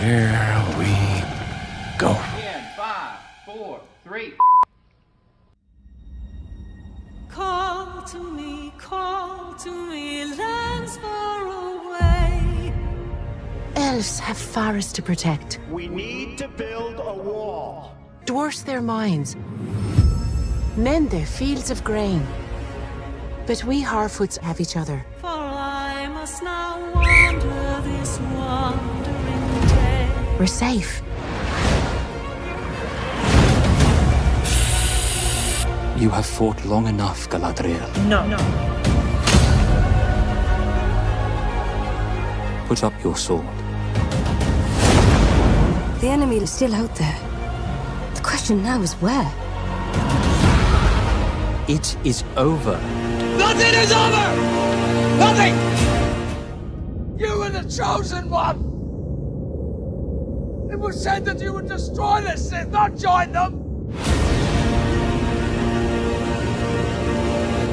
Here we go. In 5, 4, 3. Call to me, lands far away. Elves have forests to protect. We need to build a wall. Dwarfs their mines. Men their fields of grain. But we Harfoots have each other. For I must now wander this wandering day. We're safe. You have fought long enough, Galadriel. No. Put up your sword. The enemy is still out there. The question now is where? It is over. Nothing is over! Nothing! You were the chosen one! It was said that you would destroy the Sith, not join them!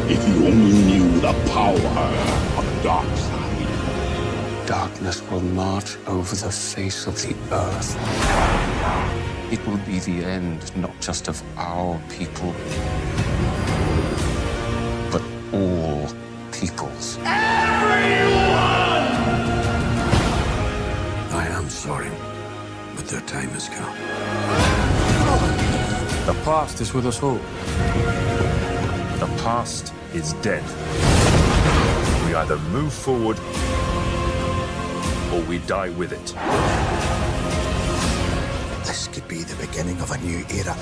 If you only knew the power of the dark side. Darkness will march over the face of the earth. It will be the end, not just of our people, but all peoples. Everyone! I am sorry, but their time has come. The past is with us all. The past is dead. We either move forward or we die with it. This could be the beginning of a new era.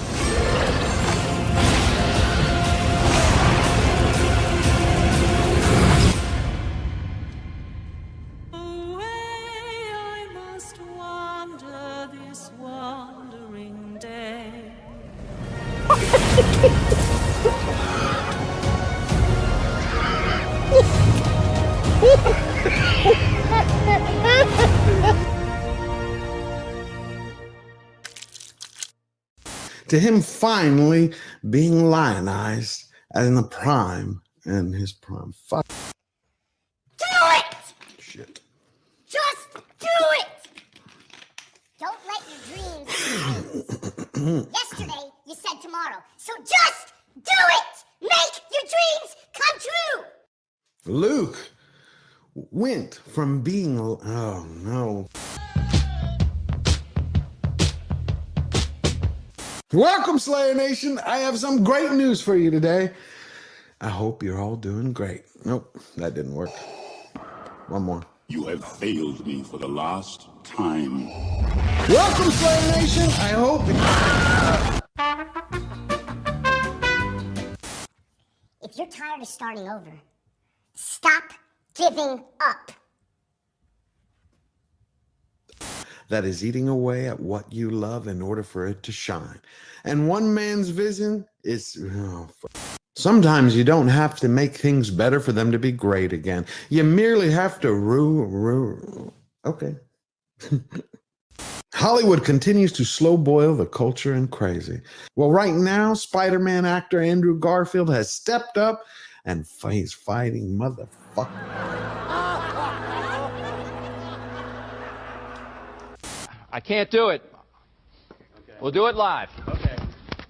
Away I must wander this wandering day. To him finally being lionized in the prime and his prime. Fuck. Do it! Shit. Just do it! Don't let your dreams change. Yesterday, you said tomorrow. So just do it! Make your dreams come true! Luke went from being, oh no. Welcome, Slayer Nation. I have some great news for you today. I hope you're all doing great. Nope, that didn't work. One more. You have failed me for the last time. Welcome, Slayer Nation. I hope. If you're tired of starting over, stop giving up. That is eating away at what you love in order for it to shine. And one man's vision is... Sometimes you don't have to make things better for them to be great again. You merely have to Okay. Hollywood continues to slow boil the culture and crazy. Well, right now, Spider-Man actor Andrew Garfield has stepped up and he's fighting motherfucker. I can't do it. Okay. We'll do it live. Okay.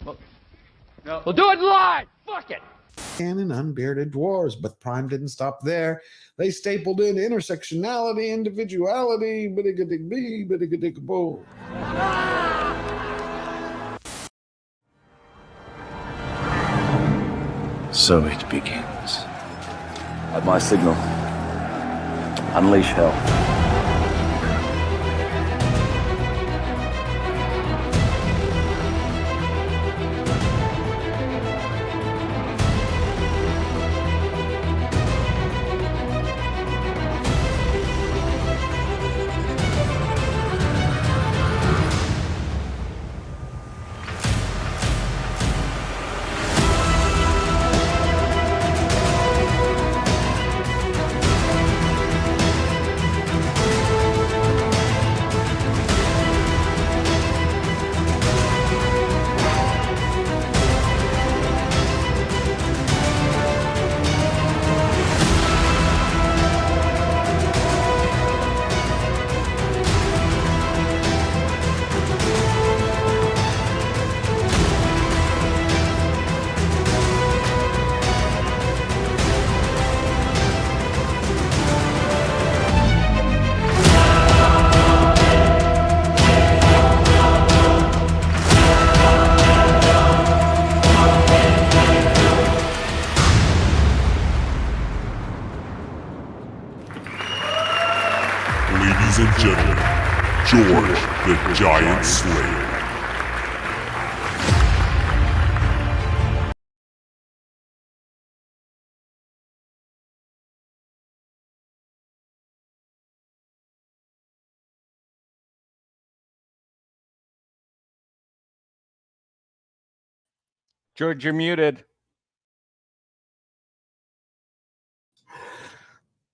We'll do it live. Fuck it. And unbearded dwarves, but Prime didn't stop there. They stapled in intersectionality, individuality, biddiga-dig-bee, biddiga-dig-boo. So it begins. At my signal, unleash hell. Ladies and gentlemen, George the Giant Slayer. George, you're muted.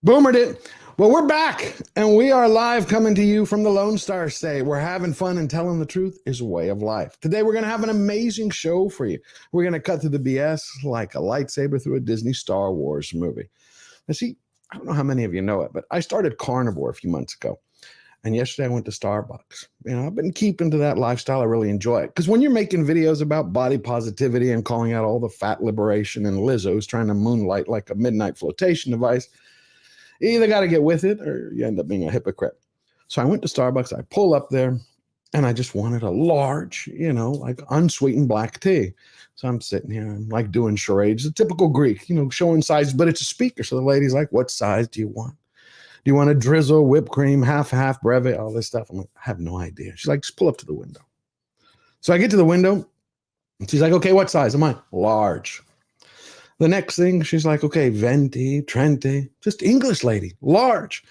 Boomered it. Well, we're back, and we are live coming to you from the Lone Star State, where having fun and telling the truth is a way of life. Today, we're going to have an amazing show for you. We're going to cut through the BS like a lightsaber through a Disney Star Wars movie. Now, see, I don't know how many of you know it, but I started carnivore a few months ago. And yesterday I went to Starbucks. You know, I've been keeping to that lifestyle. I really enjoy it. Because when you're making videos about body positivity and calling out all the fat liberation and Lizzo's trying to moonlight like a midnight flotation device, you either got to get with it or you end up being a hypocrite. So I went to Starbucks. I pull up there and I just wanted a large, you know, like unsweetened black tea. So I'm sitting here, I'm like doing charades, a typical Greek, you know, showing sizes, but it's a speaker. So the lady's like, what size do you want? Do you want a drizzle, whipped cream, half, brevet, all this stuff? I'm like, I have no idea. She's like, just pull up to the window. So I get to the window. And she's like, okay, what size? I'm like, large. The next thing, she's like, okay, venti, trente, just English lady, large.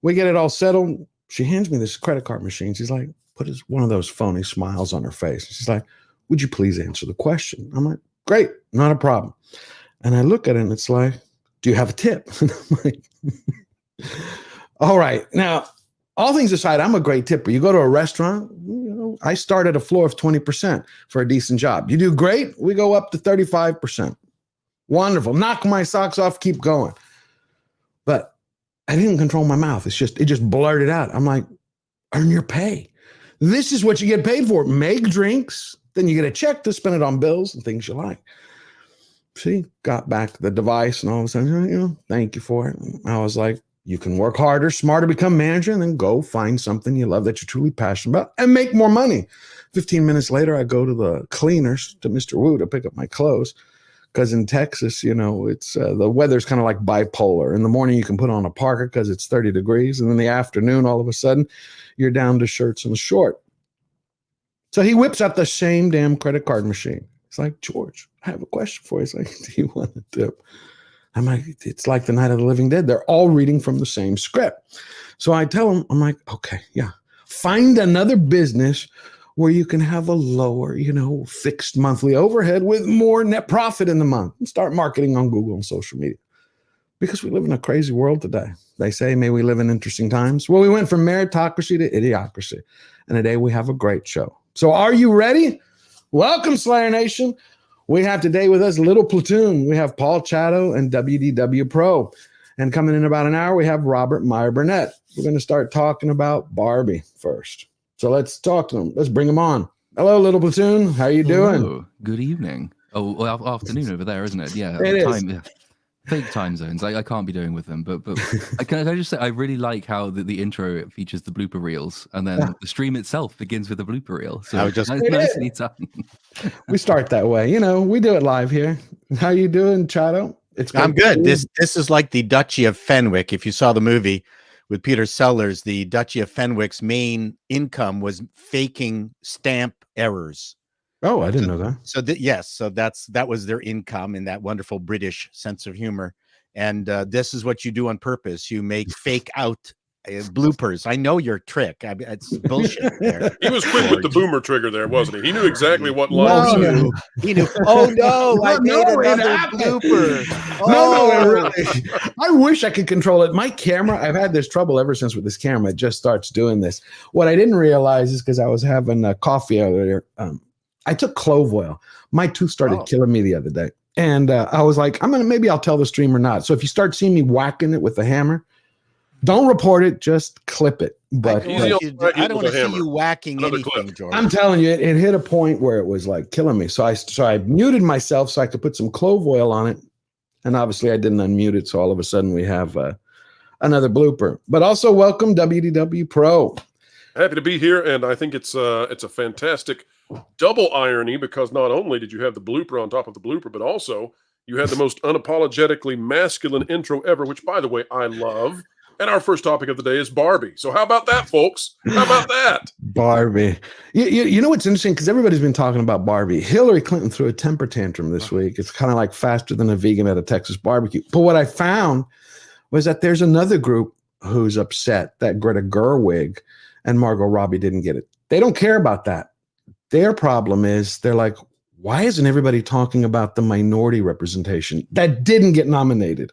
We get it all settled. She hands me this credit card machine. She's like, put one of those phony smiles on her face. She's like, would you please answer the question? I'm like, great, not a problem. And I look at it and it's like, do you have a tip? And I'm like, all right. Now, all things aside, I'm a great tipper. You go to a restaurant, you know, I start at a floor of 20% for a decent job. You do great, we go up to 35%. Wonderful. Knock my socks off, keep going. But I didn't control my mouth. It just blurted out. I'm like, earn your pay. This is what you get paid for. Make drinks, then you get a check to spend it on bills and things you like. See, got back the device and all of a sudden, you know, thank you for it. I was like, you can work harder, smarter, become manager, and then go find something you love that you're truly passionate about and make more money. 15 minutes later, I go to the cleaners, to Mr. Wu, to pick up my clothes. Because in Texas, you know, it's the weather's kind of like bipolar. In the morning, you can put on a parka because it's 30 degrees. And in the afternoon, all of a sudden, you're down to shirts and a short. So he whips out the same damn credit card machine. It's like, George, I have a question for you. He's like, do you want a tip? I'm like, it's like the Night of the Living Dead. They're all reading from the same script. So I tell him, I'm like, okay, yeah. Find another business where you can have a lower, you know, fixed monthly overhead with more net profit in the month and start marketing on Google and social media. Because we live in a crazy world today. They say, may we live in interesting times. Well, we went from meritocracy to idiocracy. And today we have a great show. So are you ready? Welcome, Slayer Nation. We have today with us Little Platoon. We have Paul Chato and WDW Pro. And coming in about an hour, we have Robert Meyer Burnett. We're going to start talking about Barbie first. So let's talk to them. Let's bring them on. Hello, Little Platoon. How you doing? Hello. Good evening. Oh, well, afternoon over there, isn't it? Yeah. It is. Yeah. Fake time zones. I can't be doing with them. But can I just say, I really like how the intro features the blooper reels, and then the stream itself begins with a blooper reel. So nicely done. We start that way. You know, we do it live here. How you doing, Chato? I'm good. This is like the Duchy of Fenwick. If you saw the movie with Peter Sellers, the Duchy of Fenwick's main income was faking stamp errors. Oh, I didn't know that. So yes, so that was their income in that wonderful British sense of humor. And this is what you do on purpose. You make fake out bloopers. I know your trick. It's bullshit there. He was quick with the boomer trigger there, wasn't he? He knew exactly what lines. He knew. Oh no! I made another blooper. No, really. I wish I could control it. My camera. I've had this trouble ever since with this camera. It just starts doing this. What I didn't realize is because I was having coffee earlier. I took clove oil. My tooth started killing me the other day, and I was like, maybe I'll tell the stream or not. So if you start seeing me whacking it with the hammer, don't report it, just clip it. But I don't want to see you whacking anything, George. I'm telling you, it hit a point where it was like killing me. So I muted myself so I could put some clove oil on it. And obviously I didn't unmute it. So all of a sudden we have another blooper. But also welcome WDW Pro. Happy to be here. And I think it's a fantastic double irony, because not only did you have the blooper on top of the blooper, but also you had the most unapologetically masculine intro ever, which, by the way, I love. And our first topic of the day is Barbie. So how about that, folks? How about that? Barbie. You know what's interesting? Because everybody's been talking about Barbie. Hillary Clinton threw a temper tantrum this week. It's kind of like faster than a vegan at a Texas barbecue. But what I found was that there's another group who's upset that Greta Gerwig and Margot Robbie didn't get it. They don't care about that. Their problem is they're like, why isn't everybody talking about the minority representation that didn't get nominated?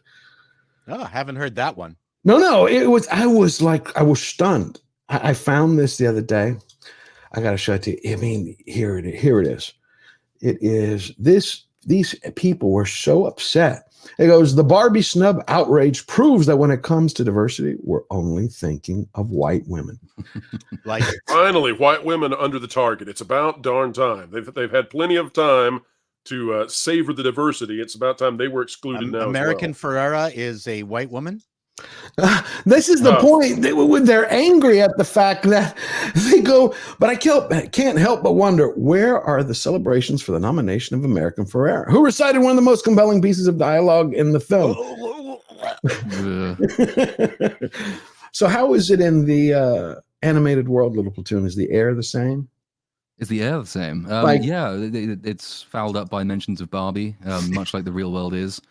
Oh, I haven't heard that one. No, I was stunned. I found this the other day. I got to show it to you. I mean, here it is. It is these people were so upset. It goes, the Barbie snub outrage proves that when it comes to diversity, we're only thinking of white women. Like, finally, white women under the target. It's about darn time. They've had plenty of time to savor the diversity. It's about time they were excluded now. American Ferrera is a white woman. This is the point. They're angry at the fact that they go, but I can't help but wonder, where are the celebrations for the nomination of American Ferrera, who recited one of the most compelling pieces of dialogue in the film? So how is it in the animated world, Little Platoon? Is the air the same? Is the air the same? Yeah, it's fouled up by mentions of Barbie, much like the real world is.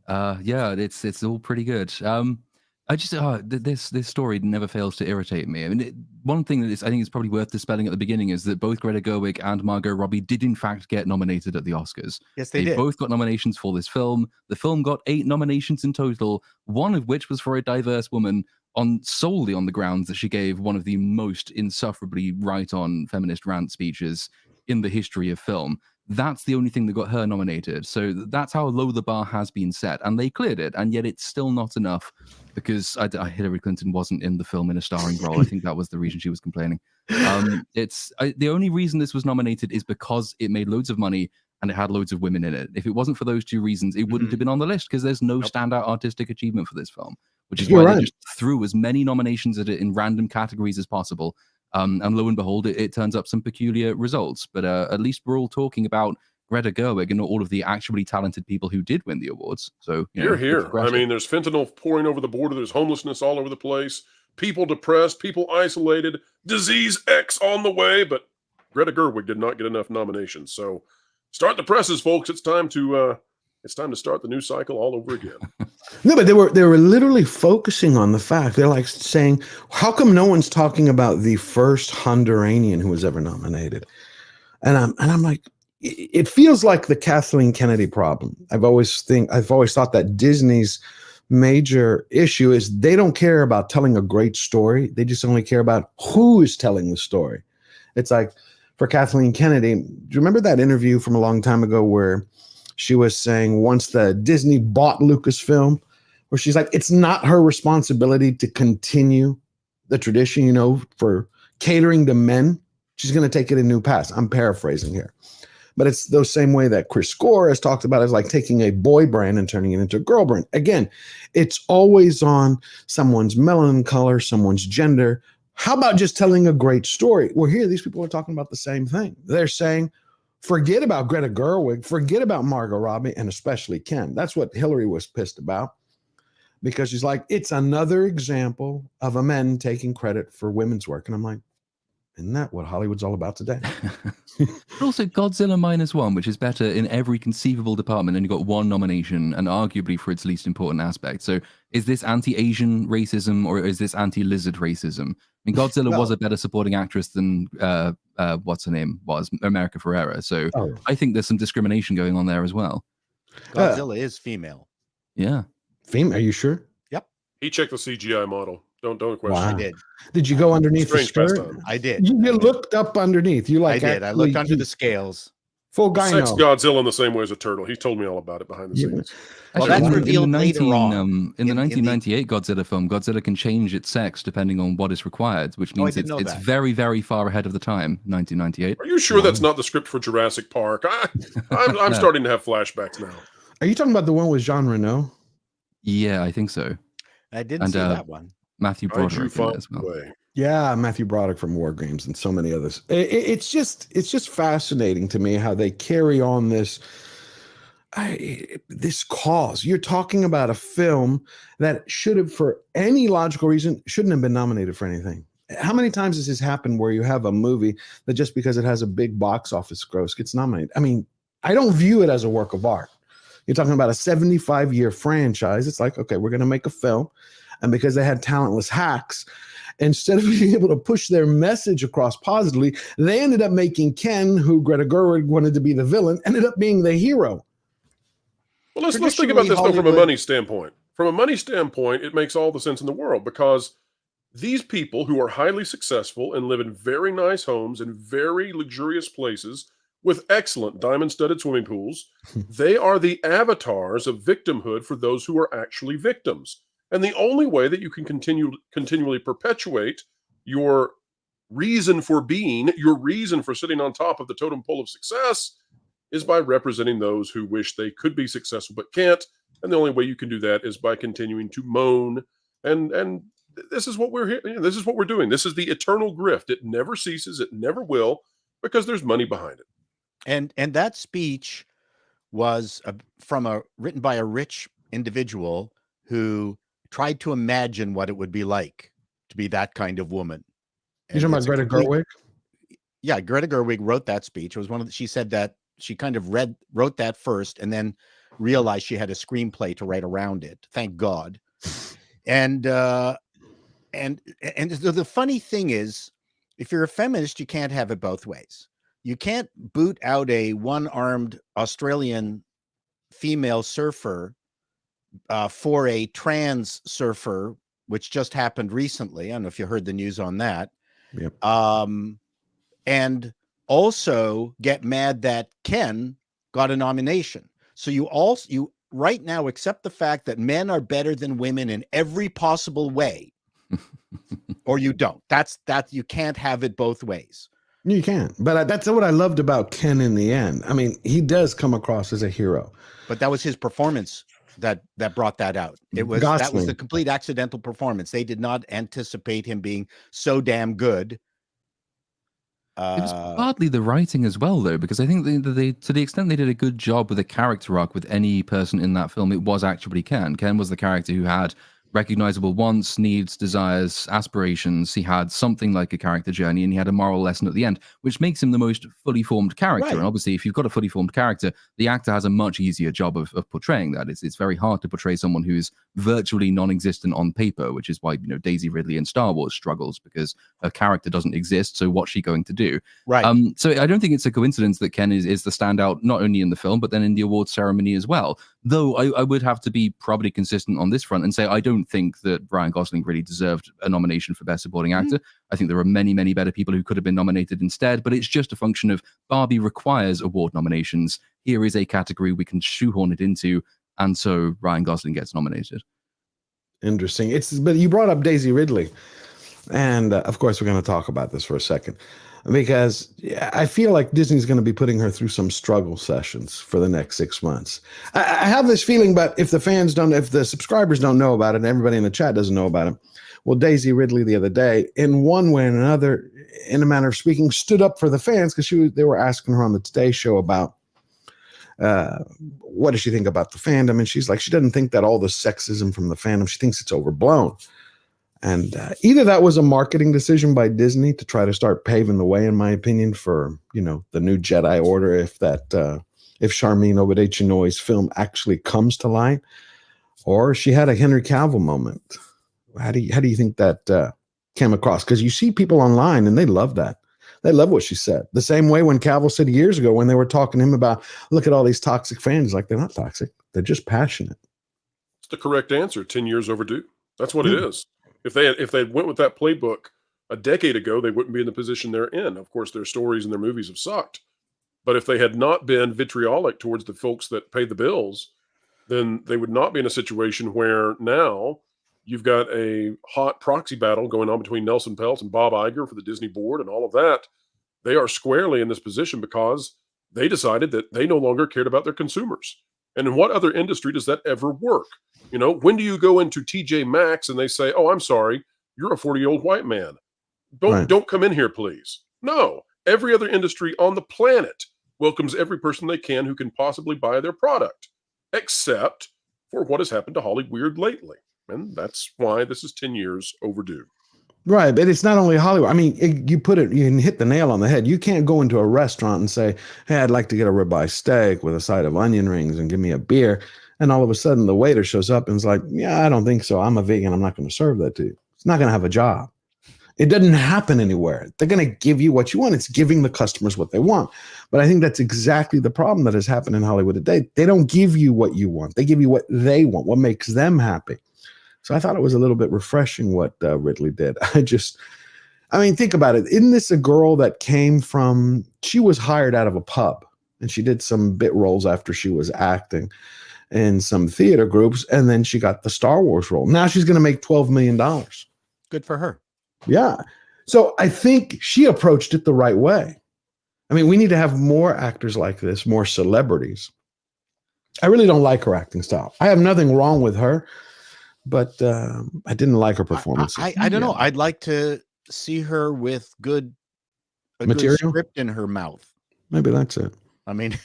Yeah, it's all pretty good. I just this story never fails to irritate me. I mean, one thing that I think is probably worth dispelling at the beginning is that both Greta Gerwig and Margot Robbie did in fact get nominated at the Oscars. Yes, they did. Both got nominations for this film. The film got 8 nominations in total, one of which was for a diverse woman, solely on the grounds that she gave one of the most insufferably right-on feminist rant speeches in the history of film. That's the only thing that got her nominated. So that's how low the bar has been set, and they cleared it. And yet it's still not enough because Hillary Clinton wasn't in the film in a starring role. I think that was the reason she was complaining. The only reason this was nominated is because it made loads of money and it had loads of women in it. If it wasn't for those two reasons, it wouldn't have been on the list because there's no standout artistic achievement for this film, which is why they just threw as many nominations at it in random categories as possible. And lo and behold, it turns up some peculiar results. But at least we're all talking about Greta Gerwig and all of the actually talented people who did win the awards. So here. I mean, there's fentanyl pouring over the border. There's homelessness all over the place. People depressed. People isolated. Disease X on the way. But Greta Gerwig did not get enough nominations. So start the presses, folks. It's time to start the news cycle all over again. No, but they were literally focusing on the fact. They're like saying, how come no one's talking about the first Honduranian who was ever nominated? And I'm like, it feels like the Kathleen Kennedy problem. I've always thought that Disney's major issue is they don't care about telling a great story. They just only care about who is telling the story. It's like for Kathleen Kennedy, do you remember that interview from a long time ago where she was saying once the Disney bought Lucasfilm, where she's like, it's not her responsibility to continue the tradition, for catering to men. She's going to take it a new path. I'm paraphrasing here. But it's the same way that Chris Score has talked about, is like taking a boy brand and turning it into a girl brand. Again, it's always on someone's melanin color, someone's gender. How about just telling a great story? Well, here, these people are talking about the same thing. They're saying, forget about Greta Gerwig, forget about Margot Robbie, and especially Ken. That's what Hillary was pissed about, because she's like, it's another example of a men taking credit for women's work. And I'm like, isn't that what Hollywood's all about today? But also Godzilla -1, which is better in every conceivable department, and you got 1 nomination, and arguably for its least important aspect. So is this anti-Asian racism or is this anti-lizard racism? I mean, Godzilla was a better supporting actress than what's her name was, America Ferrera. So I think there's some discrimination going on there as well. Godzilla is female. Yeah. Female? Are you sure? Yep. He checked the CGI model. Don't question. Wow. I did. Did you go underneath the skirt? I did. You looked up underneath. I did. I looked under the scales. Full gyno. Sex Godzilla in the same way as a turtle. He told me all about it behind the scenes. Well, that's revealed later on. In the 1998 Godzilla film, Godzilla can change its sex depending on what is required, which means it's very, very far ahead of the time, 1998. Are you sure that's not the script for Jurassic Park? I'm starting to have flashbacks now. Are you talking about the one with Jean Reno? Yeah, I think so. I didn't see that one. Matthew Broderick as well. Yeah, Matthew Broderick from War Games and so many others. It's just fascinating to me how they carry on this. this cause. You're talking about a film that should have, for any logical reason, shouldn't have been nominated for anything. How many times has this happened where you have a movie that just because it has a big box office gross gets nominated? I mean, I don't view it as a work of art. You're talking about a 75-year franchise. It's like, okay, we're going to make a film. And because they had talentless hacks, instead of being able to push their message across positively, they ended up making Ken, who Greta Gerwig wanted to be the villain, ended up being the hero. Well, let's think about this though from a money standpoint. From a money standpoint, it makes all the sense in the world, because these people who are highly successful and live in very nice homes in very luxurious places with excellent diamond-studded swimming pools, they are the avatars of victimhood for those who are actually victims. And the only way that you can continually perpetuate your reason for being, your reason for sitting on top of the totem pole of success, is by representing those who wish they could be successful but can't. And the only way you can do that is by continuing to moan. And this is what we're here. This is what we're doing. This is the eternal grift. It never ceases. It never will, because there's money behind it. And that speech was written by a rich individual who tried to imagine what it would be like to be that kind of woman. You're talking about Greta Gerwig? Yeah, Greta Gerwig wrote that speech. It was she said that she kind of wrote that first and then realized she had a screenplay to write around it. Thank God. And the funny thing is, if you're a feminist, you can't have it both ways. You can't boot out a one-armed Australian female surfer for a trans surfer, which just happened recently. I don't know if you heard the news on that. Yep. And also get mad that Ken got a nomination. So you right now accept the fact that men are better than women in every possible way, or you don't. That you can't have it both ways. You can't. But that's what I loved about Ken in the end. I mean, he does come across as a hero. But that was his performance that brought that out. That was the complete accidental performance. They did not anticipate him being so damn good. It was partly the writing as well, though, because I think they to the extent they did a good job with a character arc with any person in that film, it was actually Ken. Ken was the character who had recognizable wants, needs, desires, aspirations. He had something like a character journey, and he had a moral lesson at the end, which makes him the most fully formed character. Right. And obviously, if you've got a fully formed character, the actor has a much easier job of portraying that. It's very hard to portray someone who's virtually non-existent on paper, which is why Daisy Ridley in Star Wars struggles, because her character doesn't exist. So what's she going to do? Right. So I don't think it's a coincidence that Ken is the standout, not only in the film, but then in the awards ceremony as well. Though I would have to be probably consistent on this front and say I don't think that Ryan Gosling really deserved a nomination for Best Supporting Actor. I think there are many, many better people who could have been nominated instead, but it's just a function of Barbie requires award nominations. Here is a category we can shoehorn it into, and so Ryan Gosling gets nominated. Interesting. But you brought up Daisy Ridley, and of course we're going to talk about this for a second, because I feel like Disney's going to be putting her through some struggle sessions for the next 6 months. I have this feeling, but if the subscribers don't know about it, and everybody in the chat doesn't know about it, well, Daisy Ridley the other day, in one way and another, in a manner of speaking, stood up for the fans, because they were asking her on the Today Show about what does she think about the fandom, and she's like, she doesn't think that all the sexism from the fandom, she thinks it's overblown. And either that was a marketing decision by Disney to try to start paving the way, in my opinion, for the new Jedi Order, if Charmin Obadechinoi's film actually comes to light, or she had a Henry Cavill moment. How do you think that came across? Because you see people online and they love that. They love what she said. The same way when Cavill said years ago when they were talking to him about, look at all these toxic fans, like, they're not toxic, they're just passionate. It's the correct answer. 10 years overdue. That's what it is. If they went with that playbook a decade ago, they wouldn't be in the position they're in. Of course, their stories and their movies have sucked. But if they had not been vitriolic towards the folks that pay the bills, then they would not be in a situation where now you've got a hot proxy battle going on between Nelson Peltz and Bob Iger for the Disney board and all of that. They are squarely in this position because they decided that they no longer cared about their consumers. And in what other industry does that ever work? When do you go into TJ Maxx and they say, oh, I'm sorry, you're a 40-year-old white man. Don't come in here, please. No, every other industry on the planet welcomes every person they can who can possibly buy their product, except for what has happened to Hollywood lately. And that's why this is 10 years overdue. Right, but it's not only Hollywood. I mean, you can hit the nail on the head. You can't go into a restaurant and say, hey, I'd like to get a ribeye steak with a side of onion rings and give me a beer. And all of a sudden the waiter shows up and is like, yeah, I don't think so. I'm a vegan. I'm not going to serve that to you. It's not going to have a job. It doesn't happen anywhere. They're going to give you what you want. It's giving the customers what they want. But I think that's exactly the problem that has happened in Hollywood today. They don't give you what you want. They give you what they want, what makes them happy. So I thought it was a little bit refreshing what Ridley did. I mean, think about it. Isn't this a girl that she was hired out of a pub and she did some bit roles after she was acting in some theater groups. And then she got the Star Wars role. Now she's going to make $12 million. Good for her. Yeah. So I think she approached it the right way. I mean, we need to have more actors like this, more celebrities. I really don't like her acting style. I have nothing wrong with her, but I didn't like her performance. I don't know. I'd like to see her with good material, good script in her mouth. Maybe that's it. I mean,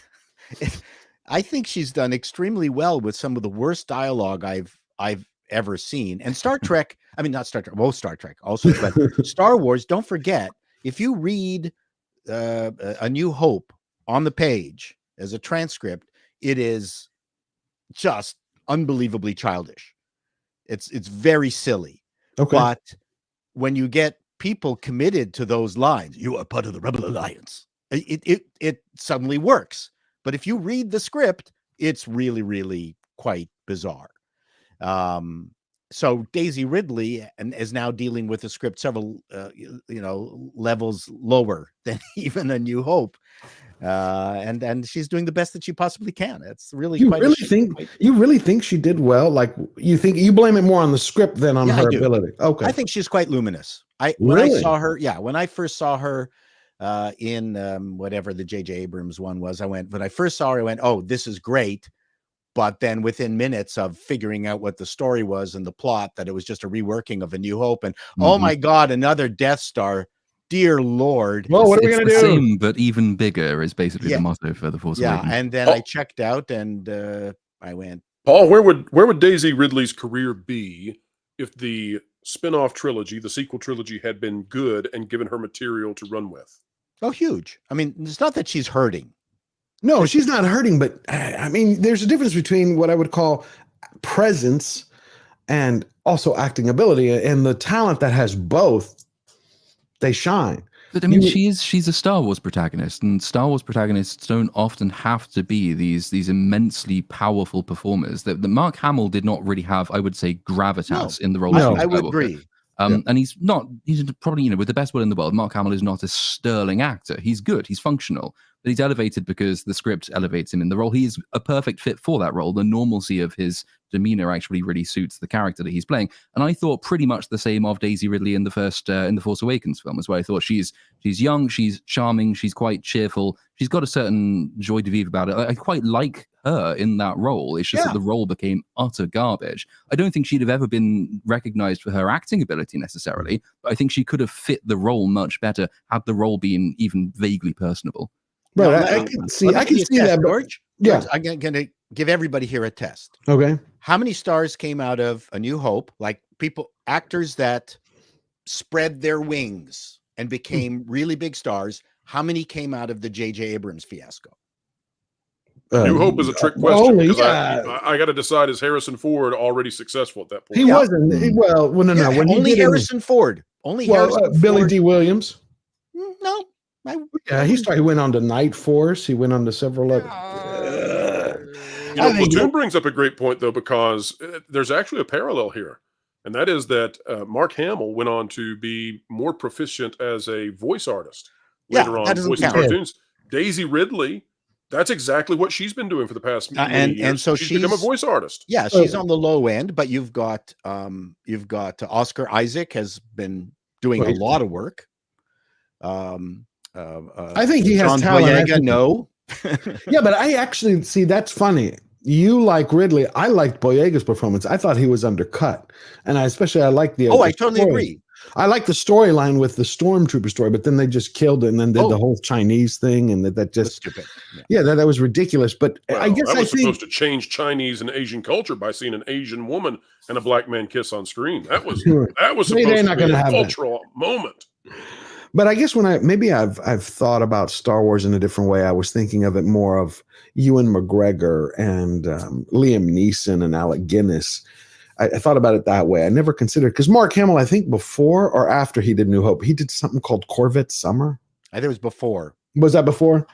I think she's done extremely well with some of the worst dialogue I've ever seen. And Star Trek, I mean, not Star Trek, well, Star Trek also, but Star Wars, don't forget, if you read A New Hope on the page as a transcript, it is just unbelievably childish. It's very silly. Okay. But when you get people committed to those lines, you are part of the Rebel Alliance, it suddenly works. But if you read the script, it's really, really quite bizarre. So Daisy Ridley is now dealing with the script several, levels lower than even A New Hope. And she's doing the best that she possibly can. It's really you really think she did well? Like you blame it more on the script than on her ability. Okay. I think she's quite luminous. When I saw her, when I first saw her in whatever the J.J. Abrams one was, when I first saw her, I went, oh, this is great. But then within minutes of figuring out what the story was and the plot, that it was just a reworking of A New Hope. And oh my God, another Death Star. Dear Lord. Well, what are we going to do? Same, but even bigger is basically the motto for The Force Awakens. And then I checked out and I went, Paul, where would Daisy Ridley's career be if the spin-off trilogy, the sequel trilogy, had been good and given her material to run with? Oh, huge. I mean, it's not that she's hurting. No, she's not hurting, but I mean, there's a difference between what I would call presence and also acting ability, and the talent that has both, they shine. But I mean, she's a Star Wars protagonist, and Star Wars protagonists don't often have to be these immensely powerful performers. That Mark Hamill did not really have, I would say, gravitas in the role. I would agree. And he's probably, with the best will in the world, Mark Hamill is not a sterling actor. He's good, he's functional, but he's elevated because the script elevates him in the role. He is a perfect fit for that role. The normalcy of his demeanor actually really suits the character that he's playing. And I thought pretty much the same of Daisy Ridley in the first in the Force Awakens film as well. I thought she's young, she's charming, she's quite cheerful, she's got a certain joie de vivre about it. I quite like her in that role. It's just that the role became utter garbage. I don't think she'd have ever been recognized for her acting ability necessarily, but I think she could have fit the role much better had the role been even vaguely personable. Right, I can see that, George. Yeah, I'm going to give everybody here a test. Okay. How many stars came out of A New Hope? Like actors that spread their wings and became really big stars. How many came out of the J.J. Abrams fiasco? New Hope is a trick question because I got to decide, is Harrison Ford already successful at that point? He wasn't. No. When only Harrison Ford. Only Harrison Billy Ford. D. Williams. No. He went on to Night Force. He went on to several other. Platoon brings up a great point, though, because there's actually a parallel here. And that is that Mark Hamill went on to be more proficient as a voice artist later on, voicing cartoons. Daisy Ridley, that's exactly what she's been doing for the past many years. And so she's become a voice artist. Yeah, she's on the low end, but you've got Oscar Isaac has been doing a lot of work. I think he has talent. No. Yeah, but I actually see that's funny. You like Ridley. I liked Boyega's performance. I thought he was undercut, and I like the. I totally agree. I like the storyline with the stormtrooper story, but then they just killed it and then did the whole Chinese thing, and that just stupid. Yeah, that was ridiculous. But Well, I guess that I was think supposed to change Chinese and Asian culture by seeing an Asian woman and a black man kiss on screen. That was supposed They're to not be gonna a have that. cultural moment. But I guess when I've thought about Star Wars in a different way, I was thinking of it more of Ewan McGregor and Liam Neeson and Alec Guinness. I thought about it that way. I never considered, because Mark Hamill, I think before or after he did New Hope, he did something called Corvette Summer. I think it was before. Was that before?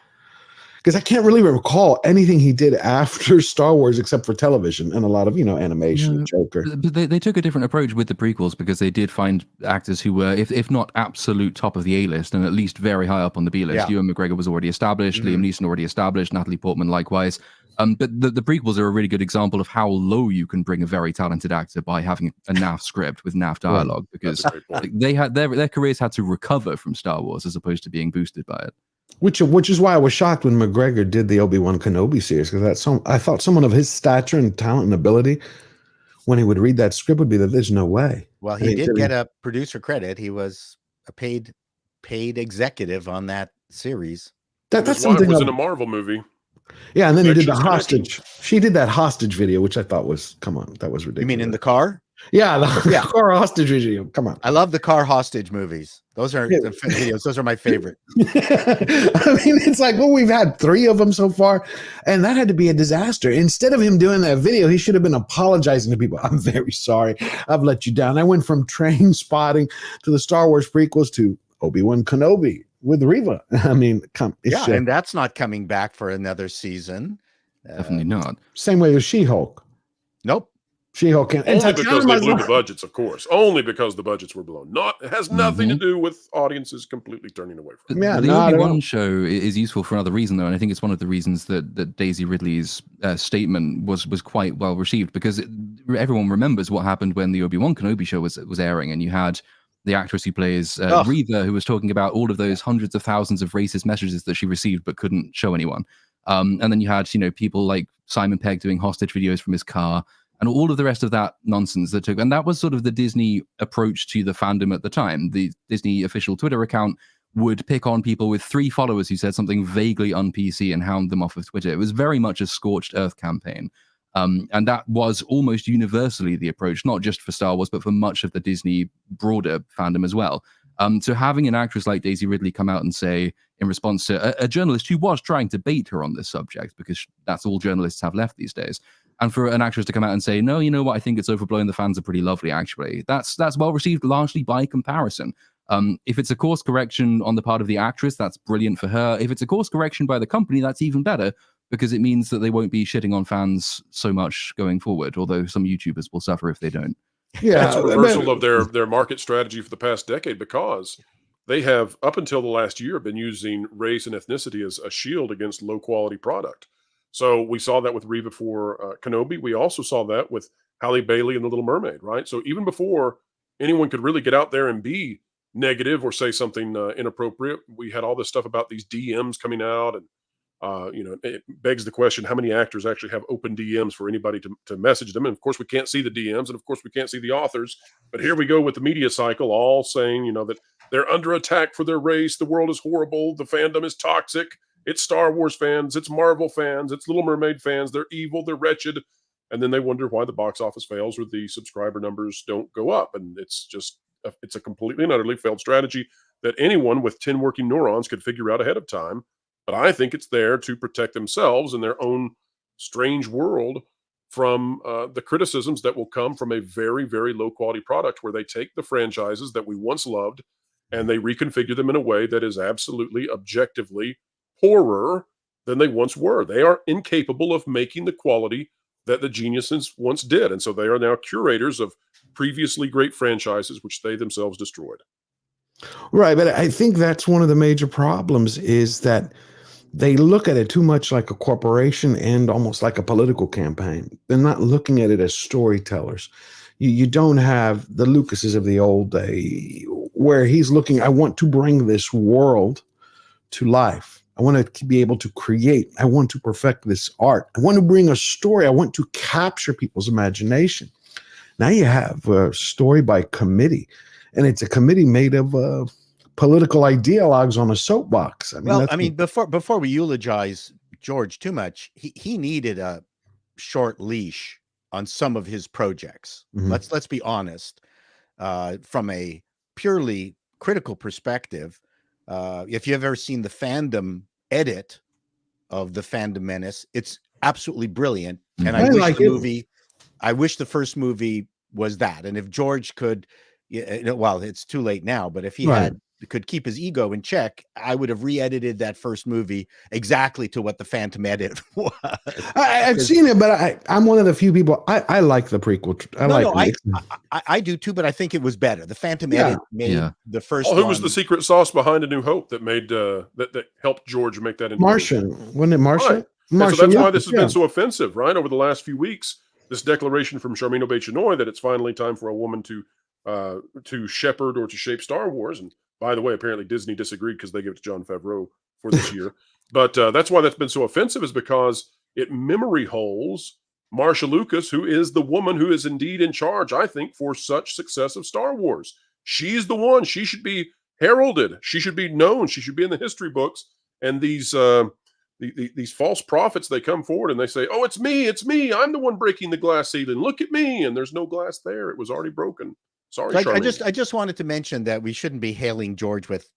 Because I can't really recall anything he did after Star Wars except for television and a lot of, animation, Joker. But they took a different approach with the prequels because they did find actors who were, if not absolute top of the A-list, and at least very high up on the B-list. Yeah. Ewan McGregor was already established, Liam Neeson already established, Natalie Portman likewise. But the prequels are a really good example of how low you can bring a very talented actor by having a naff script with naff dialogue, because they had their careers had to recover from Star Wars as opposed to being boosted by it. Which is why I was shocked when McGregor did the Obi-Wan Kenobi series, because I thought someone of his stature and talent and ability, when he would read that script, would be that there's no way. Well, he did get a producer credit. He was a paid executive on that series. That's His wife something was in a Marvel movie. Yeah, and then he did the Connections. hostage. She did that hostage video, which I thought was, come on, that was ridiculous. You mean in the car? Yeah, the car hostage video. Come on. I love the car hostage movies. Those are the videos. Those are my favorite. I mean, it's like, well, we've had 3 of them so far, and that had to be a disaster. Instead of him doing that video, he should have been apologizing to people. I'm very sorry. I've let you down. I went from Train Spotting to the Star Wars prequels to Obi-Wan Kenobi with Reva. I mean, and that's not coming back for another season. Definitely not. Same way with She-Hulk. Nope. She-Hulk. And Only because they blew the budgets, of course. Only because the budgets were blown. It has nothing to do with audiences completely turning away from it. Yeah, the Obi-Wan show is useful for another reason, though, and I think it's one of the reasons that Daisy Ridley's statement was quite well received, because everyone remembers what happened when the Obi-Wan Kenobi show was airing, and you had the actress who plays Reva, who was talking about all of those hundreds of thousands of racist messages that she received but couldn't show anyone. And then you had people like Simon Pegg doing hostage videos from his car, and all of the rest of that nonsense that took. And that was sort of the Disney approach to the fandom at the time. The Disney official Twitter account would pick on people with 3 followers who said something vaguely un-PC and hound them off of Twitter. It was very much a scorched earth campaign. And that was almost universally the approach, not just for Star Wars, but for much of the Disney broader fandom as well. So having an actress like Daisy Ridley come out and say, in response to a journalist who was trying to bait her on this subject, because that's all journalists have left these days, and for an actress to come out and say, no, you know what, I think it's overblown, the fans are pretty lovely, actually, that's well received largely by comparison. If it's a course correction on the part of the actress, that's brilliant for her. If it's a course correction by the company, that's even better, because it means that they won't be shitting on fans so much going forward, although some YouTubers will suffer if they don't. Yeah, it's a reversal of their market strategy for the past decade, because they have, up until the last year, been using race and ethnicity as a shield against low quality product. So we saw that with Reva for Kenobi. We also saw that with Halle Bailey and The Little Mermaid, right? So even before anyone could really get out there and be negative or say something inappropriate, we had all this stuff about these DMs coming out, and it begs the question, how many actors actually have open DMs for anybody to message them? And of course, we can't see the DMs, and of course, we can't see the authors. But here we go with the media cycle, all saying, that they're under attack for their race. The world is horrible. The fandom is toxic. It's Star Wars fans. It's Marvel fans. It's Little Mermaid fans. They're evil. They're wretched. And then they wonder why the box office fails or the subscriber numbers don't go up. And it's a completely and utterly failed strategy that anyone with 10 working neurons could figure out ahead of time. But I think it's there to protect themselves and their own strange world from the criticisms that will come from a very, very low quality product, where they take the franchises that we once loved and they reconfigure them in a way that is absolutely objectively poorer than they once were. They are incapable of making the quality that the geniuses once did. And so they are now curators of previously great franchises, which they themselves destroyed. Right. But I think that's one of the major problems, is that they look at it too much like a corporation and almost like a political campaign. They're not looking at it as storytellers. You don't have the Lucases of the old day where he's looking, I want to bring this world to life. I want to be able to create. I want to perfect this art. I want to bring a story. I want to capture people's imagination. Now you have a story by committee. and it's a committee made of political ideologues on a soapbox. I mean, well, I mean, before we eulogize George too much, he needed a short leash on some of his projects. Let's be honest. From a purely critical perspective, if you've ever seen the fandom edit of the Phantom Menace, it's absolutely brilliant. And I wish the first movie was that. And if George could, well, it's too late now, but if he could keep his ego in check, I would have re-edited that first movie exactly to what the Phantom edit was. I've seen it, but I'm one of the few people. I like the prequel. I do too, but I think it was better. The Phantom edit made the first. Who was the secret sauce behind A New Hope that made that helped George make that into Martian? Wasn't it Martian? Right. Martian, so that's why this has been so offensive, right? Over the last few weeks, this declaration from Charmin Obaid-Chinoy that it's finally time for a woman to shepherd or to shape Star Wars. And by the way, apparently Disney disagreed because they gave it to Jon Favreau for this year. But that's why that's been so offensive, is because it memory holes Marsha Lucas, who is the woman who is indeed in charge, I think, for such success of Star Wars. She's the one. She should be heralded. She should be known. She should be in the history books. And these false prophets, they come forward and they say, oh, it's me. It's me. I'm the one breaking the glass ceiling. Look at me. And there's no glass there. It was already broken. Sorry, I just wanted to mention that we shouldn't be hailing George with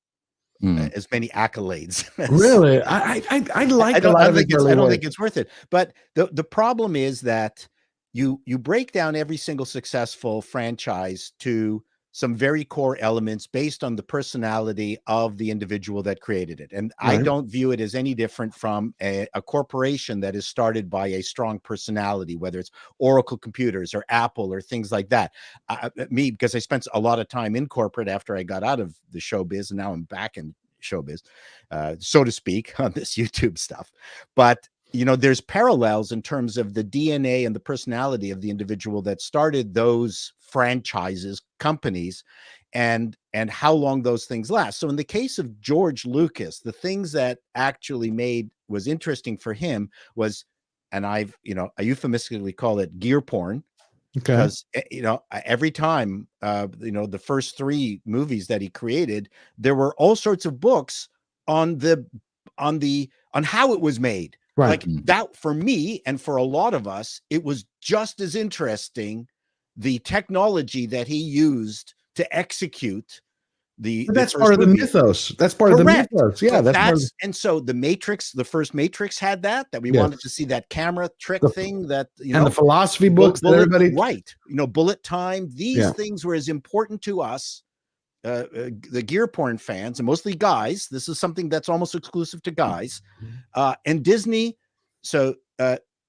as many accolades. Really? I like a lot of it. I don't think it's worth it. But the problem is that you break down every single successful franchise to some very core elements based on the personality of the individual that created it. And I don't view it as any different from a corporation that is started by a strong personality, whether it's Oracle Computers or Apple or things like that. Because I spent a lot of time in corporate after I got out of the showbiz, and now I'm back in showbiz, so to speak, on this YouTube stuff. But there's parallels in terms of the DNA and the personality of the individual that started those franchises, companies, and how long those things last. So in the case of George Lucas, the things that actually was interesting for him was, and I euphemistically call it gear porn. Okay. Because every time the first 3 movies that he created, there were all sorts of books on how it was made. Right. Like that, for me and for a lot of us, it was just as interesting, the technology that he used to execute that's part of the mythos. That's part of the mythos. Yeah, and so the Matrix, the first Matrix had that we wanted to see that camera trick thing that and the philosophy books that everybody bullet time. These things were as important to us, the gear porn fans, and mostly guys. This is something that's almost exclusive to guys, and Disney. So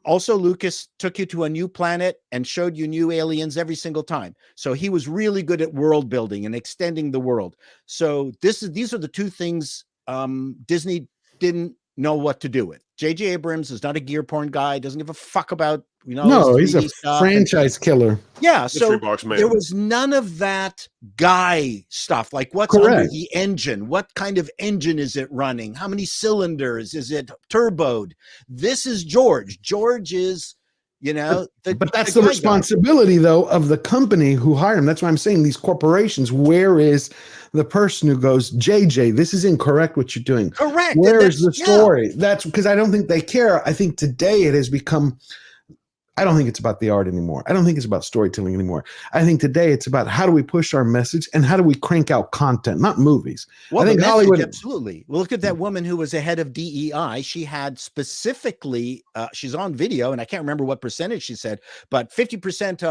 also, Lucas took you to a new planet and showed you new aliens every single time. So he was really good at world building and extending the world. So these are the 2 things Disney didn't know what to do with. J.J. Abrams is not a gear porn guy. Doesn't give a fuck about no, he's a franchise killer. Yeah, so there was none of that guy stuff. Like what's under the engine? What kind of engine is it running? How many cylinders? Is it turboed? This is George. George is, but that's the responsibility though of the company who hired him. That's why I'm saying these corporations. Where is the person who goes, JJ, this is incorrect what you're doing? Correct. Where is the story? That's because I don't think they care. I think today it has become. I don't think it's about the art anymore. I don't think it's about storytelling anymore. I think today it's about how do we push our message and how do we crank out content, not movies. Well, I think Hollywood. Absolutely. Well, look at that woman who was the head of DEI. She had specifically, she's on video, and I can't remember what percentage she said, but 50%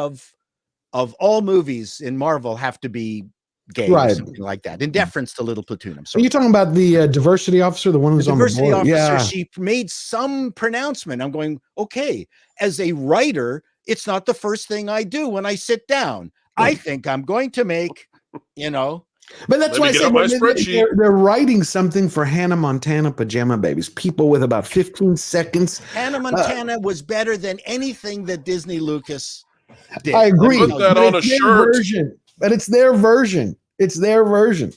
of all movies in Marvel have to be gay or something like that, in deference to Little Platoon. I'm sorry. Are you talking about the diversity officer, the one who's on the board? Officer, yeah. She made some pronouncement. I'm going, okay, as a writer, it's not the first thing I do when I sit down. I think I'm going to make, But that's why I say they're writing something for Hannah Montana Pajama Babies. People with about 15 seconds. Hannah Montana was better than anything that Disney Lucas did. I agree. Put that on a shirt. But it's their version. It's their version.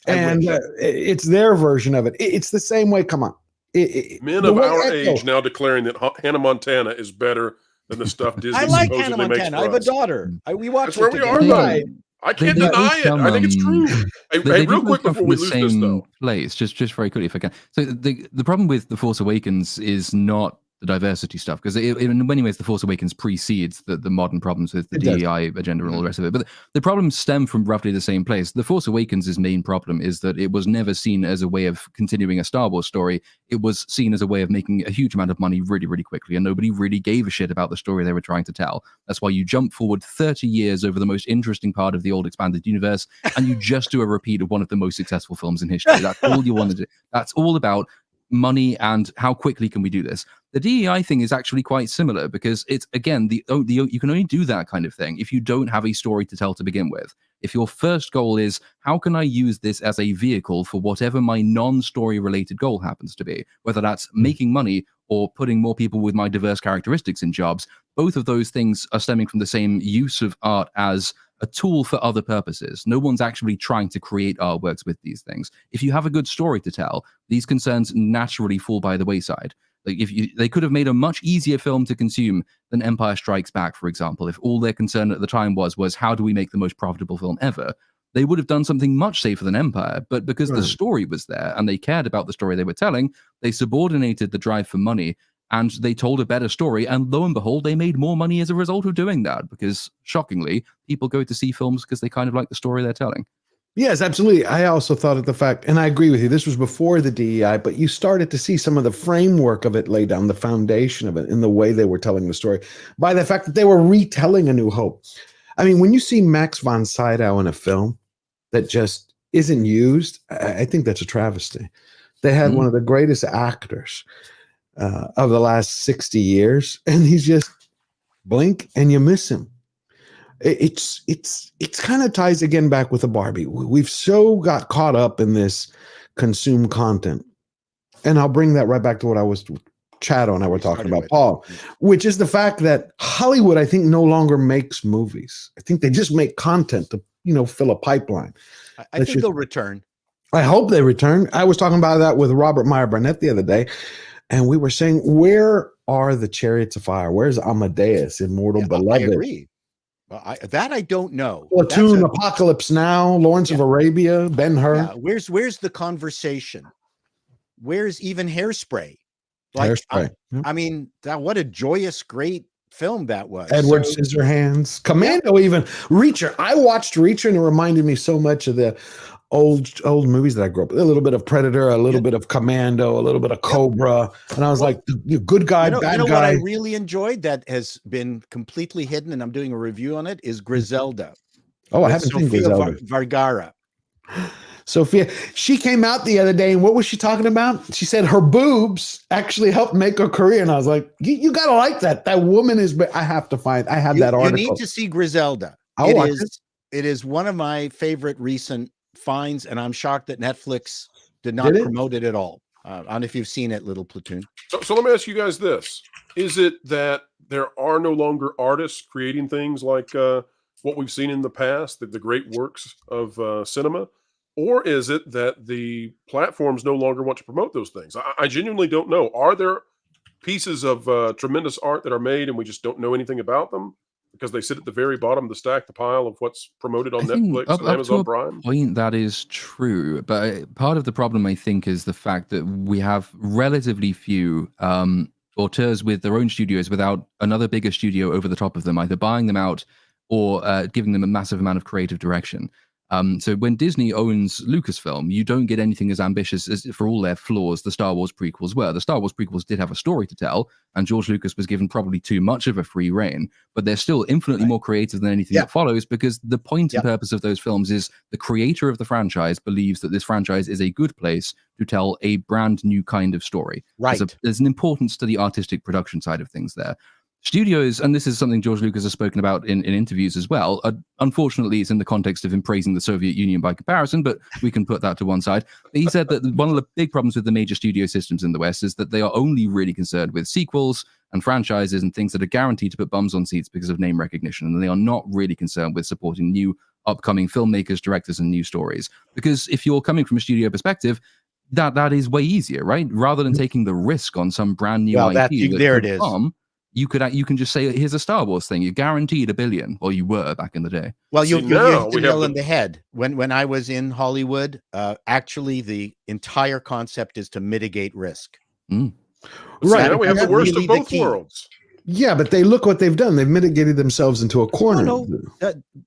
And it's their version of it. It's the same way. Come on. Men of our age now declaring that Hannah Montana is better than the stuff Disney. I like Hannah Montana. I have a daughter. We watch. That's where we are. Right. I can't They deny it. I think it's true. Hey, real quick before we lose this, though. Place, just very quickly, if I can. So the problem with The Force Awakens is not the diversity stuff, because in many ways The Force Awakens precedes the modern problems with the DEI agenda and all the rest of it. But the problems stem from roughly the same place. The Force Awakens' main problem is that it was never seen as a way of continuing a Star Wars story. It was seen as a way of making a huge amount of money really, really quickly, and nobody really gave a shit about the story they were trying to tell. That's why you jump forward 30 years over the most interesting part of the old expanded universe, and you just do a repeat of one of the most successful films in history. That's all you want to do. That's all about money and how quickly can we do this. The DEI thing is actually quite similar, because it's, again, you can only do that kind of thing if you don't have a story to tell to begin with. If your first goal is, how can I use this as a vehicle for whatever my non-story related goal happens to be, whether that's making money or putting more people with my diverse characteristics in jobs, both of those things are stemming from the same use of art as a tool for other purposes. No one's actually trying to create artworks with these things. If you have a good story to tell, these concerns naturally fall by the wayside. Like, they could have made a much easier film to consume than Empire Strikes Back, for example, if all their concern at the time was how do we make the most profitable film ever? They would have done something much safer than Empire, but because the story was there and they cared about the story they were telling, they subordinated the drive for money and they told a better story, and lo and behold, they made more money as a result of doing that, because, shockingly, people go to see films because they kind of like the story they're telling. Yes, absolutely. I also thought of the fact, and I agree with you, this was before the DEI, but you started to see some of the framework of it lay down, the foundation of it, in the way they were telling the story, by the fact that they were retelling A New Hope. I mean, when you see Max von Sydow in a film that just isn't used, I think that's a travesty. They had one of the greatest actors of the last 60 years, and he's just blink and you miss him. It's kind of ties again back with the Barbie. We've so got caught up in this consume content, and I'll bring that right back to what I was Chato and I were talking about, Paul, which is the fact that Hollywood, I think, no longer makes movies. I think they just make content to fill a pipeline. I think they'll return. I hope they return. I was talking about that with Robert Meyer Burnett the other day, and we were saying, where are the Chariots of Fire? Where's Amadeus, Immortal Beloved? I agree. Well, I don't know. Platoon, Apocalypse Now, Lawrence of Arabia, Ben-Hur. Yeah. Where's the conversation? Where's even Hairspray? Hairspray. I mean, what a joyous, great film that was. Edward Scissorhands, Commando, even Reacher. I watched Reacher, and it reminded me so much of the old movies that I grew up with. A little bit of Predator, a little bit of Commando, a little bit of Cobra, and I was like, good guy, bad guy. What I really enjoyed that has been completely hidden, and I'm doing a review on it, is Griselda. Oh, I haven't seen Griselda. Vergara. Sophia, she came out the other day, and what was she talking about? She said her boobs actually helped make her career, and I was like, you gotta like that. That woman is. I have that article. You need to see Griselda. I'll watch it. It is one of my favorite recent finds, and I'm shocked that Netflix did not promote it at all. I don't know if you've seen it, Little Platoon. So let me ask you guys this. Is it that there are no longer artists creating things like what we've seen in the past, the great works of cinema? Or is it that the platforms no longer want to promote those things? I genuinely don't know. Are there pieces of tremendous art that are made and we just don't know anything about them because they sit at the very bottom of the stack, the pile of what's promoted on Netflix and Amazon Prime? Point, that is true. But part of the problem, I think, is the fact that we have relatively few auteurs with their own studios without another bigger studio over the top of them, either buying them out or giving them a massive amount of creative direction. So when Disney owns Lucasfilm, you don't get anything as ambitious as, for all their flaws, the Star Wars prequels were. The Star Wars prequels did have a story to tell, and George Lucas was given probably too much of a free rein, but they're still infinitely more creative than anything that follows, because the point and purpose of those films is the creator of the franchise believes that this franchise is a good place to tell a brand new kind of story. Right. There's an importance to the artistic production side of things there. Studios, and this is something George Lucas has spoken about in interviews as well, unfortunately it's in the context of him praising the Soviet Union by comparison, but we can put that to one side. He said that one of the big problems with the major studio systems in the West is that they are only really concerned with sequels and franchises and things that are guaranteed to put bums on seats because of name recognition, and they are not really concerned with supporting new upcoming filmmakers, directors, and new stories. Because if you're coming from a studio perspective, that is way easier, right? Rather than taking the risk on some brand new IP. There it is. you can just say, here's a Star Wars thing. You're guaranteed $1 billion, or you were back in the day. Well, you hit the nail in the head. When I was in Hollywood, actually the entire concept is to mitigate risk. Mm. Right. Now we have the worst of both worlds. Yeah, but they look what they've done. They've mitigated themselves into a corner.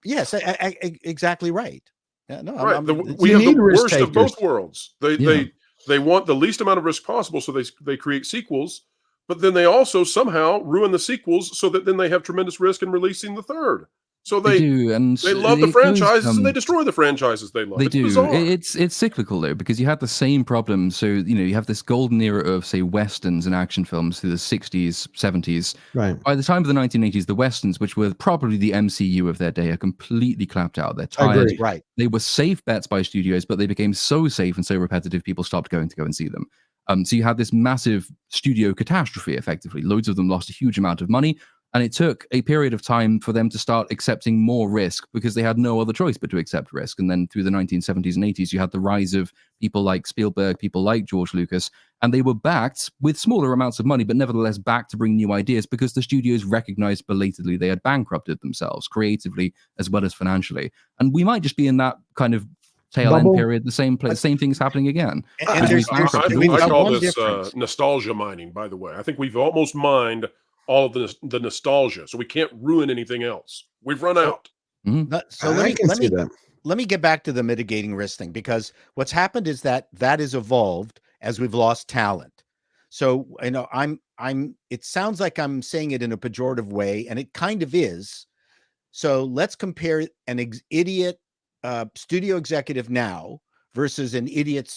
Yes, exactly right. Yeah, no, right. We have the worst of both worlds. They want the least amount of risk possible, so they create sequels, but then they also somehow ruin the sequels so that then they have tremendous risk in releasing the third. So they do, and they love the franchises and they destroy the franchises they love. They it's do. Bizarre. It's cyclical though, because you had the same problem. So you have this golden era of say westerns and action films through the 60s, 70s. Right. By the time of the 1980s, the westerns, which were probably the MCU of their day, are completely clapped out. They're tired. Right. They were safe bets by studios, but they became so safe and so repetitive, people stopped going to go and see them. So you had this massive studio catastrophe. Effectively, loads of them lost a huge amount of money. And it took a period of time for them to start accepting more risk because they had no other choice but to accept risk. And then through the 1970s and 80s, you had the rise of people like Spielberg, people like George Lucas, and they were backed with smaller amounts of money, but nevertheless backed to bring new ideas because the studios recognized belatedly they had bankrupted themselves creatively as well as financially. And we might just be in that kind of tail end period, the same thing's happening again. And I call this nostalgia mining, by the way. I think we've almost mined all of the nostalgia, so we can't ruin anything else. We've run out. So let me get back to the mitigating risk thing, because what's happened is that has evolved as we've lost talent. So it sounds like I'm saying it in a pejorative way, and it kind of is. So let's compare an idiot studio executive now versus an idiot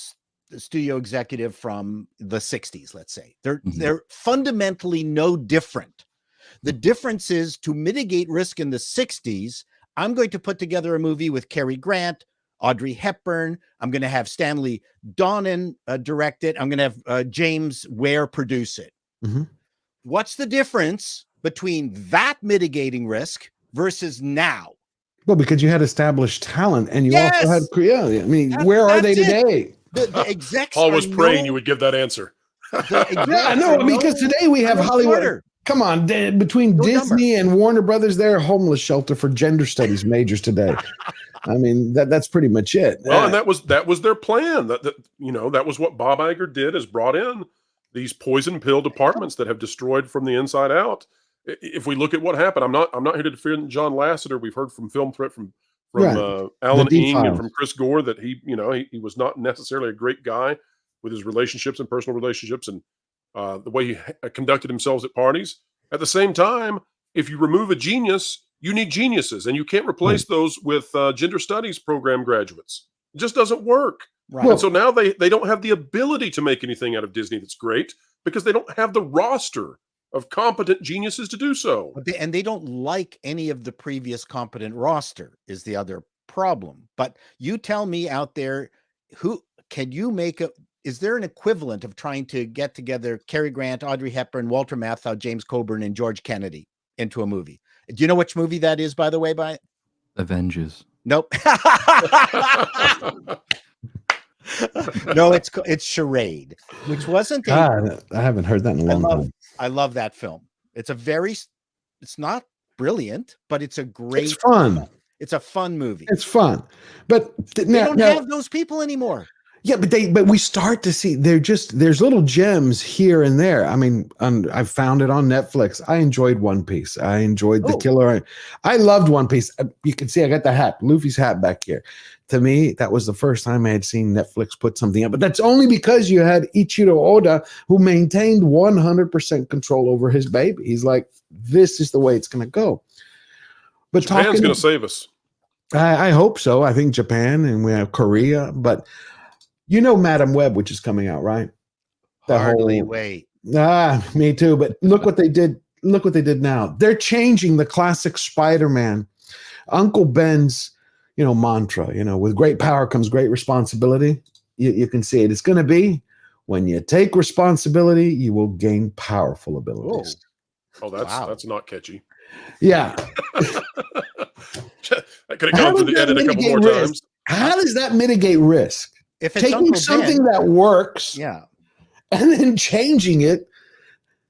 studio executive from the 60s, let's say. They're fundamentally no different. The difference is, to mitigate risk in the 60s, I'm going to put together a movie with Cary Grant, Audrey Hepburn. I'm going to have Stanley Donen direct it. I'm going to have James Ware produce it. What's the difference between that mitigating risk versus now? Well, because you had established talent and you also had I mean, where are they today? The execs Paul was praying you would give that answer. Yeah, no, because today we have Hollywood. Smarter. Come on, between Disney and Warner Brothers, they're a homeless shelter for gender studies majors today. I mean, that's pretty much it. Well, and that was their plan. That was what Bob Iger did, is brought in these poison pill departments that have destroyed from the inside out. If we look at what happened, I'm not here to defend John Lasseter. We've heard from Film Threat from Alan Ing and from Chris Gore that he was not necessarily a great guy with his relationships and personal relationships and the way he conducted himself at parties. At the same time, if you remove a genius, you need geniuses, and you can't replace those with gender studies program graduates. It just doesn't work. Right. And so now they don't have the ability to make anything out of Disney that's great because they don't have the roster of competent geniuses to do so. And they don't like any of the previous competent roster is the other problem. But you tell me out there, who can you make is there an equivalent of trying to get together Cary Grant, Audrey Hepburn, Walter Matthau, James Coburn, and George Kennedy into a movie? Do you know which movie that is, by the way? Avengers. Nope. No, it's Charade, which wasn't. I haven't heard that in a long time. I love that film. It's not brilliant, but it's a great. It's fun. It's a fun movie. It's fun, but they don't have those people anymore. Yeah, but we start to see there's little gems here and there. I mean, I found it on Netflix. I enjoyed One Piece. I enjoyed The Killer. I loved One Piece. You can see I got the hat, Luffy's hat back here. To me, that was the first time I had seen Netflix put something up. But that's only because you had Ichiro Oda, who maintained 100% control over his baby. He's like, this is the way it's going to go. But Japan's going to save us. I hope so. I think Japan, and we have Korea, but. Madam Web, which is coming out, right? Hardly wait. Me too. But look what they did. Look what they did now. They're changing the classic Spider-Man, Uncle Ben's, mantra. With great power comes great responsibility. You can see it. It's going to be, when you take responsibility, you will gain powerful abilities. Oh, that's not catchy. Yeah. I could have gone through the edit a couple more times. How does that mitigate risk? If it's taking something that works, and then changing it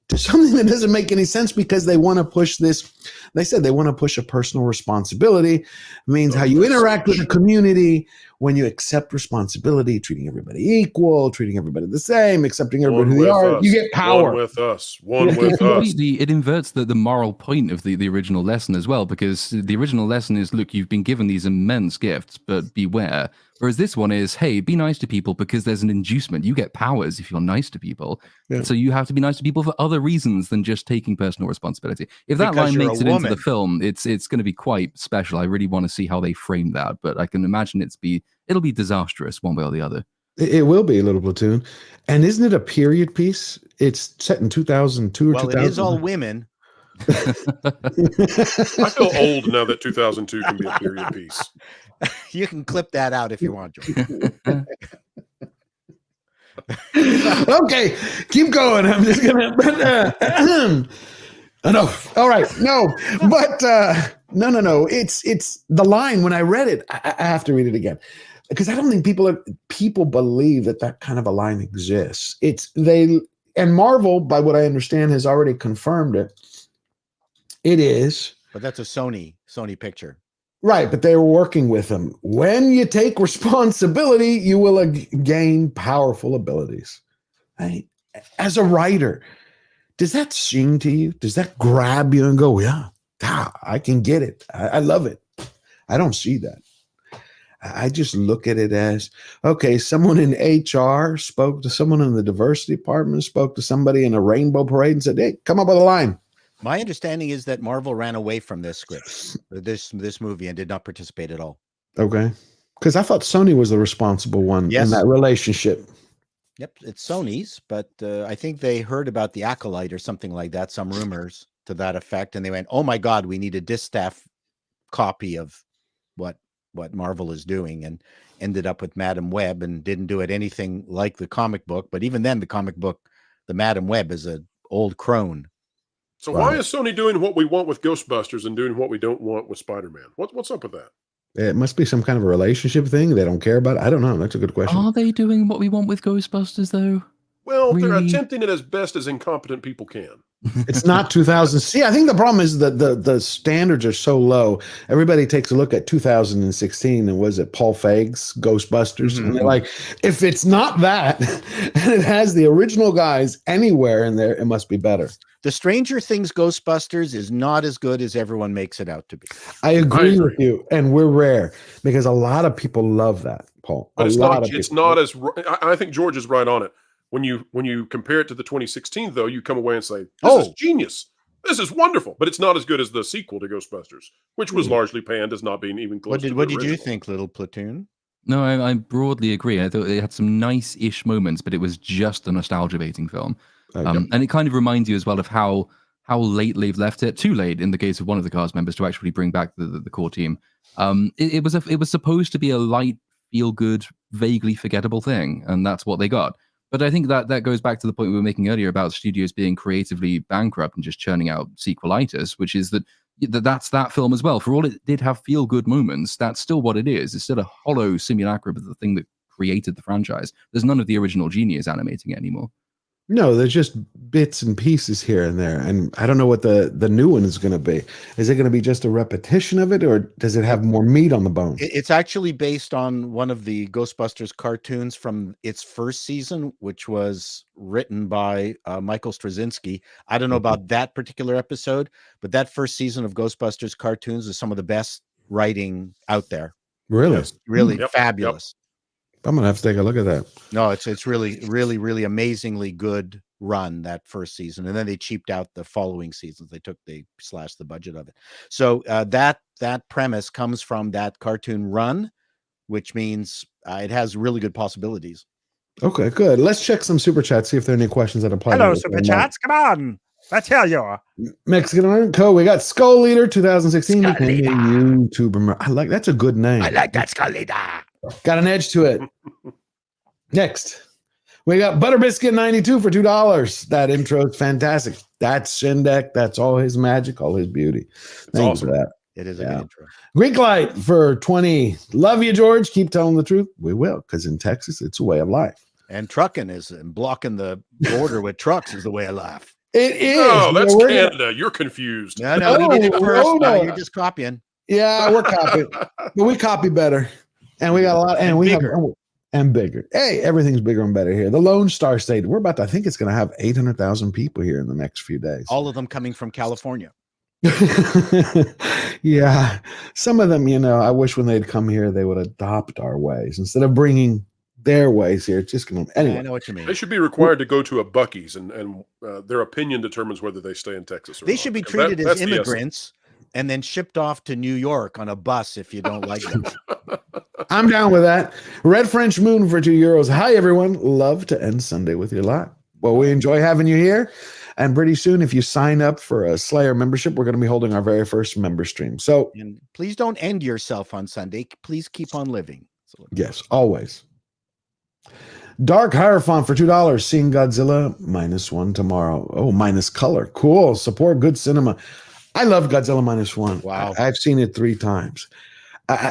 to something that doesn't make any sense because they want to push this. They said they want to push a personal responsibility. It means how you interact with the community when you accept responsibility, treating everybody equal, treating everybody the same, accepting everybody who they are. You get power. One with us. One with us. It inverts the moral point of the original lesson as well, because the original lesson is, look, you've been given these immense gifts, but beware. Whereas this one is, hey, be nice to people because there's an inducement. You get powers if you're nice to people. Yeah. So you have to be nice to people for other reasons than just taking personal responsibility. If that line makes it into the film, it's going to be quite special. I really want to see how they frame that, but I can imagine it'll be disastrous one way or the other. It will be a little Platoon. And isn't it a period piece? It's set in 2002 or 2000. Well, it is all women. I feel old now that 2002 can be a period piece. You can clip that out if you want to. Okay, keep going. I'm just gonna. No, all right, no, but no. It's the line. When I read it, I have to read it again because I don't think people believe that kind of a line exists. And Marvel, by what I understand, has already confirmed it. It is, but that's a Sony picture. Right, but they were working with them. When you take responsibility, you will gain powerful abilities. Right? As a writer, does that sing to you? Does that grab you and go, yeah, I can get it. I love it. I don't see that. I just look at it as, okay, someone in HR spoke to someone in the diversity department, spoke to somebody in a rainbow parade and said, hey, come up with a line. My understanding is that Marvel ran away from this script, this movie, and did not participate at all. Okay. Because I thought Sony was the responsible one in that relationship. Yep, it's Sony's, but I think they heard about the Acolyte or something like that, some rumors to that effect, and they went, oh my God, we need a distaff copy of what Marvel is doing, and ended up with Madam Web and didn't do it anything like the comic book. But even then, the comic book, the Madam Web, is an old crone. So why is Sony doing what we want with Ghostbusters and doing what we don't want with Spider-Man? What's up with that? It must be some kind of a relationship thing they don't care about. I don't know. That's a good question. Are they doing what we want with Ghostbusters, though? Well, they're attempting it as best as incompetent people can. It's not 2000. See, I think the problem is that the standards are so low. Everybody takes a look at 2016 and was it Paul Feig's Ghostbusters? And they're like, if it's not that and it has the original guys anywhere in there, it must be better. The Stranger Things Ghostbusters is not as good as everyone makes it out to be. I agree with you, and we're rare because a lot of people love that, Paul. But it's not as. I think George is right on it. When you compare it to the 2016, though, you come away and say, "This is genius. This is wonderful." But it's not as good as the sequel to Ghostbusters, which was largely panned as not being even close. What did you think, Little Platoon? No, I broadly agree. I thought it had some nice-ish moments, but it was just a nostalgia-baiting film. And it kind of reminds you as well of how late they've left it. Too late in the case of one of the cast members to actually bring back the core team. It was supposed to be a light, feel-good, vaguely forgettable thing, and that's what they got. But I think that goes back to the point we were making earlier about studios being creatively bankrupt and just churning out sequelitis, which is that's that film as well. For all it did have feel-good moments, that's still what it is. It's still a hollow simulacrum of the thing that created the franchise. There's none of the original genius animating it anymore. No, there's just bits and pieces here and there. And I don't know what the new one is going to be. Is it going to be just a repetition of it, or does it have more meat on the bone? It's actually based on one of the Ghostbusters cartoons from its first season, which was written by Michael Straczynski. I don't know about that particular episode, but that first season of Ghostbusters cartoons is some of the best writing out there. Really? It's really fabulous. I'm gonna have to take a look at that. No, it's really, really, really amazingly good run that first season, and then they cheaped out the following seasons. They slashed the budget of it. So that premise comes from that cartoon run, which means it has really good possibilities. Okay, good. Let's check some super chats, see if there are any questions that apply. Hello, super chats. Come on, let's hear you. Mexican Iron Co. We got Skull Leader 2016 became a YouTuber. I like that's a good name. I like that Skull Leader. Got an edge to it. Next, we got Butterbiscuit 92 for $2. That intro is fantastic. That's Shindek. That's all his magic, all his beauty. Thanks for that. It is a good intro. Greek Light for 20. Love you, George. Keep telling the truth. We will, because in Texas, it's a way of life. And trucking is, and blocking the border with trucks is the way of life. It is. No, that's we're Canada. You're confused. No, we did it first. no. Now you're just copying. Yeah, we're copying, but we copy better, and we got a lot, and we bigger. have and bigger. Hey, everything's bigger and better here. The Lone Star State. We're about to. I think it's going to have 800,000 people here in the next few days. All of them coming from California. Yeah, some of them, I wish when they'd come here, they would adopt our ways instead of bringing their ways here. It's just going to, anyway. I know what you mean. They should be required to go to a Buc-ee's, and their opinion determines whether they stay in Texas or They not. should be Because treated that's as the immigrants and then shipped off to New York on a bus if you don't like them. I'm down with that. Red French Moon for €2. Hi, everyone. Love to end Sunday with you lot. Well, we enjoy having you here. And pretty soon, if you sign up for a Slayer membership, we're going to be holding our very first member stream. So, And please don't end yourself on Sunday. Please keep on living. yes, always. Dark Hierophant for $2. Seeing Godzilla -1 tomorrow. Oh, minus color. Cool. Support good cinema. I love Godzilla -1. Wow. I've seen it 3 times.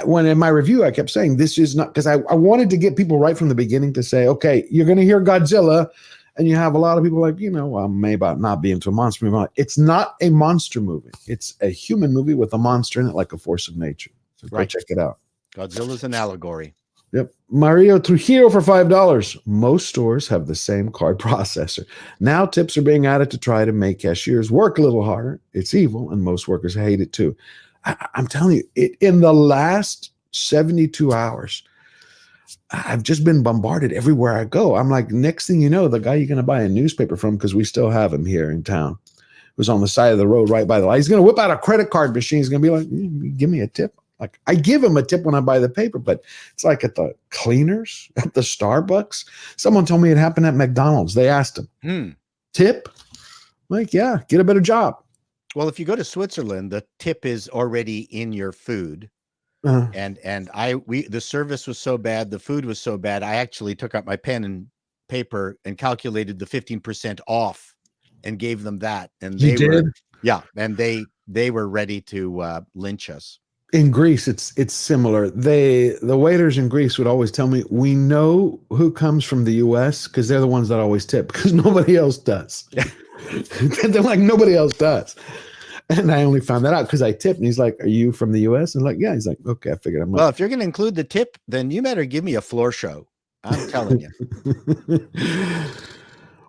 When in my review, I kept saying this is not, because I wanted to get people right from the beginning to say, okay, you're going to hear Godzilla. And you have a lot of people like, well, maybe not be into a monster movie. It's not a monster movie. It's a human movie with a monster in it, like a force of nature. So go check it out. Godzilla's an allegory. Yep. Mario Trujillo for $5. Most stores have the same card processor. Now tips are being added to try to make cashiers work a little harder. It's evil, and most workers hate it too. I'm telling you, in the last 72 hours, I've just been bombarded everywhere I go. I'm like, next thing you know, the guy you're going to buy a newspaper from, because we still have him here in town, was on the side of the road right by the light. He's going to whip out a credit card machine. He's going to be like, give me a tip. Like, I give him a tip when I buy the paper, but it's like at the cleaners, at the Starbucks. Someone told me it happened at McDonald's. They asked him, tip? Like, yeah, get a better job. Well, if you go to Switzerland, the tip is already in your food. And the service was so bad, the food was so bad, I actually took out my pen and paper and calculated the 15% off and gave them that. And they were, yeah, and they were ready to lynch us. In Greece, it's similar. The waiters in Greece would always tell me, we know who comes from the US because they're the ones that always tip, because nobody else does. They're like, nobody else does. And I only found that out because I tipped, and he's like, are you from the US? And like, yeah. He's like, okay, I figured I'm well, if you're going to include the tip, then you better give me a floor show. I'm telling you.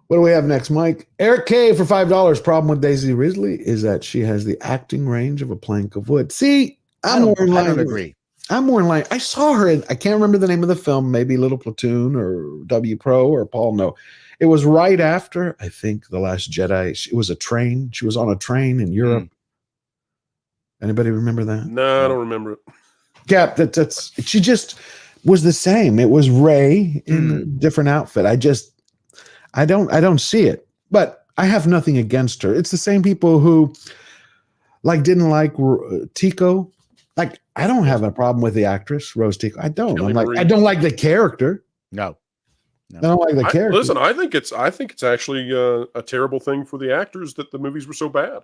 What do we have next, Mike? Eric K for $5. Problem with Daisy Ridley is that she has the acting range of a plank of wood. See, I don't agree. I'm more in line. I saw her in, I can't remember the name of the film, maybe Little Platoon or W Pro or Paul. No, it was right after, I think, The Last Jedi. It was a train. She was on a train in Europe. Anybody remember that? No, I don't remember it. Yeah, that's she just was the same. It was Rey in a different outfit. I don't see it, but I have nothing against her. It's the same people who didn't like Tico. Like, I don't have a problem with the actress Rose Tico. I don't. I don't like the character. No. I don't like the character. Listen, I think it's actually a terrible thing for the actors that the movies were so bad,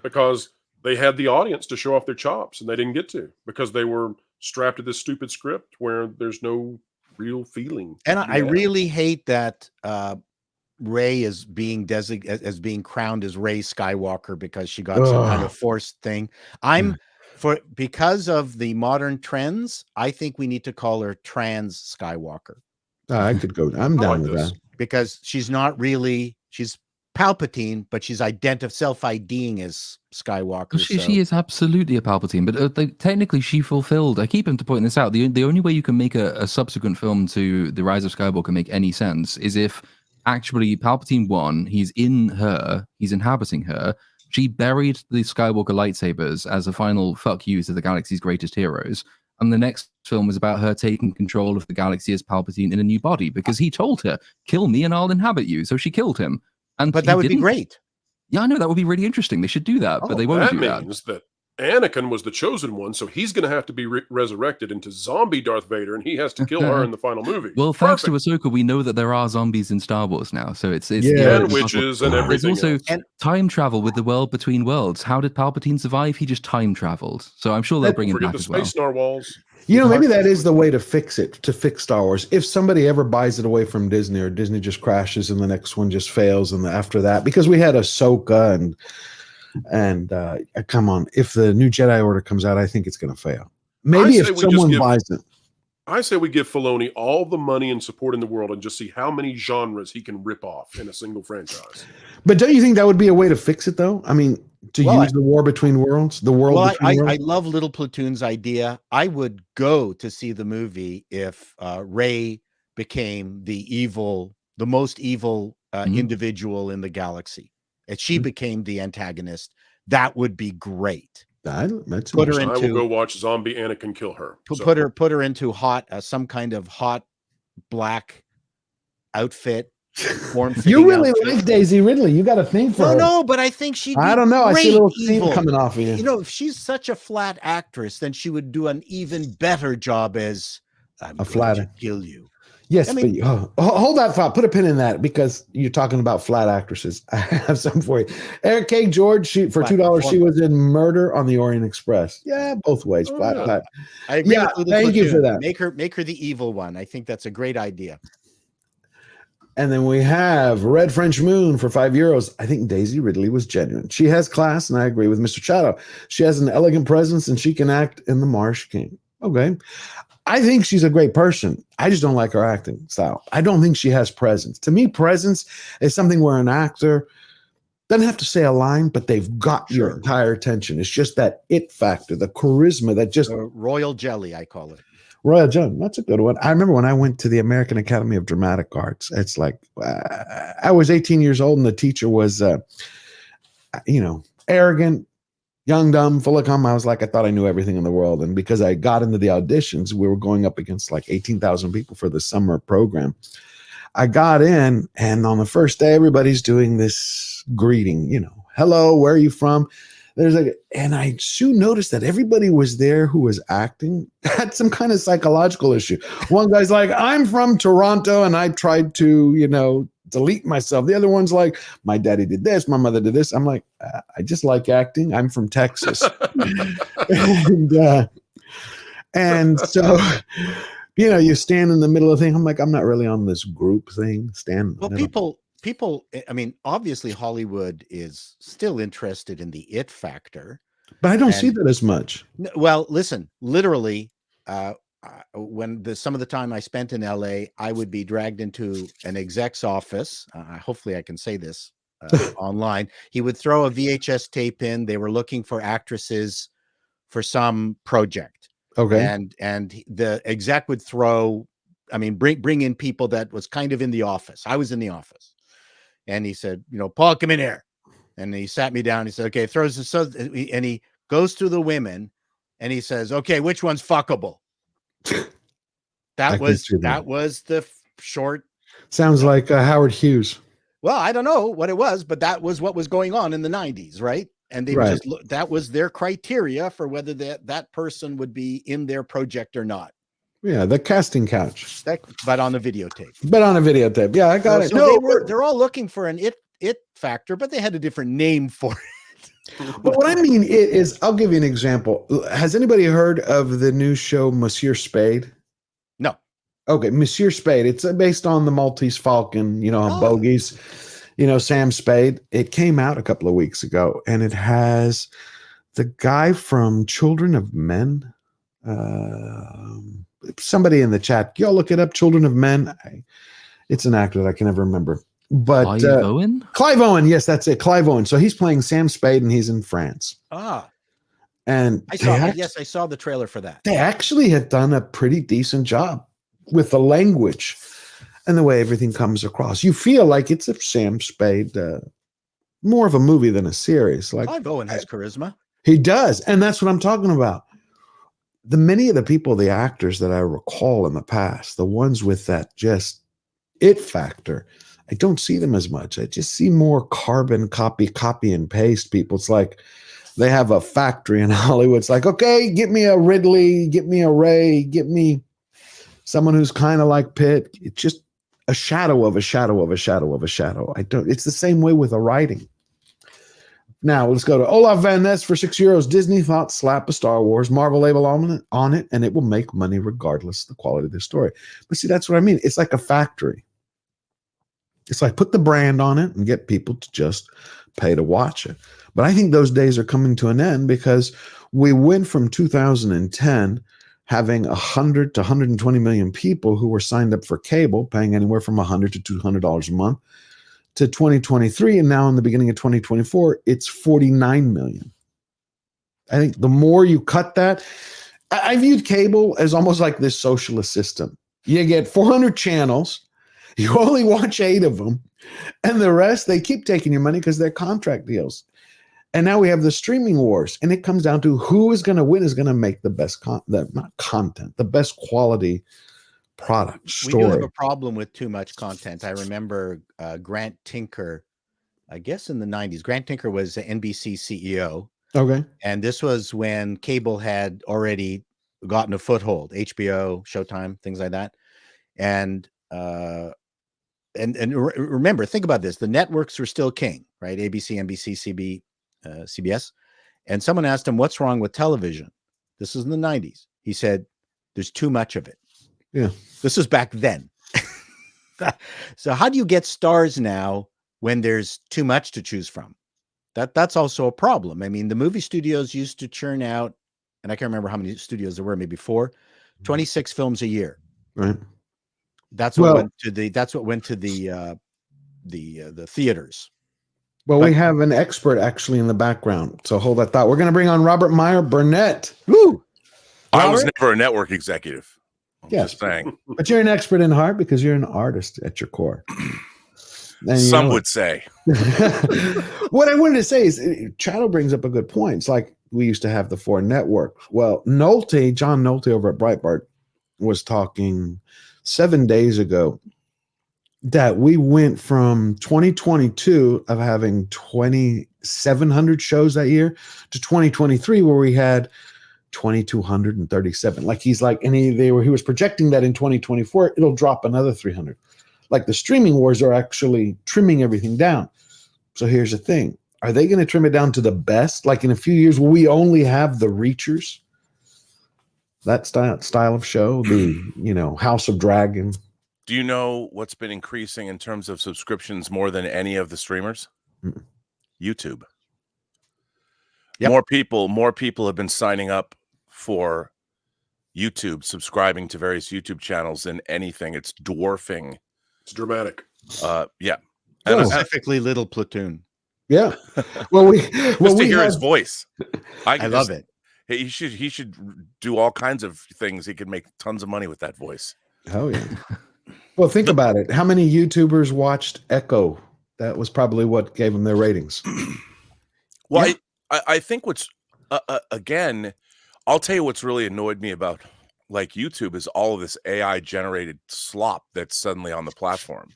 because they had the audience to show off their chops and they didn't get to, because they were strapped to this stupid script where there's no real feeling. And I really hate that Rey is being designated as being crowned as Rey Skywalker because she got some kind of forced thing. Because of the modern trends, I think we need to call her trans Skywalker. I could go. I'm down with that. Because she's not really, she's Palpatine, but she's self-IDing as Skywalker. She is absolutely a Palpatine, but technically she fulfilled, I keep him to pointing this out, the only way you can make a subsequent film to The Rise of Skywalker make any sense is if actually Palpatine won, he's inhabiting her, she buried the Skywalker lightsabers as a final fuck you to the galaxy's greatest heroes, and the next film was about her taking control of the galaxy as Palpatine in a new body, because he told her, kill me and I'll inhabit you, so she killed him. But that would be great. Yeah, I know, that would be really interesting. They should do that, but they won't do that. That means that Anakin was the chosen one, so he's going to have to be resurrected into zombie Darth Vader, and he has to kill her in the final movie. Well, thanks to Ahsoka, we know that there are zombies in Star Wars now, so it's and witches and everything. There's also time travel with the world between worlds. How did Palpatine survive? He just time traveled. So I'm sure they'll bring him back the as well. Space Narwhals. You know, maybe that is the way to fix it, to fix Star Wars. If somebody ever buys it away from Disney, or Disney just crashes and the next one just fails, and after that, because we had Ahsoka and come on, if the new Jedi Order comes out, I think it's going to fail. Maybe if someone buys it. I say we give Filoni all the money and support in the world and just see how many genres he can rip off in a single franchise. But don't you think that would be a way to fix it, though? I mean, use the war between worlds, the world. Well, between worlds? I love Little Platoon's idea. I would go to see the movie if Rey became the most evil individual in the galaxy. If she became the antagonist, that would be great. That's put her into. I will go watch Zombie Anakin kill her. Put her into some kind of hot black outfit. You really like Daisy Ridley. You got a thing for her. No, but I think she'd be I don't know. I see a little evil. steam coming off of you. You know, if she's such a flat actress, then she would do an even better job as a flatter. Kill you. Yes, I mean, but hold that thought. Put a pin in that, because you're talking about flat actresses. I have something for you. Eric K. George, for $2, she was in Murder on the Orient Express. Yeah, both ways. Flat. I agree. Yeah, with thank you for that. Make her the evil one. I think that's a great idea. And then we have Red French Moon for €5. I think Daisy Ridley was genuine. She has class, and I agree with Mr. Chato. She has an elegant presence, and she can act in The Marsh King. Okay. I think she's a great person. I just don't like her acting style. I don't think she has presence. To me, presence is something where an actor doesn't have to say a line, but they've got your entire attention. It's just that it factor, the charisma that just... royal jelly, I call it. Royal Jelly, that's a good one. I remember when I went to the American Academy of Dramatic Arts, it's like, I was 18 years old, and the teacher was, arrogant, young, dumb, full of cum. I was like, I thought I knew everything in the world. And because I got into the auditions, we were going up against like 18,000 people for the summer program. I got in, and on the first day, everybody's doing this greeting, hello, where are you from? And I soon noticed that everybody was there who was acting had some kind of psychological issue. One guy's like, I'm from Toronto, and I tried to, delete myself. The other one's like, my daddy did this, my mother did this. I'm like, I just like acting. I'm from Texas. and so, you stand in the middle of the thing. I'm like, I'm not really on this group thing. Well, people, I mean, obviously Hollywood is still interested in the it factor. But I don't see that as much. Well, listen, literally, when some of the time I spent in LA, I would be dragged into an exec's office. Hopefully I can say this online. He would throw a VHS tape in. They were looking for actresses for some project. Okay. And the exec would bring in people that was kind of in the office. I was in the office. And he said, Paul, come in here. And he sat me down. He said, okay, and he goes through the women, and he says, okay, which one's fuckable? That was the short. Sounds like Howard Hughes. Well, I don't know what it was, but that was what was going on in the 90s, right? And they just that was their criteria for whether that person would be in their project or not. Yeah, the casting couch. But on the videotape. Yeah, I got it. So they're all looking for an it factor, but they had a different name for it. But what I mean is, I'll give you an example. Has anybody heard of the new show Monsieur Spade? No. Okay, Monsieur Spade. It's based on the Maltese Falcon, bogies, Sam Spade. It came out a couple of weeks ago, and it has the guy from Children of Men. Somebody in the chat, y'all look it up. Children of Men. It's an actor that I can never remember. But Clive Owen? Clive Owen, yes, that's it. Clive Owen. So he's playing Sam Spade, and he's in France. And I saw the trailer for that. They actually have done a pretty decent job with the language and the way everything comes across. You feel like it's a Sam Spade, more of a movie than a series. Like Clive Owen has charisma. He does, and that's what I'm talking about. Many of the people, the actors that I recall in the past, the ones with that just it factor, I don't see them as much. I just see more carbon copy and paste people. It's like they have a factory in Hollywood. It's like, okay, get me a Ridley, get me a Ray, get me someone who's kind of like Pitt. It's just a shadow of a shadow of a shadow of a shadow. It's the same way with the writing. Now let's go to Olaf Van Ness for €6. Disney thought slap a Star Wars Marvel label on it, and it will make money regardless of the quality of the story. But see, that's what I mean. It's like a factory. It's like put the brand on it and get people to just pay to watch it. But I think those days are coming to an end because we went from 2010 having 100 to 120 million people who were signed up for cable, paying anywhere from $100 to $200 a month, to 2023, and now in the beginning of 2024, it's 49 million. I think the more you cut that, I viewed cable as almost like this socialist system. You get 400 channels, you only watch 8 of them, and the rest, they keep taking your money because they're contract deals. And now we have the streaming wars, and it comes down to who is going to win, is going to make the best the best quality product story. We do have a problem with too much content. I remember Grant Tinker, I guess in the 90s. Grant Tinker was the NBC CEO. Okay. And this was when cable had already gotten a foothold, HBO, Showtime, things like that. And remember, think about this. The networks were still king, right? ABC, NBC, CBS. And someone asked him, what's wrong with television? This is in the 90s. He said, there's too much of it. Yeah. This is back then. So how do you get stars now when there's too much to choose from? That's also a problem. I mean, the movie studios used to churn out, and I can't remember how many studios there were, maybe 4, 26 films a year. Right. That's what went to the theaters. Well, we have an expert actually in the background. So hold that thought. We're going to bring on Robert Meyer Burnett. Woo! I was never a network executive. I'm just saying. But you're an expert in heart because you're an artist at your core. Some would say. What I wanted to say is Chato brings up a good point. It's like we used to have the 4 networks. Well, John Nolte over at Breitbart was talking 7 days ago that we went from 2022 of having 2,700 shows that year to 2023 where we had 2,237. Like he's like, and he was projecting that in 2024 it'll drop another 300. Like the streaming wars are actually trimming everything down. So here's the thing: are they going to trim it down to the best? Like in a few years, will we only have the Reachers? That style of show, the House of Dragon. Do you know what's been increasing in terms of subscriptions more than any of the streamers? Mm-mm. YouTube. Yep. More people have been signing up for YouTube, subscribing to various YouTube channels than anything. It's dwarfing. It's dramatic. Yeah. And specifically Little Platoon. Yeah. Well, we hear his voice. I love it. He should do all kinds of things. He could make tons of money with that voice. Oh yeah. Well, think about it. How many YouTubers watched Echo? That was probably what gave them their ratings. Well, yeah. I think what's again, I'll tell you what's really annoyed me about like YouTube is all of this AI generated slop that's suddenly on the platform.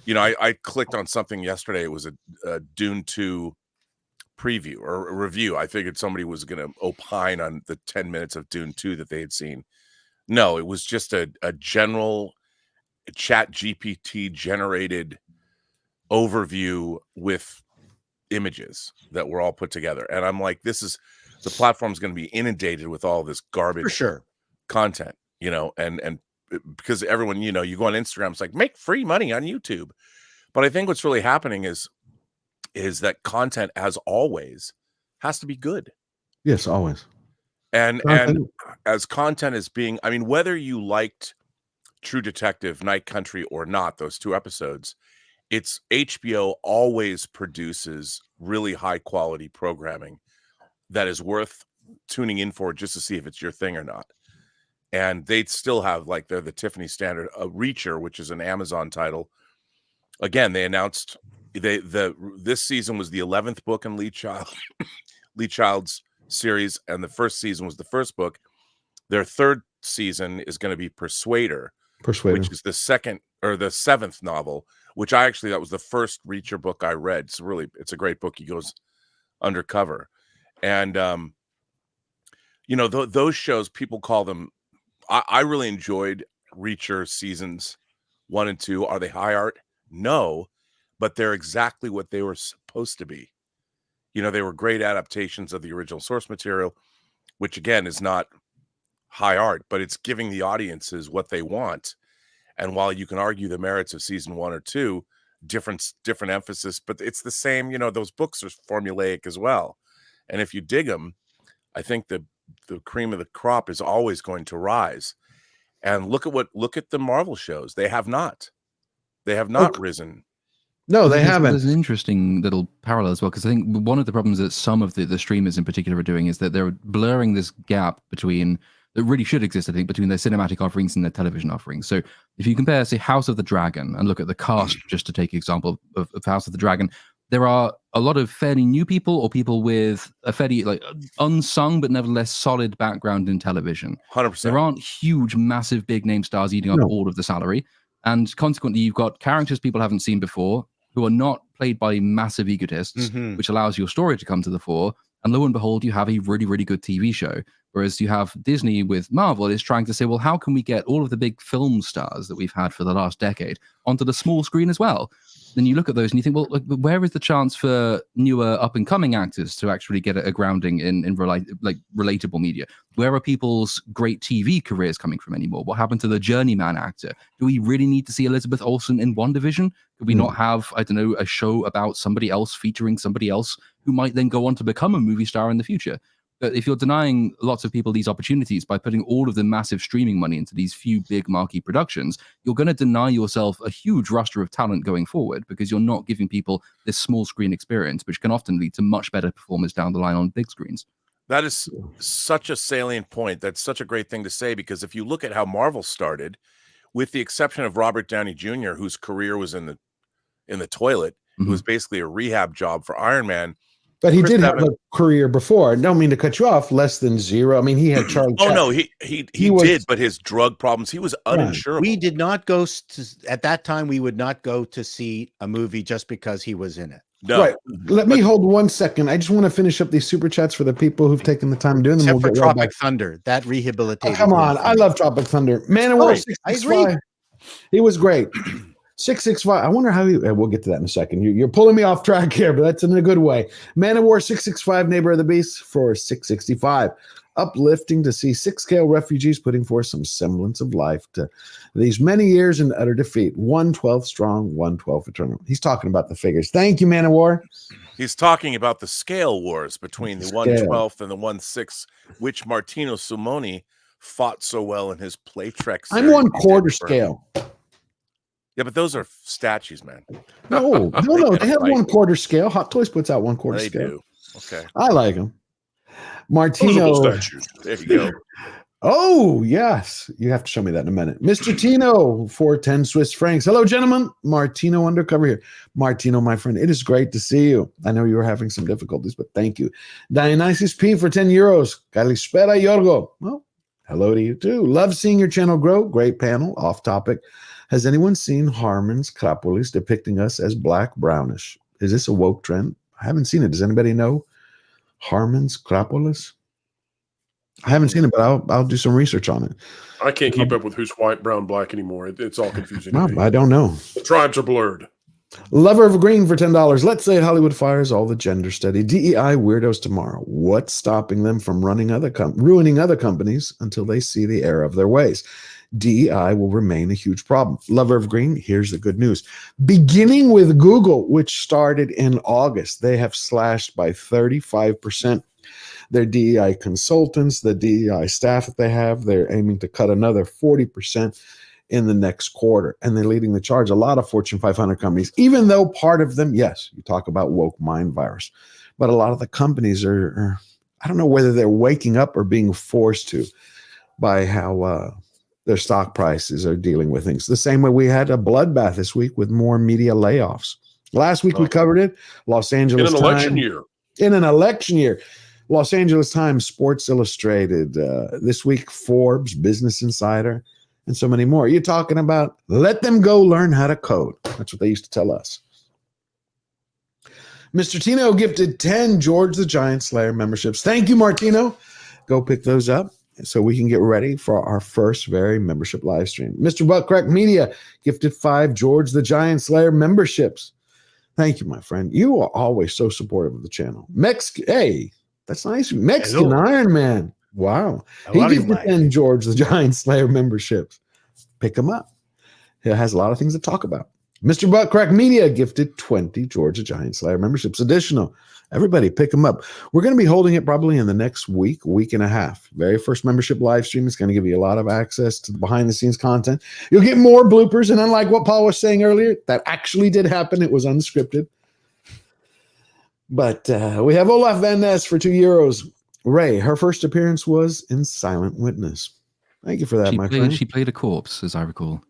I clicked on something yesterday. It was a Dune 2 preview or a review. I figured somebody was going to opine on the 10 minutes of Dune 2 that they had seen. No, it was just a general chat GPT generated overview with images that were all put together. And I'm like, the platform's going to be inundated with all this garbage for sure content, and because everyone, you go on Instagram, it's like make free money on YouTube. But I think what's really happening is that content, as always, has to be good. Yes, always. And as content is being, I mean, whether you liked True Detective, Night Country or not, those 2 episodes, it's HBO always produces really high quality programming that is worth tuning in for just to see if it's your thing or not. And they'd still have, like, they're the Tiffany standard, a Reacher, which is an Amazon title. Again, they announced this season was the 11th book in Lee Child's series, and the first season was the first book. Their third season is going to be Persuader, which is the 7th novel, which that was the first Reacher book I read. So really, it's a great book. He goes undercover. And, those shows, people call them, I really enjoyed Reacher seasons 1 and 2. Are they high art? No, but they're exactly what they were supposed to be. You know, they were great adaptations of the original source material, which again is not high art, but it's giving the audiences what they want. And while you can argue the merits of season 1 or 2, different emphasis, but it's the same. You know, those books are formulaic as well. And if you dig them, I think the cream of the crop is always going to rise. And look at the Marvel shows. They have not risen. No, they haven't. There's an interesting little parallel as well, because I think one of the problems that some of the streamers in particular are doing is that they're blurring this gap between that really should exist, I think, between their cinematic offerings and their television offerings. So if you compare, say, House of the Dragon and look at the cast, just to take example of House of the Dragon, there are a lot of fairly new people or people with a fairly like unsung but nevertheless solid background in television. 100%. There aren't huge, massive, big name stars eating up all of the salary. And consequently, you've got characters people haven't seen before who are not played by massive egotists, which allows your story to come to the fore. And lo and behold, you have a really, really good TV show. Whereas you have Disney with Marvel is trying to say, well, how can we get all of the big film stars that we've had for the last decade onto the small screen as well? Then you look at those and you think, well, where is the chance for newer up-and-coming actors to actually get a grounding in relatable media? Where are people's great TV careers coming from anymore? What happened to the journeyman actor? Do we really need to see Elizabeth Olsen in WandaVision? Could we not have, I don't know, a show about somebody else featuring somebody else who might then go on to become a movie star in the future? But if you're denying lots of people these opportunities by putting all of the massive streaming money into these few big marquee productions, you're going to deny yourself a huge roster of talent going forward because you're not giving people this small screen experience, which can often lead to much better performers down the line on big screens. That is such a salient point. That's such a great thing to say, because if you look at how Marvel started, with the exception of Robert Downey Jr., whose career was in the toilet, who was basically a rehab job for Iron Man. But he did have a career before. Don't mean to cut you off. Less than zero. I mean, he had Charlie. No, he did, but his drug problems. He was uninsurable. We did not go at that time. We would not go to see a movie just because he was in it. No. Right. Let me hold 1 second. I just want to finish up these super chats for the people who've taken the time doing them. Except for Tropic Thunder, that rehabilitated. Oh, come on, I love Tropic Thunder. Man of War 665. He was great. 665. I wonder how we'll get to that in a second. You're pulling me off track here, but that's in a good way. Man of War 665, Neighbor of the Beast for 665. Uplifting to see 6 refugees putting forth some semblance of life to these many years in utter defeat. 112 strong, 112 eternal. He's talking about the figures. Thank you, Man of War. He's talking about the scale wars between the 112th and the 1/6, which Martino Simoni fought so well in his Playtrek. I'm 1/4 scale. Yeah, but those are statues, man. No. They have 1/4 scale. Hot Toys puts out 1/4 They scale. do. Okay. I like them. Martino. Statues. There you go. Oh, yes. You have to show me that in a minute. Mr. Tino, 410 Swiss francs. Hello, gentlemen. Martino Undercover here. Martino, my friend, it is great to see you. I know you were having some difficulties, but thank you. Dionysus P for 10 euros. Kalispera, Yorgo. Well, hello to you too. Love seeing your channel grow. Great panel. Off topic. Has anyone seen Harmon's Krapolis depicting us as black brownish? Is this a woke trend? I haven't seen it. Does anybody know Harmon's Krapolis? I haven't seen it, but I'll do some research on it. I can't keep up with who's white, brown, black anymore. It's all confusing. No, I don't know. The tribes are blurred. Lover of Green for $10. Let's say Hollywood fires all the gender study DEI weirdos tomorrow. What's stopping them from ruining other companies until they see the error of their ways? DEI will remain a huge problem. Lover of Green, here's the good news. Beginning with Google, which started in August, they have slashed by 35% their DEI consultants, the DEI staff that they have. They're aiming to cut another 40% in the next quarter, and they're leading the charge. A lot of Fortune 500 companies, even though part of them, yes, you talk about woke mind virus, but a lot of the companies are I don't know whether they're waking up or being forced to by how their stock prices are dealing with things. The same way we had a bloodbath this week with more media layoffs. Last week we covered it. Los Angeles in an election year. In an election year. Los Angeles Times, Sports Illustrated, this week Forbes, Business Insider, and so many more. You're talking about let them go learn how to code. That's what they used to tell us. Mr. Tino gifted 10 George the Giant Slayer memberships. Thank you, Martino. Go pick those up so we can get ready for our first very membership live stream. Mr. Buttcrack Media gifted 5 George the Giant Slayer memberships. Thank you, my friend. You are always so supportive of the channel. Hey, that's nice. Mexican Iron Man. Wow. He gifted 10 George the Giant Slayer memberships. Pick him up. He has a lot of things to talk about. Mr. Buttcrack Media gifted 20 George the Giant Slayer memberships. Additional. Everybody pick them up. We're going to be holding it probably in the next week and a half. Very first membership live stream is going to give you a lot of access to the behind the scenes content. You'll get more bloopers. And unlike what Paul was saying earlier, that actually did happen. It was unscripted. But we have Olaf Van Ness for €2. Ray, her first appearance was in Silent Witness. Thank you for that, my friend. She played a corpse, as I recall.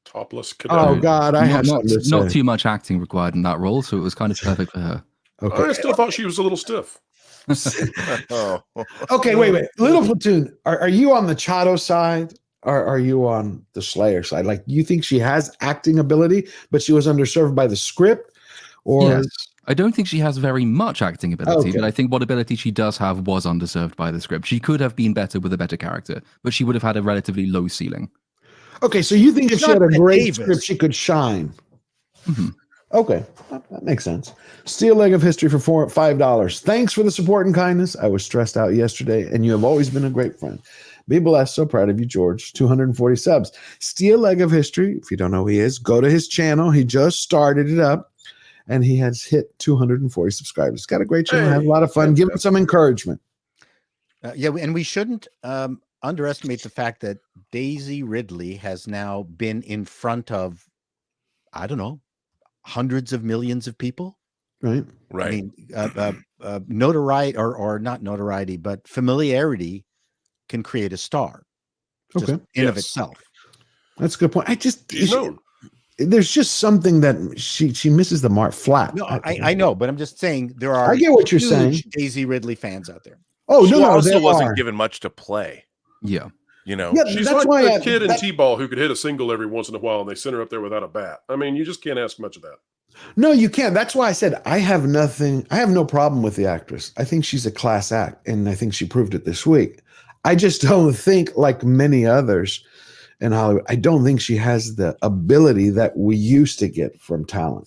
Topless cadet. Oh, God. I have not too much acting required in that role, so it was kind of perfect for her. Okay. I still thought she was a little stiff. Okay, wait. Little Platoon, are you on the Chato side or are you on the Slayer side? Like, you think she has acting ability, but she was underserved by the script? Or yes. I don't think she has very much acting ability, but I think what ability she does have was underserved by the script. She could have been better with a better character, but she would have had a relatively low ceiling. Okay, so you think if she had a great script, she could shine? Mm-hmm. Okay, that makes sense. Steel Leg of History for $5. Thanks for the support and kindness. I was stressed out yesterday, and you have always been a great friend. Be blessed. So proud of you, George. 240 subs. Steel Leg of History, if you don't know who he is, go to his channel. He just started it up, and he has hit 240 subscribers. He's got a great channel. Have a lot of fun. Give him some encouragement. And we shouldn't underestimate the fact that Daisy Ridley has now been in front of, I don't know, hundreds of millions of people. Right. I mean, notoriety or not notoriety, but familiarity can create a star. Just in of itself. That's a good point. There's just something that she misses the mark flat. No, I know, but I'm just saying there are. I get what you're saying. Daisy Ridley fans out there. Oh, she no, also wasn't given much to play. Yeah. You know, she's like a kid in T-ball who could hit a single every once in a while, and they send her up there without a bat. I mean, you just can't ask much of that. No, you can't. That's why I said I have no problem with the actress. I think she's a class act, and I think she proved it this week. I just don't think, like many others in Hollywood, I don't think she has the ability that we used to get from talent.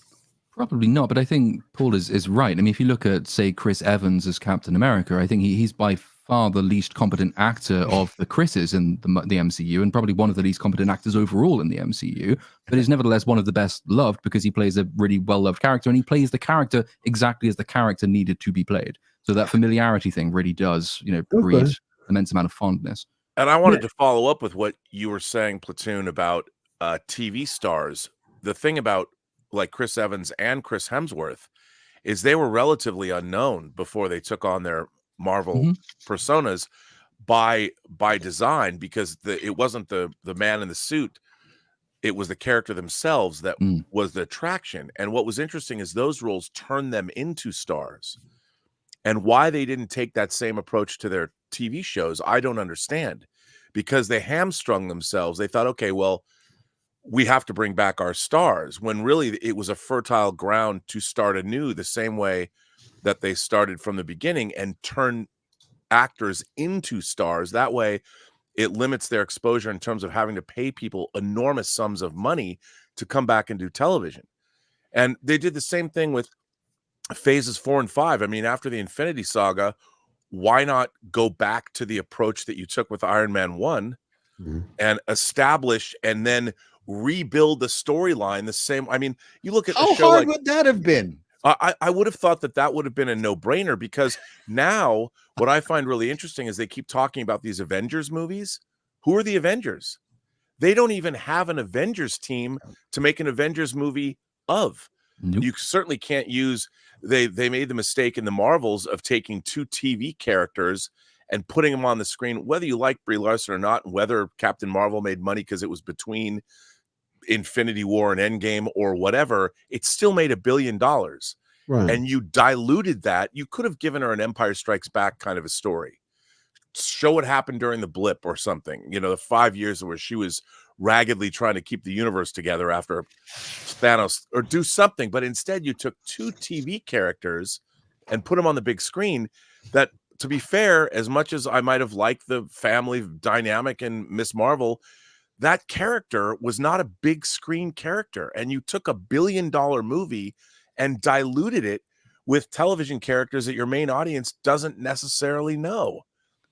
Probably not, but I think Paul is right. I mean, if you look at, say, Chris Evans as Captain America, I think he's by far the least competent actor of the Chris's in the MCU, and probably one of the least competent actors overall in the MCU, but he's nevertheless one of the best loved because he plays a really well-loved character, and he plays the character exactly as the character needed to be played. So that familiarity thing really does, breed an immense amount of fondness. And I wanted to follow up with what you were saying, Platoon, about TV stars. The thing about like Chris Evans and Chris Hemsworth is they were relatively unknown before they took on their Marvel personas by design, because it wasn't the man in the suit, it was the character themselves that was the attraction. And what was interesting is those roles turned them into stars. And why they didn't take that same approach to their TV shows, I don't understand, because they hamstrung themselves. They thought, okay, well, we have to bring back our stars, when really it was a fertile ground to start anew, the same way that they started from the beginning, and turn actors into stars. That way it limits their exposure in terms of having to pay people enormous sums of money to come back and do television. And they did the same thing with phases 4 and 5. I mean, after the Infinity Saga, why not go back to the approach that you took with Iron Man 1 and establish and then rebuild the storyline the same? I mean, you look at how hard would that have been? I would have thought that would have been a no-brainer, because now what I find really interesting is they keep talking about these Avengers movies. Who are the Avengers? They don't even have an Avengers team to make an Avengers movie of. Nope. You certainly can't use, they made the mistake in the Marvels of taking 2 TV characters and putting them on the screen, whether you like Brie Larson or not, and whether Captain Marvel made money because it was between Infinity War and Endgame or whatever, it still made $1 billion. Right. And you diluted that. You could have given her an Empire Strikes Back kind of a story. Show what happened during the blip or something, the 5 years where she was raggedly trying to keep the universe together after Thanos, or do something. But instead you took 2 TV characters and put them on the big screen that, to be fair, as much as I might have liked the family dynamic in Miss Marvel, that character was not a big screen character. And you took $1 billion movie and diluted it with television characters that your main audience doesn't necessarily know.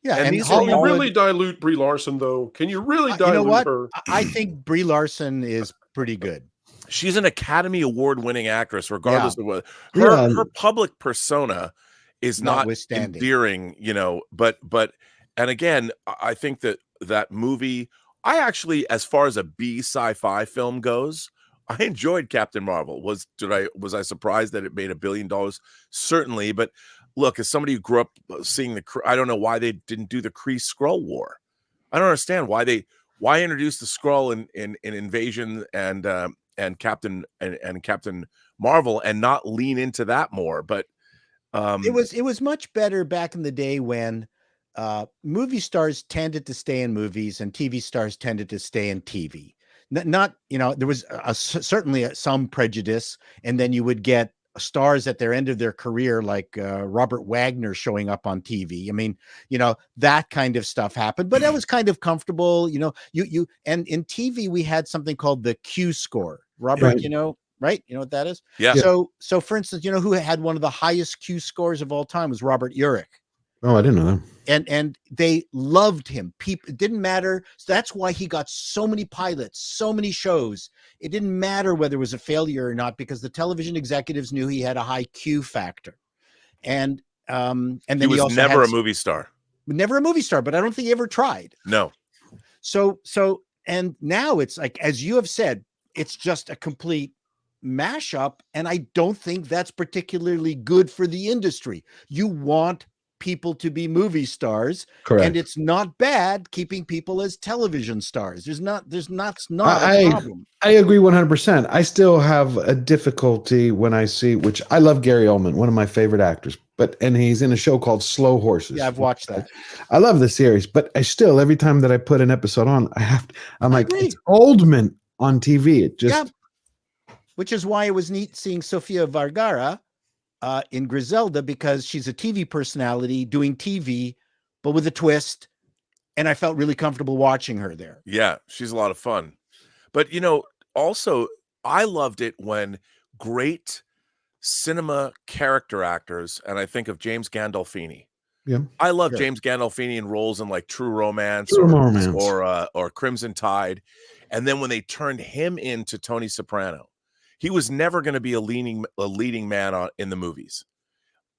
Yeah, and these can are you all really dilute Brie Larson though? Can you really dilute you know what? her? I think Brie Larson is pretty good. She's an Academy Award winning actress, regardless of what her public persona is not endearing, you know, but and again, I think that movie, I actually, as far as a B sci-fi film goes, I enjoyed Captain Marvel. Was I surprised that it made $1 billion? Certainly, but look, as somebody who grew up seeing I don't know why they didn't do the Kree Skrull War. I don't understand why introduce the Skrull in Invasion and Captain Marvel and not lean into that more. But it was much better back in the day when movie stars tended to stay in movies and TV stars tended to stay in TV. Not, you know, there was certainly some prejudice, and then you would get stars at their end of their career, like Robert Wagner showing up on TV. I mean, you know, that kind of stuff happened, but that was kind of comfortable. You know, and in TV we had something called the Q score. Robert, you know, right? You know what that is? Yeah. So for instance, you know who had one of the highest Q scores of all time was Robert Urich. Oh, I didn't know that. And they loved him. People, it didn't matter. So that's why he got so many pilots, so many shows. It didn't matter whether it was a failure or not, because the television executives knew he had a high Q factor. And then he was never a movie star. Never a movie star, but I don't think he ever tried. No. So and now it's like, as you have said, it's just a complete mashup. And I don't think that's particularly good for the industry. You want people to be movie stars. Correct. And it's not bad keeping people as television stars. There's not a problem. I agree 100%. I still have a difficulty when I see, which I love Gary Oldman, one of my favorite actors, and he's in a show called Slow Horses. Yeah, I've watched that. I love the series, but I still, every time that I put an episode on, I'm like, it's Oldman on TV. It just, which is why it was neat seeing Sofia Vergara in Griselda, because she's a TV personality doing TV, but with a twist. And I felt really comfortable watching her there. Yeah, she's a lot of fun. But, you know, also, I loved it when great cinema character actors, and I think of James Gandolfini. Yeah, I love James Gandolfini in roles in like True Romance, or Crimson Tide. And then when they turned him into Tony Soprano, he was never going to be a leading man in the movies,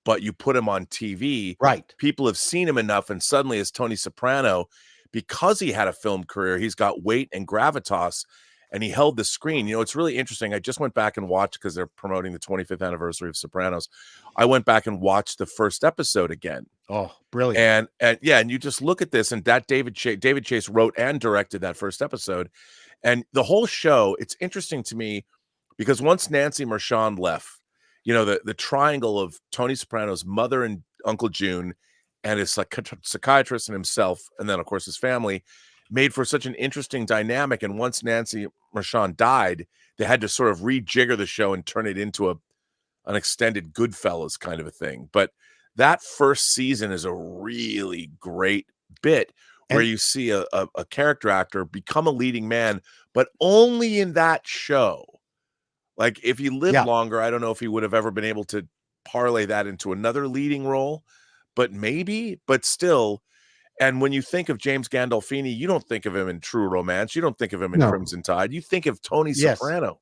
but you put him on TV, right? People have seen him enough, and suddenly, as Tony Soprano, because he had a film career, he's got weight and gravitas, and he held the screen. You know, it's really interesting. I just went back and watched, because they're promoting the 25th anniversary of Sopranos. I went back and watched the first episode again. Oh, brilliant! And you just look at this, and that David Chase wrote and directed that first episode, and the whole show. It's interesting to me, because once Nancy Marchand left, you know, the triangle of Tony Soprano's mother and Uncle June and his psychiatrist and himself, and then, of course, his family, made for such an interesting dynamic. And once Nancy Marchand died, they had to sort of rejigger the show and turn it into an extended Goodfellas kind of a thing. But that first season is a really great bit where you see a character actor become a leading man, but only in that show. Like, if he lived longer, I don't know if he would have ever been able to parlay that into another leading role, but maybe, but still. And when you think of James Gandolfini, you don't think of him in True Romance. You don't think of him in Crimson Tide. You think of Tony Soprano.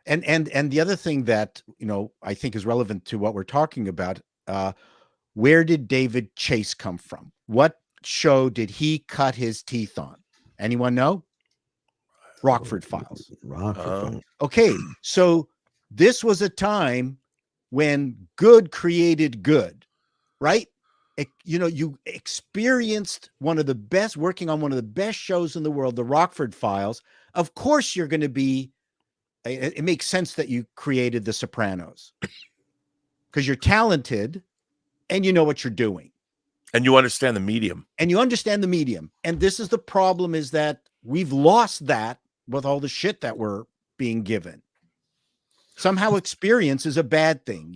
And the other thing that, you know, I think is relevant to what we're talking about, where did David Chase come from? What show did he cut his teeth on? Anyone know? Rockford Files. Okay, so this was a time when good created good, right? You know, you experienced working on one of the best shows in the world, the Rockford Files. Of course, you're going to be, it makes sense that you created The Sopranos, because you're talented and you know what you're doing. And you understand the medium. And this is the problem, is that we've lost that with all the shit that we're being given. Somehow experience is a bad thing.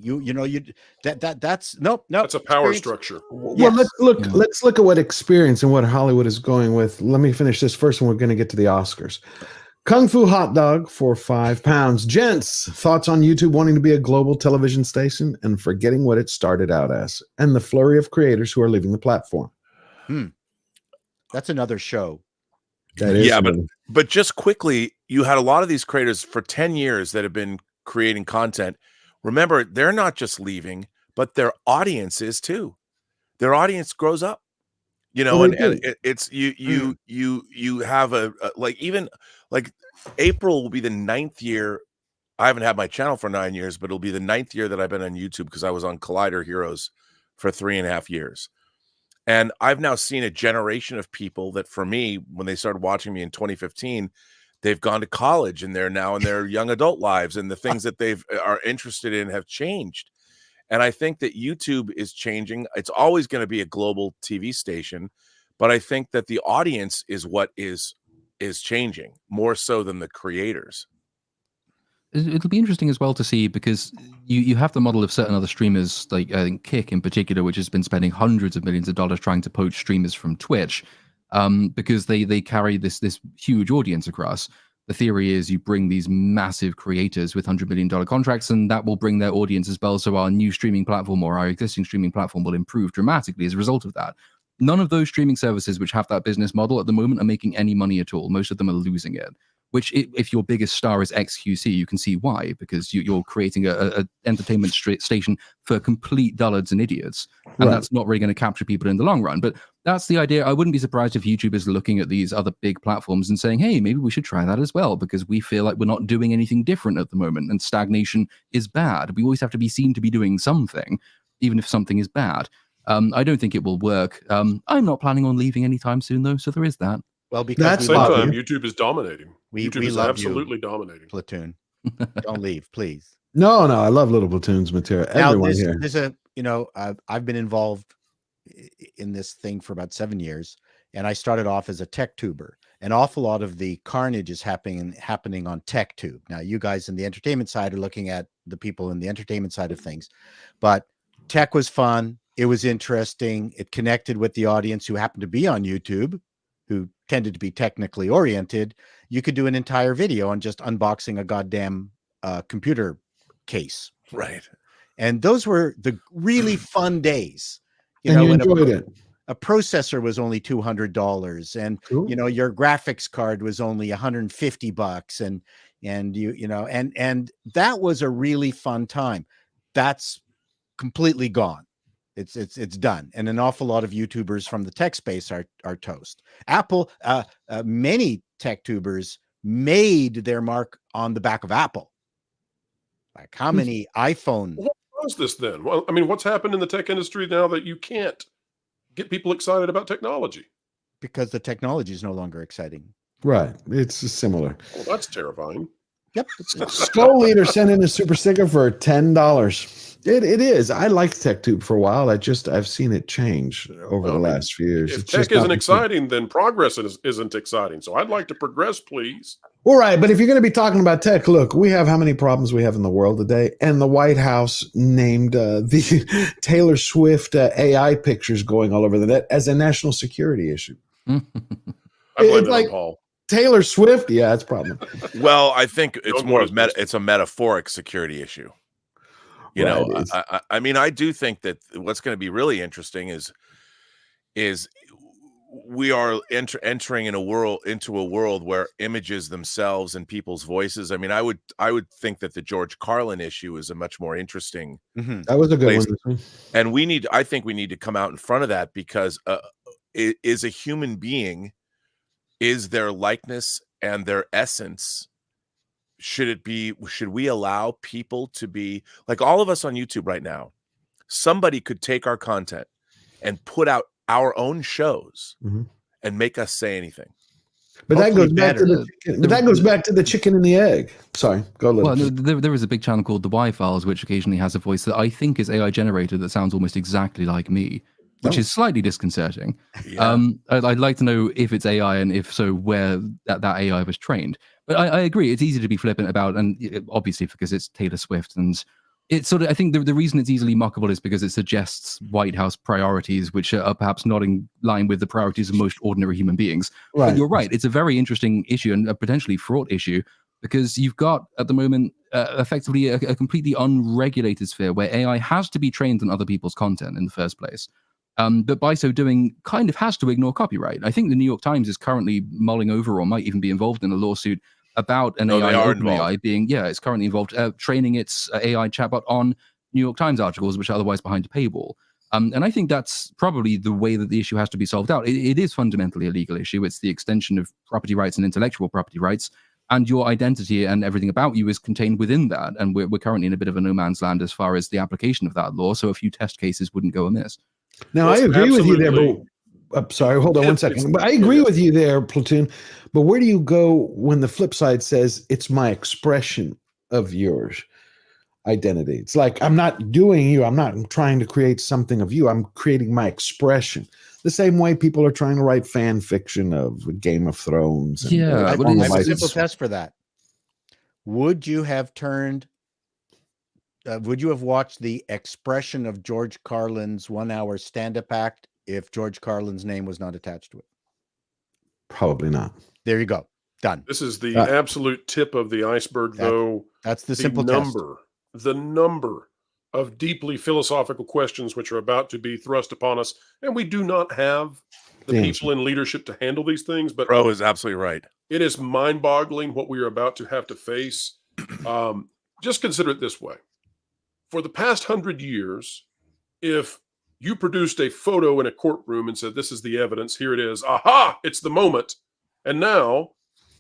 That's nope. That's a power structure. Well, let's look at what experience and what Hollywood is going with. Let me finish this first, and we're going to get to the Oscars. Kung Fu Hot Dog for £5. Gents, thoughts on YouTube wanting to be a global television station and forgetting what it started out as, and the flurry of creators who are leaving the platform. That's another show. That is, yeah, but just quickly, you had a lot of these creators for 10 years that have been creating content. Remember, they're not just leaving, but their audience is too. Their audience grows up, you know, and it's you have a like, even like April will be the 9th year. I haven't had my channel for 9 years, but it'll be the 9th year that I've been on YouTube because I was on Collider Heroes for 3.5 years. And I've now seen a generation of people that, for me, when they started watching me in 2015, they've gone to college and they're now in their young adult lives, and the things that they are interested in have changed. And I think that YouTube is changing. It's always going to be a global TV station, but I think that the audience is what is changing more so than the creators. It'll be interesting as well to see, because you have the model of certain other streamers, like I think Kick in particular, which has been spending hundreds of millions of dollars trying to poach streamers from Twitch, because they carry this huge audience across. The theory is you bring these massive creators with $100 million contracts, and that will bring their audience as well. So our new streaming platform or our existing streaming platform will improve dramatically as a result of that. None of those streaming services which have that business model at the moment are making any money at all. Most of them are losing it. Which, if your biggest star is XQC, you can see why, because you're creating a entertainment station for complete dullards and idiots, and that's not really going to capture people in the long run. But that's the idea. I wouldn't be surprised if YouTube is looking at these other big platforms and saying, hey, maybe we should try that as well, because we feel like we're not doing anything different at the moment, and stagnation is bad. We always have to be seen to be doing something, even if something is bad. I don't think it will work. I'm not planning on leaving anytime soon, though, so there is that. Well, because at the same time, YouTube is dominating. YouTube is love absolutely dominating. Platoon, don't leave, please. No, I love Little Platoon's material. Everyone here. There's a, you know, I've been involved in this thing for about 7 years, and I started off as a tech tuber. An awful lot of the carnage is happening on tech tube. Now, you guys in the entertainment side are looking at the people in the entertainment side of things, but tech was fun. It was interesting. It connected with the audience who happened to be on YouTube, who tended to be technically oriented. You could do an entire video on just unboxing a goddamn computer case. Right. And those were the really fun days. You enjoyed it. A processor was only $200, and you know, your graphics card was only $150, and you know, and that was a really fun time. That's completely gone. It's done, and an awful lot of YouTubers from the tech space are toast. Apple, many tech tubers made their mark on the back of Apple. Like, how many iPhone? What was this then? Well, I mean, what's happened in the tech industry now that you can't get people excited about technology? Because the technology is no longer exciting. Right, it's similar. Well, that's terrifying. Yep. Skull Leader sent in a super sticker for $10. It is. I liked TechTube for a while. I've seen it change over the last few years. If tech isn't exciting, then progress isn't exciting. So I'd like to progress, please. All right, but if you're going to be talking about tech, look, we have how many problems we have in the world today, and the White House named the Taylor Swift AI pictures going all over the net as a national security issue. I blame it on Paul. Taylor Swift, yeah, it's a problem. Well, I think it's more of it's a metaphoric security issue. You know, I mean, I do think that what's going to be really interesting is we are entering into a world where images themselves and people's voices. I mean, I would think that the George Carlin issue is a much more interesting. That was a good one. And I think we need to come out in front of that, because is a human being, is their likeness and their essence, should we allow people to be like all of us on YouTube right now? Somebody could take our content and put out our own shows and make us say anything. But that goes back to the chicken and the egg. Sorry, go ahead. Well, there is a big channel called The Y Files, which occasionally has a voice that I think is AI generated that sounds almost exactly like me, which is slightly disconcerting. Yeah. I'd like to know if it's AI, and if so, where that AI was trained. But I agree, it's easy to be flippant about, and obviously because it's Taylor Swift, and It's sort of, I think the reason it's easily mockable is because it suggests White House priorities, which are perhaps not in line with the priorities of most ordinary human beings. Right. But you're right. It's a very interesting issue and a potentially fraught issue, because you've got at the moment effectively a completely unregulated sphere where AI has to be trained on other people's content in the first place. But by so doing, kind of has to ignore copyright. I think the New York Times is currently mulling over or might even be involved in a lawsuit about an AI, OpenAI being, it's currently involved, training its AI chatbot on New York Times articles, which are otherwise behind a paywall. And I think that's probably the way that the issue has to be solved out. It is fundamentally a legal issue. It's the extension of property rights and intellectual property rights, and your identity and everything about you is contained within that. And we're currently in a bit of a no man's land as far as the application of that law. So a few test cases wouldn't go amiss. Now, I agree with you there, but I'm sorry, hold on one second. But I agree with you there, Platoon. But where do you go when the flip side says it's my expression of yours identity? It's like, I'm not doing you. I'm not trying to create something of you. I'm creating my expression. The same way people are trying to write fan fiction of Game of Thrones. And I have a simple test for that. Would you have would you have watched the expression of George Carlin's 1 hour stand-up act if George Carlin's name was not attached to it? Probably not. There you go. Done. This is the absolute tip of the iceberg, though. That's the simple The number of deeply philosophical questions which are about to be thrust upon us, and we do not have the people in leadership to handle these things. But Pro is absolutely right. It is mind-boggling what we are about to have to face. Just consider it this way. For the past 100 years, if you produced a photo in a courtroom and said, this is the evidence, here it is, aha, it's the moment. And now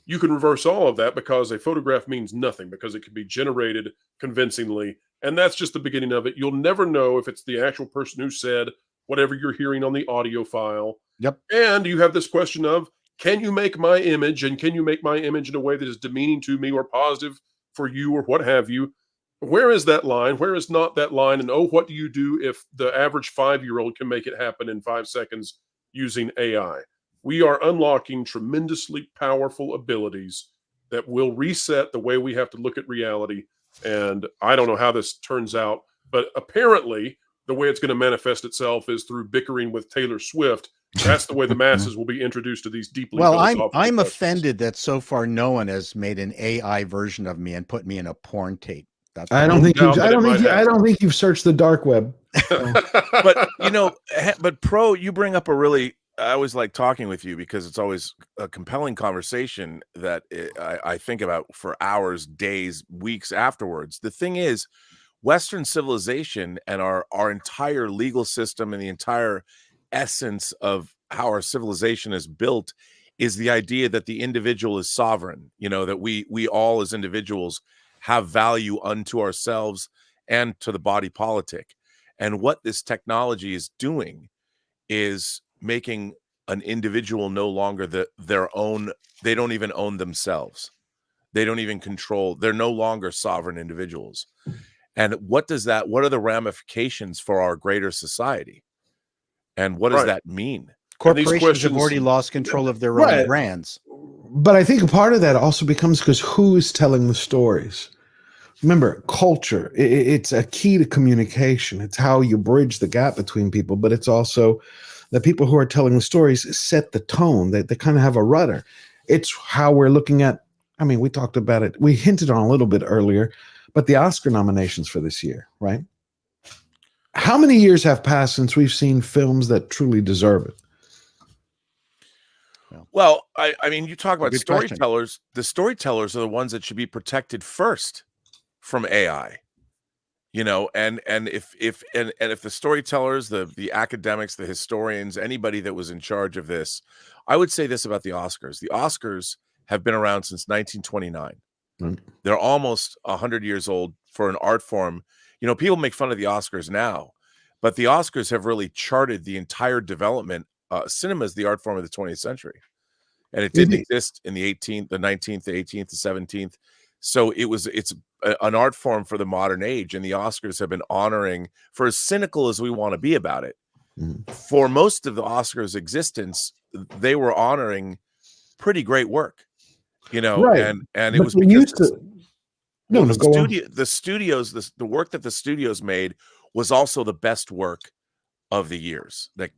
you can reverse all of that because a photograph means nothing, because it can be generated convincingly. And that's just the beginning of it. You'll never know if it's the actual person who said whatever you're hearing on the audio file. Yep. And you have this question of, can you make my image, and can you make my image in a way that is demeaning to me or positive for you or what have you? Where is that line? Where is not that line? And what do you do if the average 5-year-old can make it happen in 5 seconds using AI? We are unlocking tremendously powerful abilities that will reset the way we have to look at reality. And I don't know how this turns out, but apparently the way it's going to manifest itself is through bickering with Taylor Swift. That's the way the masses will be introduced to these deeply philosophical I'm questions. offended that so far no one has made an AI version of me and put me in a porn tape. I don't think you've searched the dark web. But but Pro, you bring up I always like talking with you because it's always a compelling conversation that I think about for hours, days, weeks afterwards. The thing is, Western civilization and our entire legal system and the entire essence of how our civilization is built is the idea that the individual is sovereign, that we all as individuals have value unto ourselves and to the body politic. And what this technology is doing is making an individual no longer their own. They don't even own themselves. They don't even control. They're no longer sovereign individuals. And what are the ramifications for our greater society? And what does that mean? Corporations have already lost control of their own brands. But I think a part of that also becomes because who's telling the stories? Remember, culture, it's a key to communication. It's how you bridge the gap between people, but it's also the people who are telling the stories set the tone. They kind of have a rudder. It's how we're looking at, we talked about it. We hinted on a little bit earlier, but the Oscar nominations for this year, right? How many years have passed since we've seen films that truly deserve it? Well, you talk about storytellers. The storytellers are the ones that should be protected first from AI. And if the storytellers, the academics, the historians, anybody that was in charge of this, I would say this about the Oscars. The Oscars have been around since 1929. They're almost 100 years old for an art form. People make fun of the Oscars now, but the Oscars have really charted the entire development. Cinema is the art form of the 20th century, and it didn't exist in the 18th, the 19th, the 18th, the 17th. So it's an art form for the modern age, and the Oscars have been honoring, for as cynical as we want to be about it, for most of the Oscars' existence, they were honoring pretty great work, Right. and it was No, no, go on. The work that the studios made was also the best work of the years that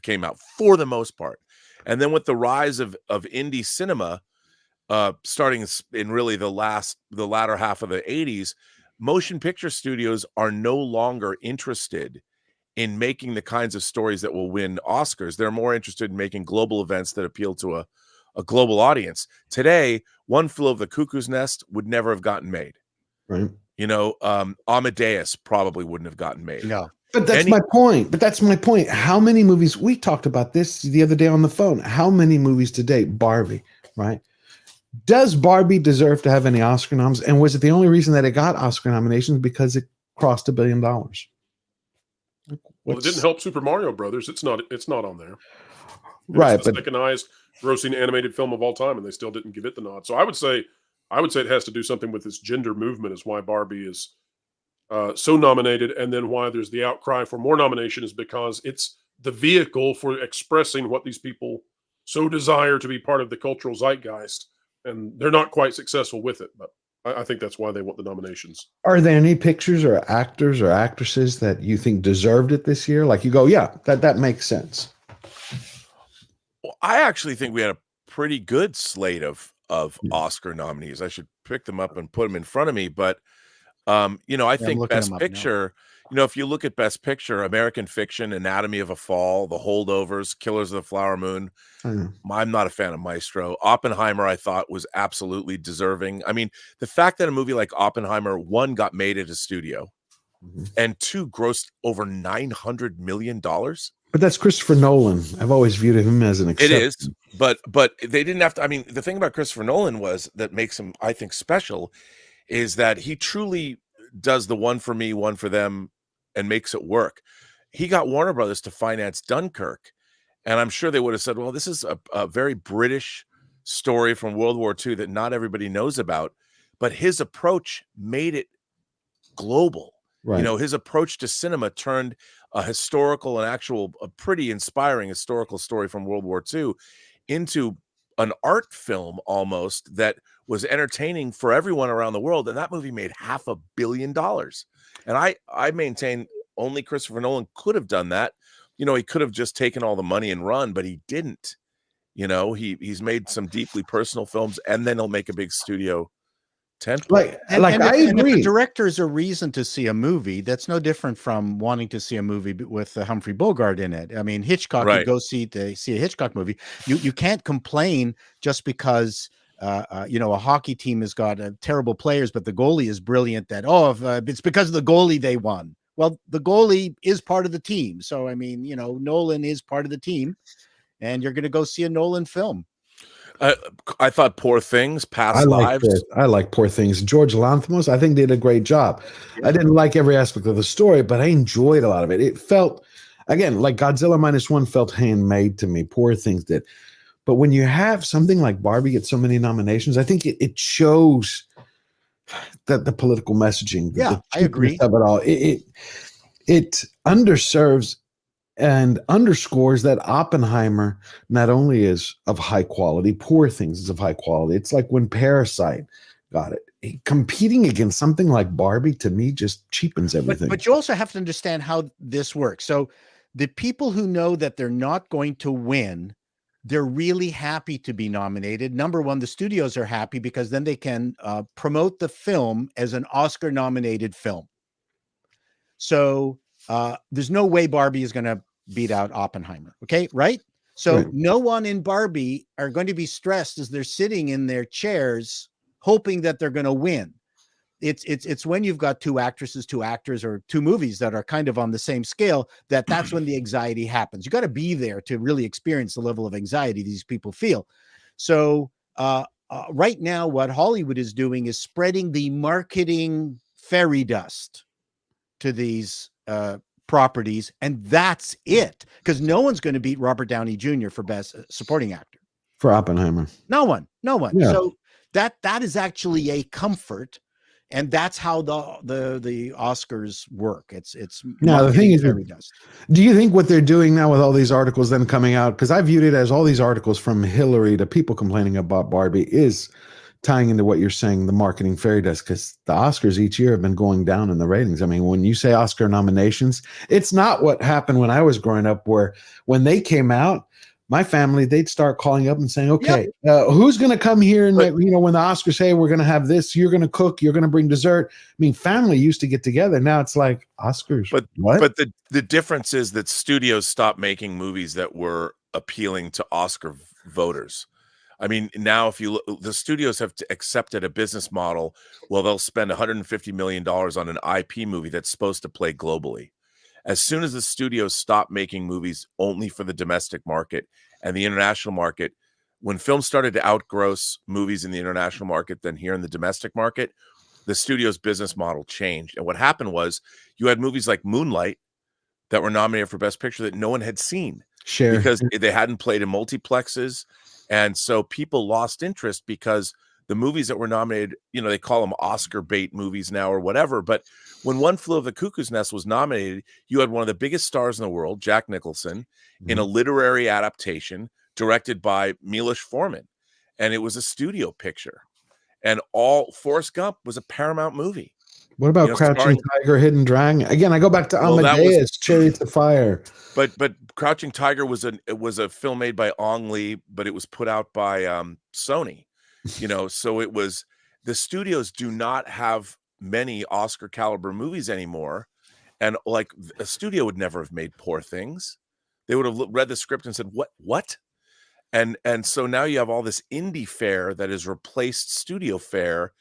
came out for the most part. And then with the rise of indie cinema, starting in really the latter half of the 80s, motion picture studios are no longer interested in making the kinds of stories that will win Oscars. They're more interested in making global events that appeal to a global audience. Today, One Flew Over the Cuckoo's Nest would never have gotten made. Right. You know, Amadeus probably wouldn't have gotten made. No. But that's my point. How many movies, we talked about this the other day on the phone, how many movies to date? Barbie, right? Does Barbie deserve to have any Oscar noms? And was it the only reason that it got Oscar nominations because it crossed $1 billion? Well, it didn't help Super Mario Brothers. It's not on there. Right, it's the second highest grossing animated film of all time, and they still didn't give it the nod. So I would say it has to do something with this gender movement is why Barbie is so nominated, and then why there's the outcry for more nomination is because it's the vehicle for expressing what these people so desire to be part of the cultural zeitgeist, and they're not quite successful with it. But I think that's why they want the nominations. Are there any pictures or actors or actresses that you think deserved it this year? Like you go, yeah, that makes sense. Well, I actually think we had a pretty good slate of Oscar nominees. I should pick them up and put them in front of me, but you know, I think Best Picture, you know, if you look at Best Picture, American Fiction, Anatomy of a Fall, The Holdovers, Killers of the Flower Moon. I'm not a fan of Maestro. Oppenheimer, I thought, was absolutely deserving. I mean, the fact that a movie like Oppenheimer, one, got made at a studio, and two, grossed over $900 million. But that's Christopher Nolan. I've always viewed him as an exception. It is, but they didn't have to. I mean, the thing about Christopher Nolan was that makes him, I think, special is that he truly does the one for me, one for them, and makes it work. He got Warner Brothers to finance Dunkirk, and I'm sure they would have said, well, this is a very British story from World War II that not everybody knows about, but his approach made it global. Right. You know, his approach to cinema turned a historical and a pretty inspiring historical story from World War II into an art film almost that was entertaining for everyone around the world. And that movie made $500 million. And I maintain only Christopher Nolan could have done that. You know, he could have just taken all the money and run, but he didn't. You know, he's made some deeply personal films, and then he'll make a big studio template. I agree. If the director's a reason to see a movie, that's no different from wanting to see a movie with Humphrey Bogart in it. I mean, Hitchcock, you go see a Hitchcock movie. You can't complain just because you know, a hockey team has got terrible players, but the goalie is brilliant. That it's because of the goalie they won. Well, the goalie is part of the team. So I mean, you know, Nolan is part of the team, and you're going to go see a Nolan film. I thought Poor Things, Past Lives. I like Poor Things. George Lanthimos, I think, did a great job. Yeah. I didn't like every aspect of the story, but I enjoyed a lot of it. It felt, again, like Godzilla -1 felt handmade to me. Poor Things did. But when you have something like Barbie get so many nominations, I think it shows that the political messaging. Yeah, I agree. Of it all. It underserves and underscores that Oppenheimer not only is of high quality, Poor Things is of high quality. It's like when Parasite got it. Competing against something like Barbie, to me, just cheapens everything. But you also have to understand how this works. So the people who know that they're not going to win, they're really happy to be nominated. Number one, the studios are happy because then they can promote the film as an Oscar-nominated film. So there's no way Barbie is going to beat out Oppenheimer. Okay, right? So no one in Barbie are going to be stressed as they're sitting in their chairs hoping that they're going to win. It's when you've got two actresses, two actors, or two movies that are kind of on the same scale that's when the anxiety happens. You got to be there to really experience the level of anxiety these people feel. So right now, what Hollywood is doing is spreading the marketing fairy dust to these properties, and that's it, because no one's going to beat Robert Downey Jr. for Best Supporting Actor. For Oppenheimer. No one. Yeah. So that is actually a comfort, and that's how the Oscars work. It's now the thing is, fairy dust. Do you think what they're doing now with all these articles then coming out, because I viewed it as all these articles from Hillary to people complaining about Barbie, is tying into what you're saying, the marketing fairy dust, because the Oscars each year have been going down in the ratings. I mean, when you say Oscar nominations, it's not what happened when I was growing up, where when they came out, my family, they'd start calling up and saying, okay, who's going to come here? And, you know, when the Oscars say, we're going to have this, you're going to cook, you're going to bring dessert. I mean, family used to get together. Now it's like Oscars. But what? But the difference is that studios stopped making movies that were appealing to Oscar voters. I mean, now if you look, the studios have accepted a business model. Well, they'll spend $150 million on an IP movie that's supposed to play globally. As soon as the studios stop making movies only for the domestic market and the international market, when films started to outgross movies in the international market than here in the domestic market, the studio's business model changed. And what happened was you had movies like Moonlight that were nominated for Best Picture that no one had seen because they hadn't played in multiplexes. And so people lost interest because the movies that were nominated, you know, they call them Oscar bait movies now or whatever. But when One Flew Over the Cuckoo's Nest was nominated, you had one of the biggest stars in the world, Jack Nicholson, in a literary adaptation directed by Milos Forman. And it was a studio picture. And Forrest Gump was a Paramount movie. What about Crouching Tiger, Hidden Dragon? Again, I go back to Amadeus, Chariots of Fire. But Crouching Tiger was a film made by Ong Lee, but it was put out by Sony. You know, so it was, the studios do not have many Oscar caliber movies anymore. And like a studio would never have made Poor Things. They would have read the script and said, what? And so now you have all this indie fare that has replaced studio fare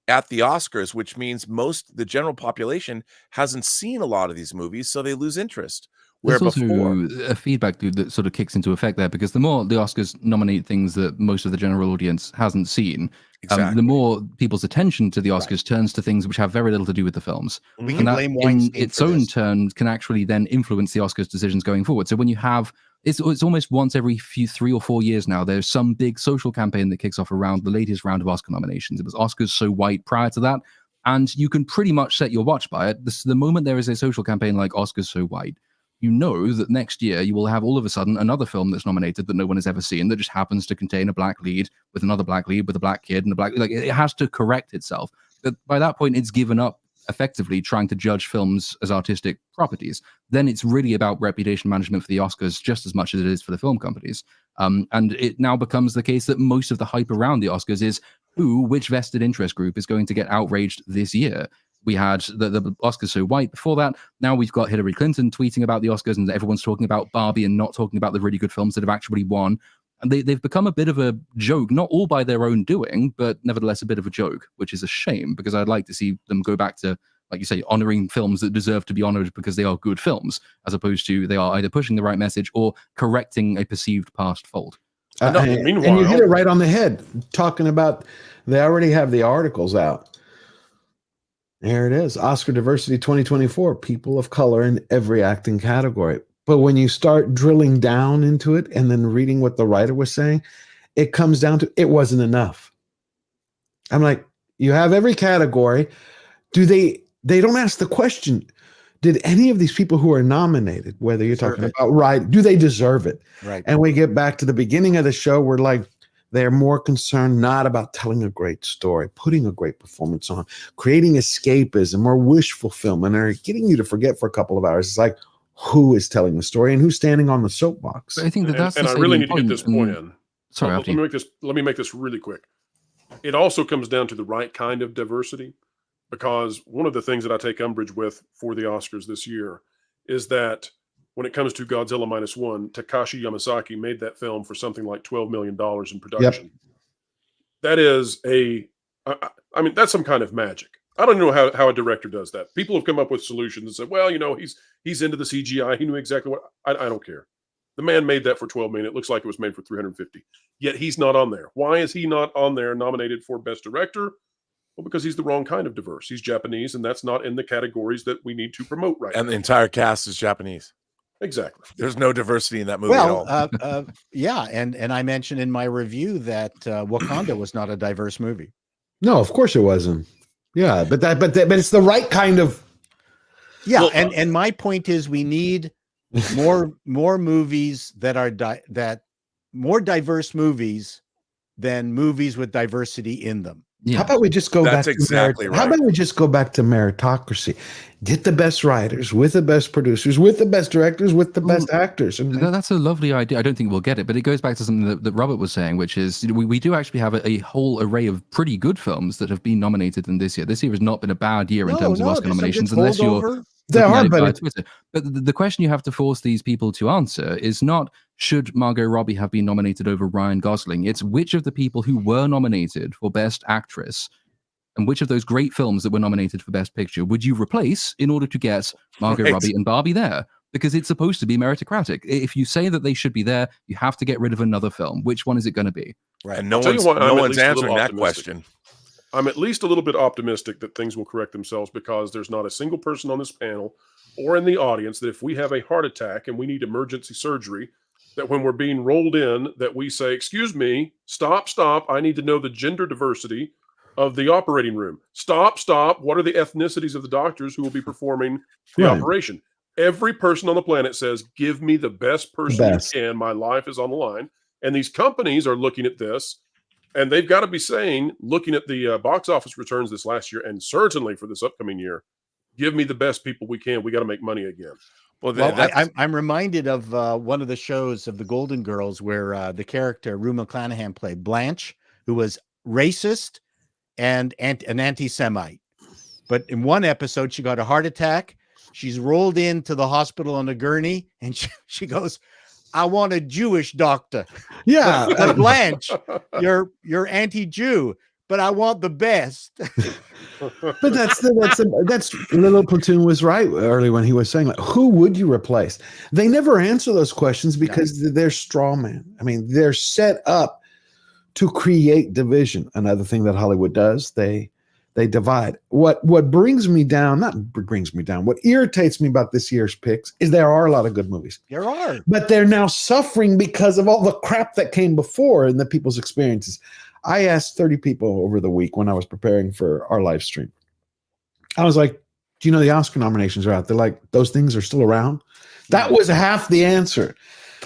at the Oscars, which means the general population hasn't seen a lot of these movies, so they lose interest. There's also a feedback loop that sort of kicks into effect there, because the more the Oscars nominate things that most of the general audience hasn't seen, the more people's attention to the Oscars turns to things which have very little to do with the films. We and can that, blame in Weinstein its for own this. turn, can actually then influence the Oscars decisions going forward. So when you have, it's almost once every 3 or 4 years now, there's some big social campaign that kicks off around the latest round of Oscar nominations. It was Oscars So White prior to that, and you can pretty much set your watch by it. The moment there is a social campaign like Oscars So White, you know that next year you will have all of a sudden another film that's nominated that no one has ever seen that just happens to contain a black lead with another black lead with a black kid and a black, like, it has to correct itself. But by that point, it's given up effectively trying to judge films as artistic properties. Then it's really about reputation management for the Oscars just as much as it is for the film companies. And it now becomes the case that most of the hype around the Oscars is which vested interest group is going to get outraged this year. We had the Oscars So White before that. Now we've got Hillary Clinton tweeting about the Oscars, and everyone's talking about Barbie and not talking about the really good films that have actually won. And they've become a bit of a joke, not all by their own doing, but nevertheless a bit of a joke, which is a shame, because I'd like to see them go back to, like you say, honoring films that deserve to be honored because they are good films, as opposed to they are either pushing the right message or correcting a perceived past fault. And you hit it right on the head, talking about, they already have the articles out. There it is. Oscar Diversity 2024, people of color in every acting category. But when you start drilling down into it and then reading what the writer was saying, it comes down to, it wasn't enough. I'm like, you have every category. They don't ask the question, did any of these people who are nominated, whether you're talking about right, do they deserve it? Right. And we get back to the beginning of the show, we're like, they're more concerned not about telling a great story, putting a great performance on, creating escapism or wish fulfillment, or getting you to forget for a couple of hours. It's like, who is telling the story and who's standing on the soapbox? I think that's and I really need to get this point in. Sorry, let me make this really quick. It also comes down to the right kind of diversity, because one of the things that I take umbrage with for the Oscars this year is that when it comes to Godzilla -1, Takashi Yamazaki made that film for something like $12 million in production. Yep. That is I mean, that's some kind of magic. I don't know how a director does that. People have come up with solutions and said, well, you know, he's into the CGI. He knew exactly what, I don't care. The man made that for 12 million. It looks like it was made for 350. Yet he's not on there. Why is he not on there nominated for Best Director? Well, because he's the wrong kind of diverse. He's Japanese, and that's not in the categories that we need to promote right now. And the entire cast is Japanese. Exactly. There's no diversity in that movie at all. Yeah, and I mentioned in my review that Wakanda was not a diverse movie. No, of course it wasn't. Yeah, but it's the right kind of. Yeah, well, and my point is, we need more movies that are more diverse movies than movies with diversity in them. How about we just go back That's exactly to right. How about we just go back to meritocracy? Get the best writers with the best producers, with the best directors, with the best actors. And That's a lovely idea. I don't think we'll get it, but it goes back to something that Robert was saying, which is we do actually have a whole array of pretty good films that have been nominated in this year. This year has not been a bad year in terms of Oscar nominations, unless you're They are, but Twitter. But the question you have to force these people to answer is not should Margot Robbie have been nominated over Ryan Gosling. It's which of the people who were nominated for Best Actress and which of those great films that were nominated for Best Picture would you replace in order to get Margot Robbie and Barbie there? Because it's supposed to be meritocratic. If you say that they should be there, you have to get rid of another film. Which one is it going to be? Right. And no one's answering that question. I'm at least a little bit optimistic that things will correct themselves, because there's not a single person on this panel or in the audience that if we have a heart attack and we need emergency surgery, that when we're being rolled in, that we say, excuse me, stop, I need to know the gender diversity of the operating room. Stop. What are the ethnicities of the doctors who will be performing the operation? Every person on the planet says, give me the best person you can. My life is on the line. And these companies are looking at this, and they've got to be saying, looking at the box office returns this last year, and certainly for this upcoming year, give me the best people we can. We got to make money again. Well, I'm reminded of one of the shows of the Golden Girls where the character Rue McClanahan played Blanche, who was racist and an anti-Semite. But in one episode, she got a heart attack. She's rolled into the hospital on a gurney, and she goes, I want a Jewish doctor. Yeah. But Blanche, you're anti-Jew, but I want the best. But that's Little Platoon was right early when he was saying, like, who would you replace? They never answer those questions because they're straw man. I mean, they're set up to create division. Another thing that Hollywood does, they divide. What brings me down, what irritates me about this year's picks is there are a lot of good movies. There are. But they're now suffering because of all the crap that came before and the people's experiences. I asked 30 people over the week when I was preparing for our live stream. I was like, do you know the Oscar nominations are out? They're like, those things are still around? That was half the answer.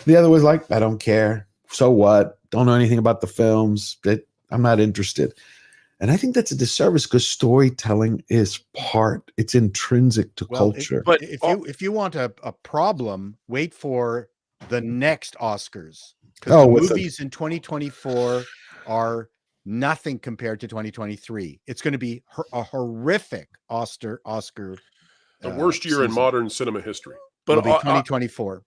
The other was like, I don't care. So what? Don't know anything about the films. I'm not interested. And I think that's a disservice because storytelling is it's intrinsic to culture. But if you want a problem, wait for the next Oscars. Because the movies in 2024 are nothing compared to 2023. It's going to be a horrific Oscar. The worst year in modern cinema history. But it'll be 2024.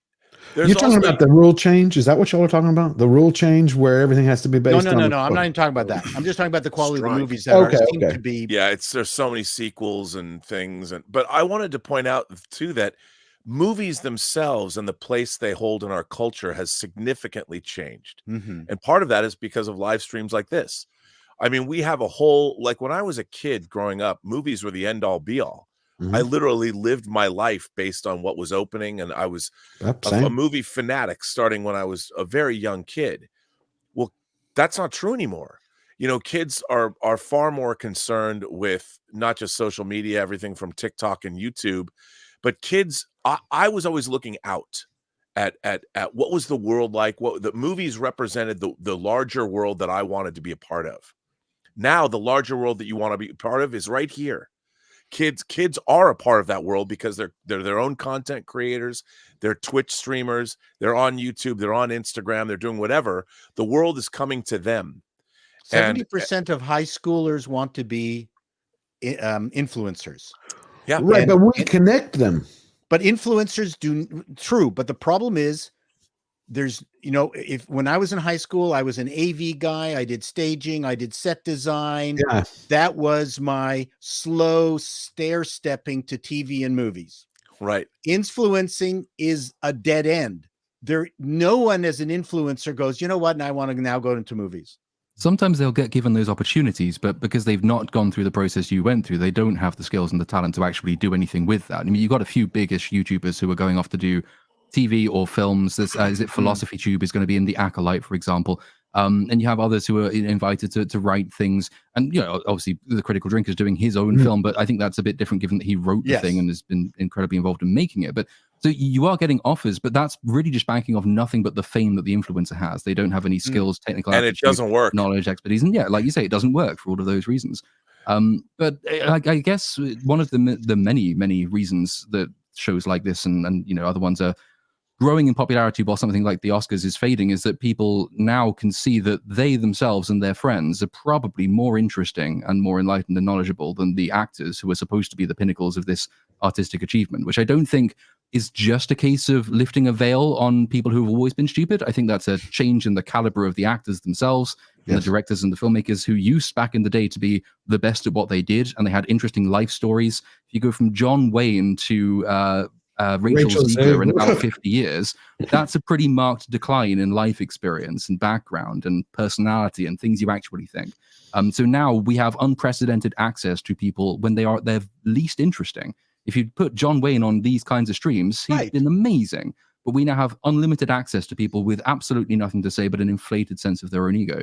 You're talking about the rule change? Is that what y'all are talking about? The rule change where everything has to be based on... No. I'm not even talking about that. I'm just talking about the quality of the movies that seem to be... Yeah, there's so many sequels and things. But I wanted to point out, too, that movies themselves and the place they hold in our culture has significantly changed. Mm-hmm. And part of that is because of live streams like this. I mean, we have a whole... Like, when I was a kid growing up, movies were the end-all, be-all. Mm-hmm. I literally lived my life based on what was opening, and I was a movie fanatic starting when I was a very young kid. Well, that's not true anymore. You know, kids are far more concerned with not just social media, everything from TikTok and YouTube, but kids. I was always looking out at what was the world like. What the movies represented the larger world that I wanted to be a part of. Now, the larger world that you want to be a part of is right here. Kids are a part of that world because they're their own content creators, they're Twitch streamers, they're on YouTube, they're on Instagram, they're doing whatever. The world is coming to them. 70% of high schoolers want to be influencers. Yeah, right. But we connect them. But influencers do true. But the problem is, when I was in high school, I was an AV guy. I did staging. I did set design. Yeah. That was my slow stair-stepping to TV and movies. Right. Influencing is a dead end. No one as an influencer goes, you know what? And I want to now go into movies. Sometimes they'll get given those opportunities, but because they've not gone through the process you went through, they don't have the skills and the talent to actually do anything with that. I mean, you've got a few biggish YouTubers who are going off to do TV or films. Is it Philosophy Tube is going to be in The Acolyte, for example. And you have others who are invited to write things. And, obviously The Critical Drinker is doing his own film, but I think that's a bit different given that he wrote the thing and has been incredibly involved in making it. But So you are getting offers, but that's really just banking off nothing but the fame that the influencer has. They don't have any skills, technical and aptitude, it doesn't work, knowledge, expertise, and yeah, like you say, it doesn't work for all of those reasons. But I guess one of the many reasons that shows like this and other ones are growing in popularity while something like the Oscars is fading is that people now can see that they themselves and their friends are probably more interesting and more enlightened and knowledgeable than the actors who are supposed to be the pinnacles of this artistic achievement, which I don't think is just a case of lifting a veil on people who have always been stupid. I think that's a change in the caliber of the actors themselves, and the directors and the filmmakers who used back in the day to be the best at what they did, and they had interesting life stories. If you go from John Wayne to Rachel Zegler in about 50 years, that's a pretty marked decline in life experience and background and personality and things you actually think. So now we have unprecedented access to people when they're least interesting. If you'd put John Wayne on these kinds of streams, he'd been amazing. But we now have unlimited access to people with absolutely nothing to say but an inflated sense of their own ego,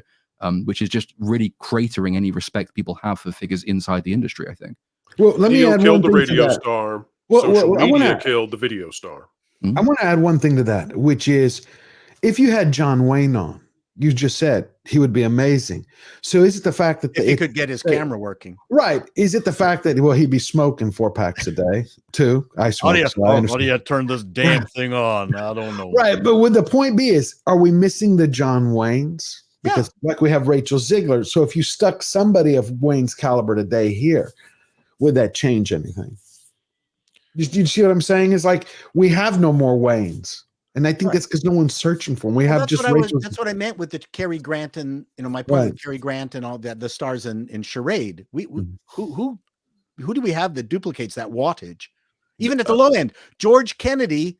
which is just really cratering any respect people have for figures inside the industry, I think. Well, let me add killed one the thing to radio that. star. Well, Social I media wanna- killed the video star. I want to add one thing to that, which is if you had John Wayne on, you just said he would be amazing. So is it the fact that if he could get his camera working? Right. Is it the fact that, well, he'd be smoking 4 packs a day too? I smoke. So I How do you turn this damn thing on? I don't know. Right. But would the point be is, are we missing the John Waynes? Because like we have Rachel Zegler. So if you stuck somebody of Wayne's caliber today here, would that change anything? You see what I'm saying? It's like we have no more Waynes. And I think that's because no one's searching for them. We have just Rachel. That's what I meant with the Cary Grant and my point with Cary Grant and all that, the stars in Charade. Who do we have that duplicates that wattage? Even at the low end, George Kennedy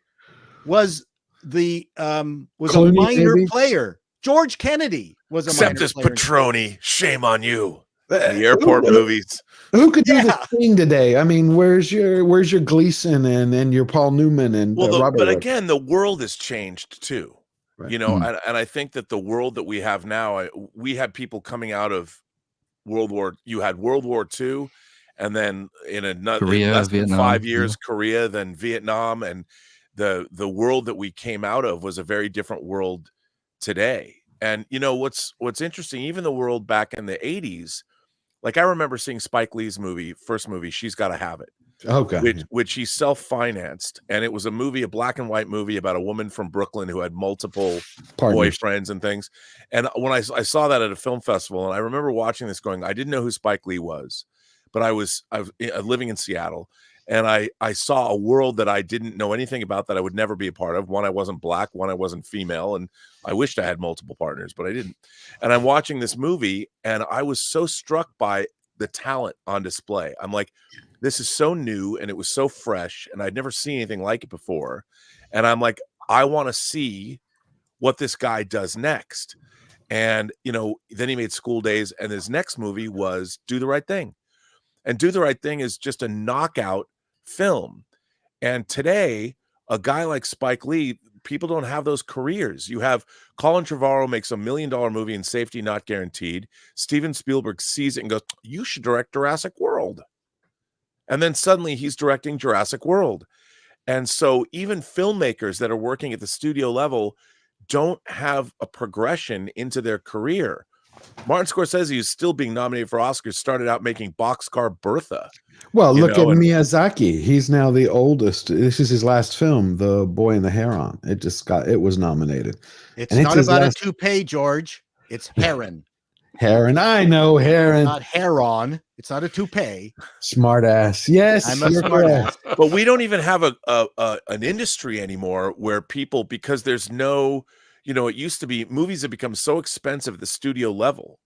was a minor player. George Kennedy was a except minor as player. Patroni. Shame on you. The airport movies. Who could do the thing today? I mean, where's your Gleason and your Paul Newman and Robert? But again, the world has changed too. Right. And I think that the world that we have now, we had people coming out of World War. You had World War II, and then in another less than 5 years, Korea, then Vietnam, and the world that we came out of was a very different world today. And what's interesting, even the world back in the 80s. Like I remember seeing Spike Lee's first movie, She's Gotta Have It. Okay. Which he self-financed. And it was a black and white movie about a woman from Brooklyn who had multiple boyfriends and things. And when I saw that at a film festival, and I remember watching this going, I didn't know who Spike Lee was, but I was living in Seattle. And I saw a world that I didn't know anything about, that I would never be a part of. One, I wasn't black. One, I wasn't female. And I wished I had multiple partners, but I didn't. And I'm watching this movie, and I was so struck by the talent on display. I'm like, this is so new, and it was so fresh, and I'd never seen anything like it before. And I'm like, I want to see what this guy does next. And, then he made School Days, and his next movie was Do the Right Thing. And Do the Right Thing is just a knockout film. And today, a guy like Spike Lee, people don't have those careers. You have Colin Trevorrow makes $1 million movie in Safety Not Guaranteed. Steven Spielberg sees it and goes, you should direct Jurassic World. And then suddenly he's directing Jurassic World. And so even filmmakers that are working at the studio level don't have a progression into their career. Martin Scorsese is still being nominated for Oscars, started out making Boxcar Bertha. Well, look at Miyazaki. He's now the oldest. This is his last film, The Boy and the Heron. It was nominated. It's not about a toupee, George. It's heron. Heron. I know heron. Not heron. It's not a toupee. Smart ass. Yes. I'm a smart ass. But we don't even have an industry anymore where people, because there's no, it used to be movies have become so expensive at the studio level.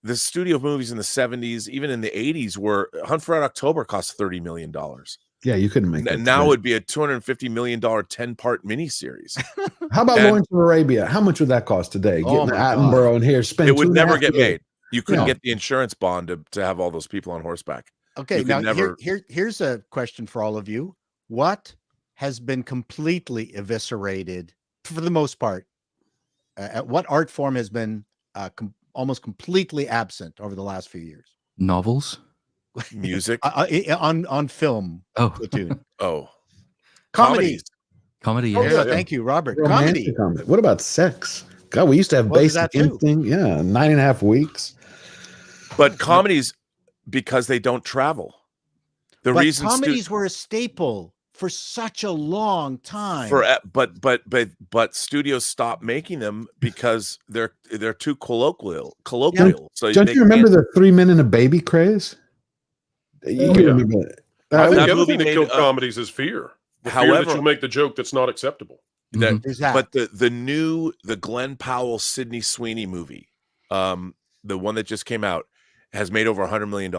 The studio movies in the 70s, even in the 80s, were Hunt for Red October cost $30 million. Yeah, you couldn't make that. And now it would be a $250 million 10-part miniseries. How about Lawrence of Arabia? How much would that cost today? Getting Attenborough in here. It would never get made. You couldn't get the insurance bond to have all those people on horseback. Okay, now here's a question for all of you. What has been completely eviscerated, for the most part? What art form has been almost completely absent over the last few years? Novels, music, on film. Oh, Platoon. Oh, Comedies. Comedy, Oh, yes. yeah, thank you, Robert. Romantic comedy. What about sex? God, we used to have What was Basic that too? Instinct. Yeah, 9.5 weeks. But comedies, because they don't travel. The But reason comedies were a staple for such a long time. but studios stopped making them because they're too colloquial. So Don't you remember the 3 Men and a Baby craze? You yeah. remember that? I think that the other movie thing that made, killed comedies is fear. The fear however- that you'll make the joke that's not acceptable. But the Glenn Powell Sydney Sweeney movie, the one that just came out, has made over $100 million.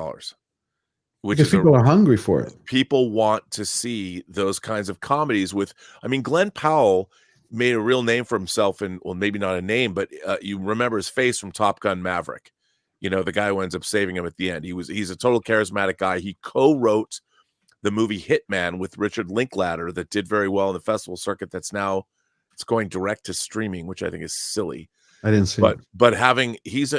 Because people are hungry for it. People want to see those kinds of comedies with. I mean, Glenn Powell made a real name for himself, and well, maybe not a name, but you remember his face from Top Gun Maverick. You know, the guy who ends up saving him at the end. He's a total charismatic guy. He co-wrote the movie Hitman with Richard Linklater that did very well in the festival circuit. That's now it's going direct to streaming, which I think is silly. I didn't see it. But having he's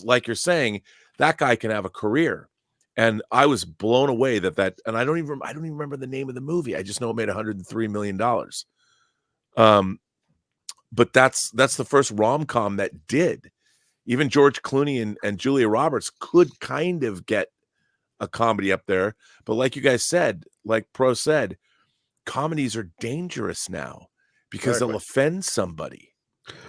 like you're saying, that guy can have a career. And I was blown away that and I don't even remember the name of the movie. I just know it made $103 million. But that's the first rom-com that did. Even George Clooney and Julia Roberts could kind of get a comedy up there. But like you guys said, like Pro said, comedies are dangerous now because they'll offend somebody.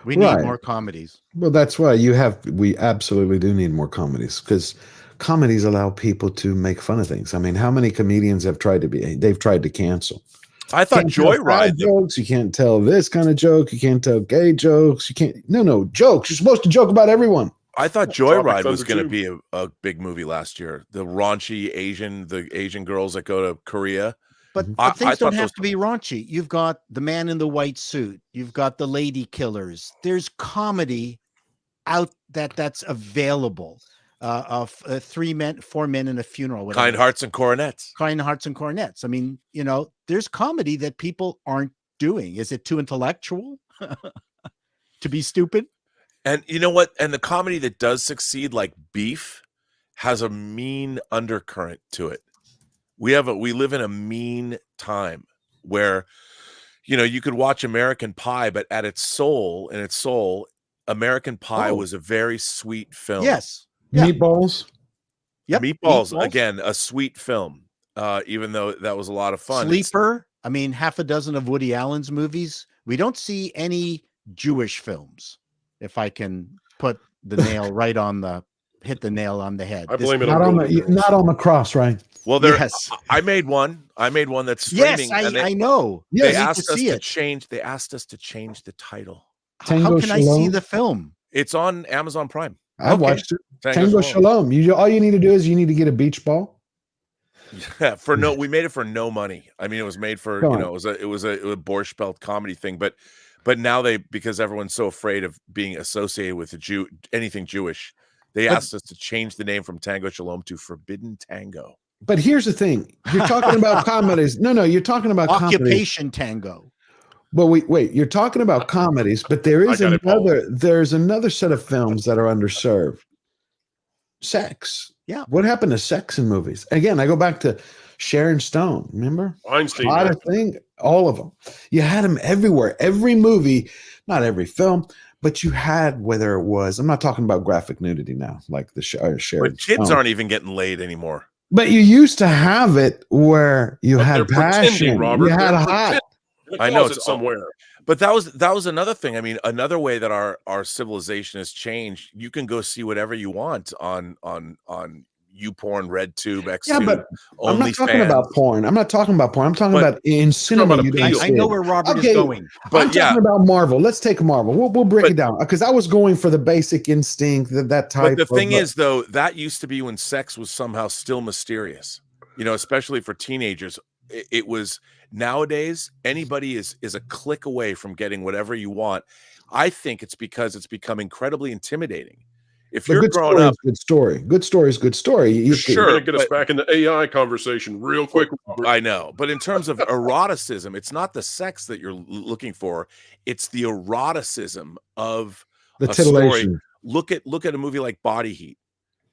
We need more comedies. Well, that's why we absolutely do need more comedies, because comedies allow people to make fun of things. I mean, how many comedians they've tried to cancel? I thought Joyride jokes. You can't tell this kind of joke. You can't tell gay jokes. You can't. No jokes. You're supposed to joke about everyone. I thought Joyride was going to be a big movie last year. The raunchy the Asian girls that go to Korea. But things don't have to be raunchy. You've got the man in the white suit. You've got the lady killers. There's comedy out that's available. Of 4 men in a funeral. Whatever. Kind Hearts and Coronets. Kind Hearts and Coronets. I mean, there's comedy that people aren't doing. Is it too intellectual to be stupid? And you know what? And the comedy that does succeed, like Beef, has a mean undercurrent to it. We live in a mean time where, you could watch American Pie, but at its soul, American Pie was a very sweet film. Yes. Yeah. Meatballs. Yep. Meatballs, again, a sweet film, even though that was a lot of fun. Sleeper. I mean, half a dozen of Woody Allen's movies. We don't see any Jewish films, if I can put the nail hit the nail on the head. I blame it not on the cross, right? Well, I made one that's streaming. Yes, I know. They Yes, asked us to change. They asked us to change the title. Tango How can Shalom? I see the film? It's on Amazon Prime. I've watched it. Tango Shalom. All you need to do is you need to get a beach ball. Yeah, we made it for no money. I mean, it was made for it was a Borscht Belt comedy thing, but now because everyone's so afraid of being associated with anything Jewish, they asked us to change the name from Tango Shalom to Forbidden Tango. But here's the thing: you're talking about comedies. No, you're talking about Occupation Tango. But wait, you're talking about comedies, but there's another set of films that are underserved. Sex. Yeah. What happened to sex in movies? Again, I go back to Sharon Stone. Remember? Weinstein. All of them. You had them everywhere. Every movie, not every film, but you had, whether it was, I'm not talking about graphic nudity now, like the Sharon But kids aren't even getting laid anymore. But you used to have it where you had passion. Robert. You had hot. I know it's somewhere. But that was another thing. I mean, another way that our civilization has changed. You can go see whatever you want on YouPorn, RedTube, Xtube. Yeah, but I'm not talking about porn. I'm talking about in cinema. I know where Robert is going. But I'm talking about Marvel. Let's take Marvel. We'll break it down, because I was going for the basic instinct that type. But the thing is, though, that used to be when sex was somehow still mysterious. Especially for teenagers. It was. Nowadays, anybody is a click away from getting whatever you want. I think it's because it's become incredibly intimidating. If you're growing up, good story is good story. You're going to get us back in the AI conversation real quick. I know, but in terms of eroticism, it's not the sex that you're looking for; it's the eroticism of the a titillation. Story. Look at a movie like Body Heat.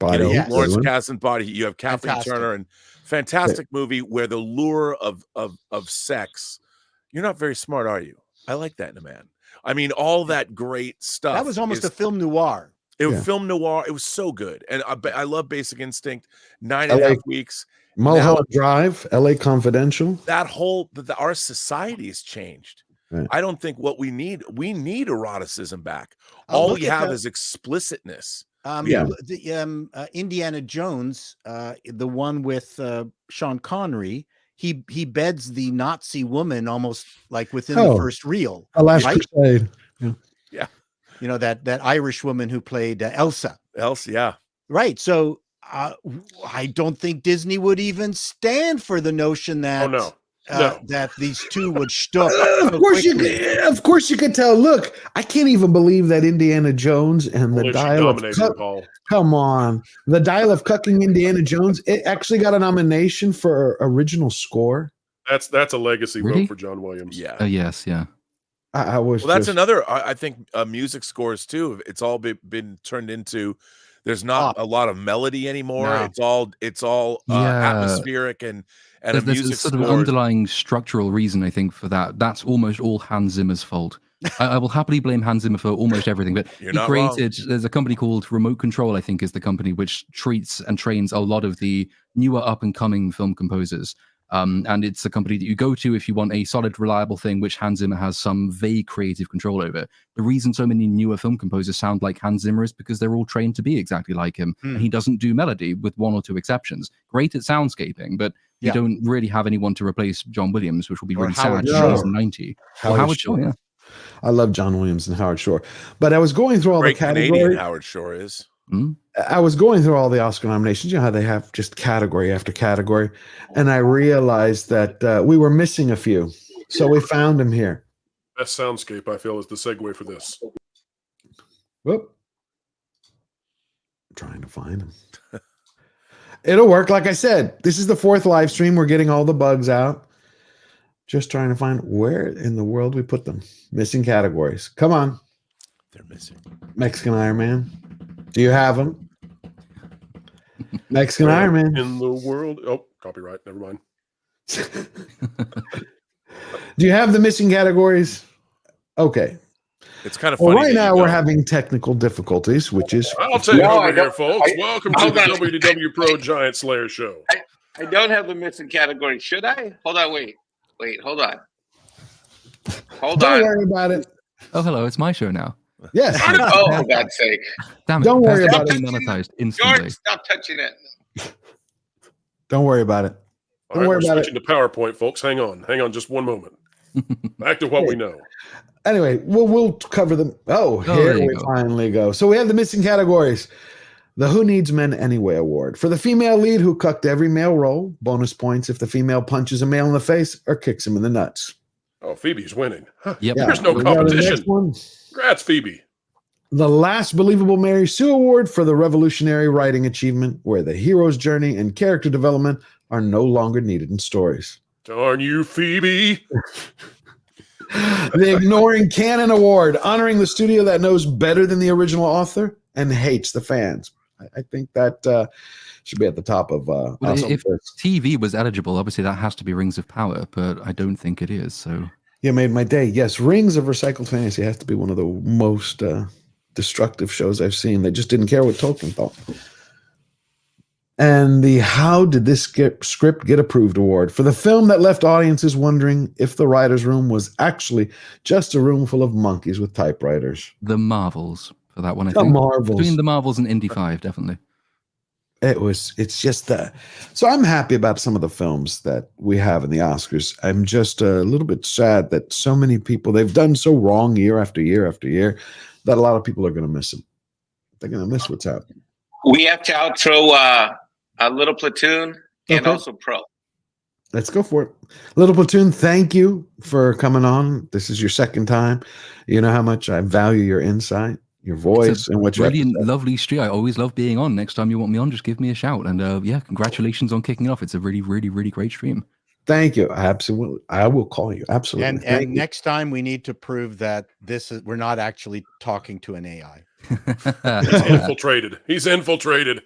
Lawrence Kasdan, Body Heat. You have Kathleen Turner, and fantastic movie where the lure of sex, You're not very smart, are you? I like that in a man. I mean, all that great stuff. That was almost a film noir. It was film noir. It was so good. And I love Basic Instinct. 9.5 LA weeks. Mulholland Drive, LA Confidential. That whole, our society has changed. Right. I don't think what we need eroticism back. All we have is explicitness. Indiana Jones, the one with Sean Connery, he beds the Nazi woman almost like within the first reel. A Last Crusade. Yeah. You know, that Irish woman who played Elsa. Yeah. Right. So I don't think Disney would even stand for the notion that that these two would shtuck. Of course you could tell. Look, I can't even believe that Indiana Jones and the Dial of come on, the Dial of Cucking Indiana Jones. It actually got a nomination for original score. That's a legacy vote for John Williams. Yeah. Yes. Yeah. I was. Well, that's another. I think music scores too. It's all been turned into. There's not a lot of melody anymore. No. It's all atmospheric and there's a music sort of underlying structural reason, I think, for that. That's almost all Hans Zimmer's fault. I will happily blame Hans Zimmer for almost everything, but he created. There's a company called Remote Control, I think, is the company which treats and trains a lot of the newer up and coming film composers. And it's a company that you go to if you want a solid, reliable thing, which Hans Zimmer has some vague creative control over. The reason so many newer film composers sound like Hans Zimmer is because they're all trained to be exactly like him. And he doesn't do melody, with one or two exceptions. Great at soundscaping, but you don't really have anyone to replace John Williams, which will be really sad. He's 90. Howard Shore, yeah. I love John Williams and Howard Shore. But I was going through all the categories. Canadian Howard Shore is. I was going through all the Oscar nominations. You know how they have just category after category. And I realized that we were missing a few. So we found them here. Best soundscape, I feel, is the segue for this. Whoop. I'm trying to find them. It'll work. Like I said, this is the 4th live stream. We're getting all the bugs out. Just trying to find where in the world we put them. Missing categories. Come on. They're missing. Mexican Iron Man. Do you have them? Mexican Iron Man. In the world. Oh, copyright. Never mind. Do you have the missing categories? Okay. It's kind of funny. Well, right now we're having technical difficulties, which is. I'll take it over here, folks. Welcome to the WDW Pro Giant Slayer show. I don't have the missing category. Should I? Hold on. Wait. Hold on. Don't worry about it. Oh, hello. It's my show now. Yes. Oh, for God's sake. Damn it. Don't worry about it. Monetized instantly. George, stop touching it. Don't worry about it. Don't worry about it. Switching to PowerPoint, folks. Hang on just one moment. Back to what we know. Anyway, we'll cover them. Here we finally go. So we have the missing categories. The Who Needs Men Anyway Award. For the female lead who cucked every male role, bonus points if the female punches a male in the face or kicks him in the nuts. Oh, Phoebe's winning. Huh. Yep. There's no competition. Congrats, Phoebe. The Last Believable Mary Sue Award for the revolutionary writing achievement where the hero's journey and character development are no longer needed in stories. Darn you, Phoebe. The Ignoring Canon Award, honoring the studio that knows better than the original author and hates the fans. I think that should be at the top of if TV was eligible, obviously that has to be Rings of Power, but I don't think it is. So you made my day. Yes, Rings of Recycled Fantasy has to be one of the most destructive shows I've seen. They just didn't care what Tolkien thought. And the How Did This Script Get Approved Award for the film that left audiences wondering if the writer's room was actually just a room full of monkeys with typewriters. The Marvels for that one, I the think. Marvels. Between the Marvels and Indy 5, definitely. It's just that. So I'm happy about some of the films that we have in the Oscars. I'm just a little bit sad that so many people, they've done so wrong year after year after year that a lot of people are going to miss them. They're going to miss what's happening. We have to outro a Little Platoon and also Pro. Let's go for it. Little Platoon, thank you for coming on. This is your second time. You know how much I value your insight, your voice, and what you're brilliant, lovely street. I always love being on. Next time you want me on, just give me a shout. And congratulations on kicking off. It's a really, really, really great stream. Thank you. Absolutely. I will call you. Absolutely. And next time we need to prove that we're not actually talking to an AI. He's infiltrated. He's infiltrated.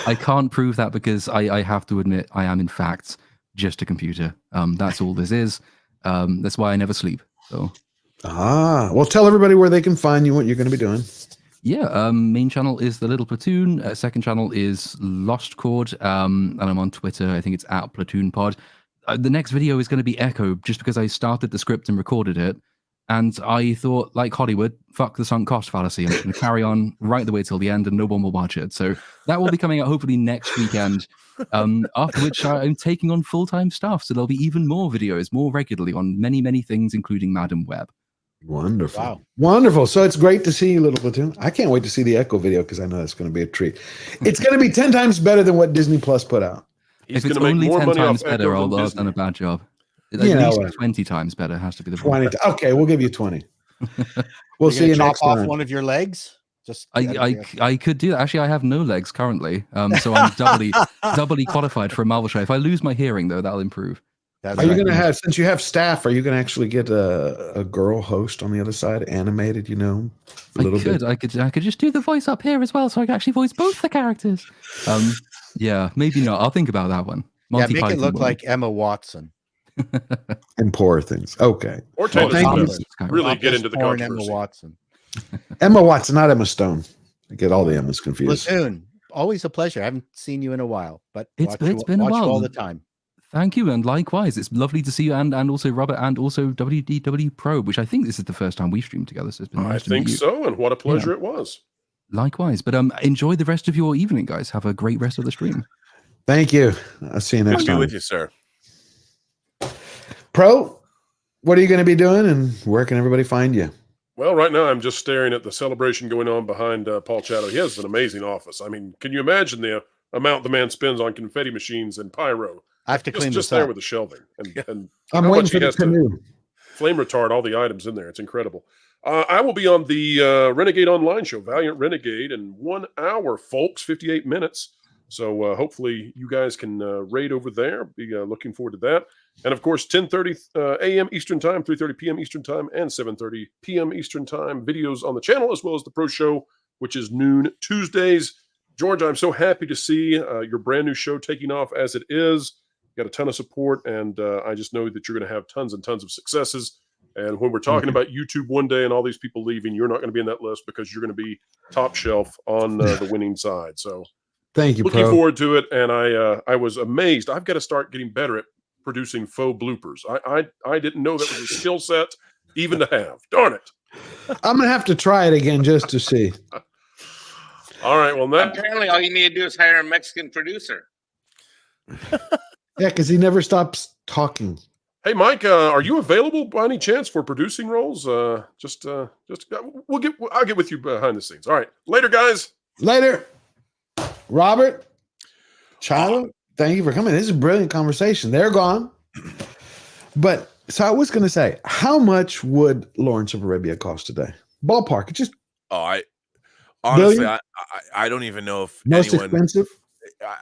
I can't prove that because I have to admit I am in fact just a computer. That's all this is. That's why I never sleep. So. Well, tell everybody where they can find you, what you're going to be doing. Yeah, main channel is the Little Platoon. Second channel is Lost Chord, and I'm on Twitter. I think it's at Platoon Pod. The next video is going to be Echo, just because I started the script and recorded it, and I thought, like Hollywood, fuck the sunk cost fallacy. I'm just going to carry on right the way till the end, and no one will watch it. So that will be coming out hopefully next weekend. After which I'm taking on full-time staff, so there'll be even more videos, more regularly on many, many things, including Madam Web. Wonderful. Wow. Wonderful. So it's great to see you, Little Platoon. I can't wait to see the Echo video because I know it's going to be a treat. It's going to be 10 times better than what Disney Plus put out. If it's only 10 times better, I'll have done a bad job. At least 20 times better has to be the 20. Okay, we'll give you 20. We'll see you next chop off time. one of your legs? Just I could do that. Actually, I have no legs currently, so I'm doubly qualified for a Marvel show. If I lose my hearing, though, that'll improve. Are you going to have, since you have staff, are you going to actually get a girl host on the other side, animated, you know, a little bit? I could just do the voice up here as well, so I can actually voice both the characters. Yeah, maybe not. I'll think about that one. Monty make Python it look one. like Emma Watson. And poor things. Okay. Or really get into the controversy. Emma Watson. Emma Watson, not Emma Stone. I get all the Emmas confused. Platoon, always a pleasure. I haven't seen you in a while, but it's been a watch while. You all the time. Thank you, and likewise. It's lovely to see you, and also Robert, and also WDW Pro, which I think this is the first time we've streamed together. So it's been nice to meet you. So, and what a pleasure it was. Likewise, but enjoy the rest of your evening, guys. Have a great rest of the stream. Thank you. I'll see you next time. Good to be with you, sir. Pro, what are you going to be doing, and where can everybody find you? Well, right now I'm just staring at the celebration going on behind Paul Chato. He has an amazing office. I mean, can you imagine the amount the man spends on confetti machines and pyro? I have to clean just this there up. with the shelving, and I'm waiting for the canoe. Flame retard all the items in there. It's incredible. I will be on the Renegade Online show, Valiant Renegade, in 1 hour, folks, 58 minutes. So hopefully you guys can raid over there. Be looking forward to that. And of course, 10:30 a.m. Eastern Time, 3:30 p.m. Eastern Time, and 7:30 p.m. Eastern Time videos on the channel, as well as the Pro Show, which is noon Tuesdays. George, I'm so happy to see your brand new show taking off as it is. You got a ton of support, and I just know that you're going to have tons and tons of successes. And when we're talking about YouTube one day and all these people leaving, you're not going to be in that list because you're going to be top shelf on the winning side. So thank you, looking Pro. forward to it. And I was amazed. I've got to start getting better at producing faux bloopers. I didn't know that was a skill set even to have. Darn it. I'm going to have to try it again just to see. All right. Well, apparently all you need to do is hire a Mexican producer. Yeah, because he never stops talking. Hey, Mike, are you available by any chance for producing roles? I'll get with you behind the scenes. All right. Later, guys. Later. Robert, Chato, thank you for coming. This is a brilliant conversation. They're gone. But so I was going to say, how much would Lawrence of Arabia cost today? Ballpark. Just honestly, I don't even know if most expensive.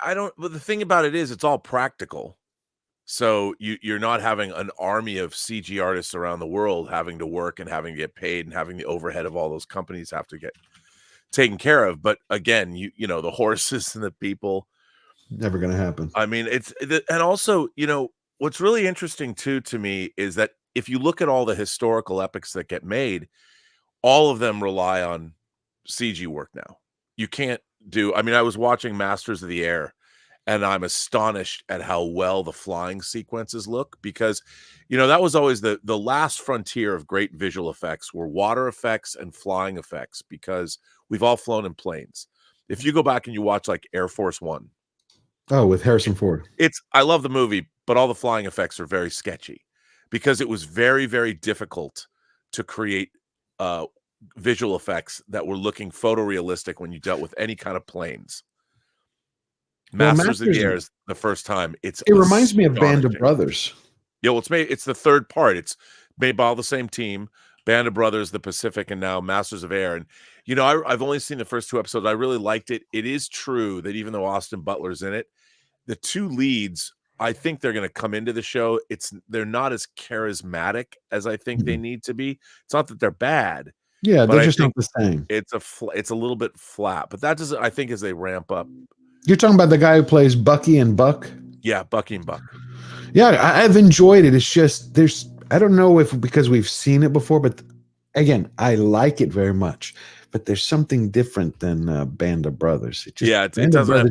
I don't. But the thing about it is, it's all practical. So you're not having an army of CG artists around the world having to work and having to get paid and having the overhead of all those companies have to get taken care of. But again, you know, the horses and the people. Never going to happen. I mean, and also, you know, what's really interesting too to me is that if you look at all the historical epics that get made, all of them rely on CG work now. You can't do. I mean, I was watching Masters of the Air, and I'm astonished at how well the flying sequences look, because, you know, that was always the last frontier of great visual effects were water effects and flying effects, because we've all flown in planes. If you go back and you watch like Air Force One. Oh, with Harrison Ford. I love the movie, but all the flying effects are very sketchy because it was very, very difficult to create visual effects that were looking photorealistic when you dealt with any kind of planes. Masters of the Air is the first time. It reminds me of Band of Brothers. Yeah, well, it's the third part. It's made by all the same team, Band of Brothers, The Pacific, and now Masters of Air. And, you know, I've only seen the first 2 episodes. I really liked it. It is true that even though Austin Butler's in it, the 2 leads, I think they're going to come into the show. They're not as charismatic as I think they need to be. It's not that they're bad. Yeah, they're just not the same. It's a little bit flat, but that doesn't, I think, as they ramp up. You're talking about the guy who plays Bucky and Buck? Yeah, Bucky and Buck. Yeah, I've enjoyed it. It's just I don't know if because we've seen it before, but again, I like it very much. But there's something different than Band of Brothers. It it doesn't have,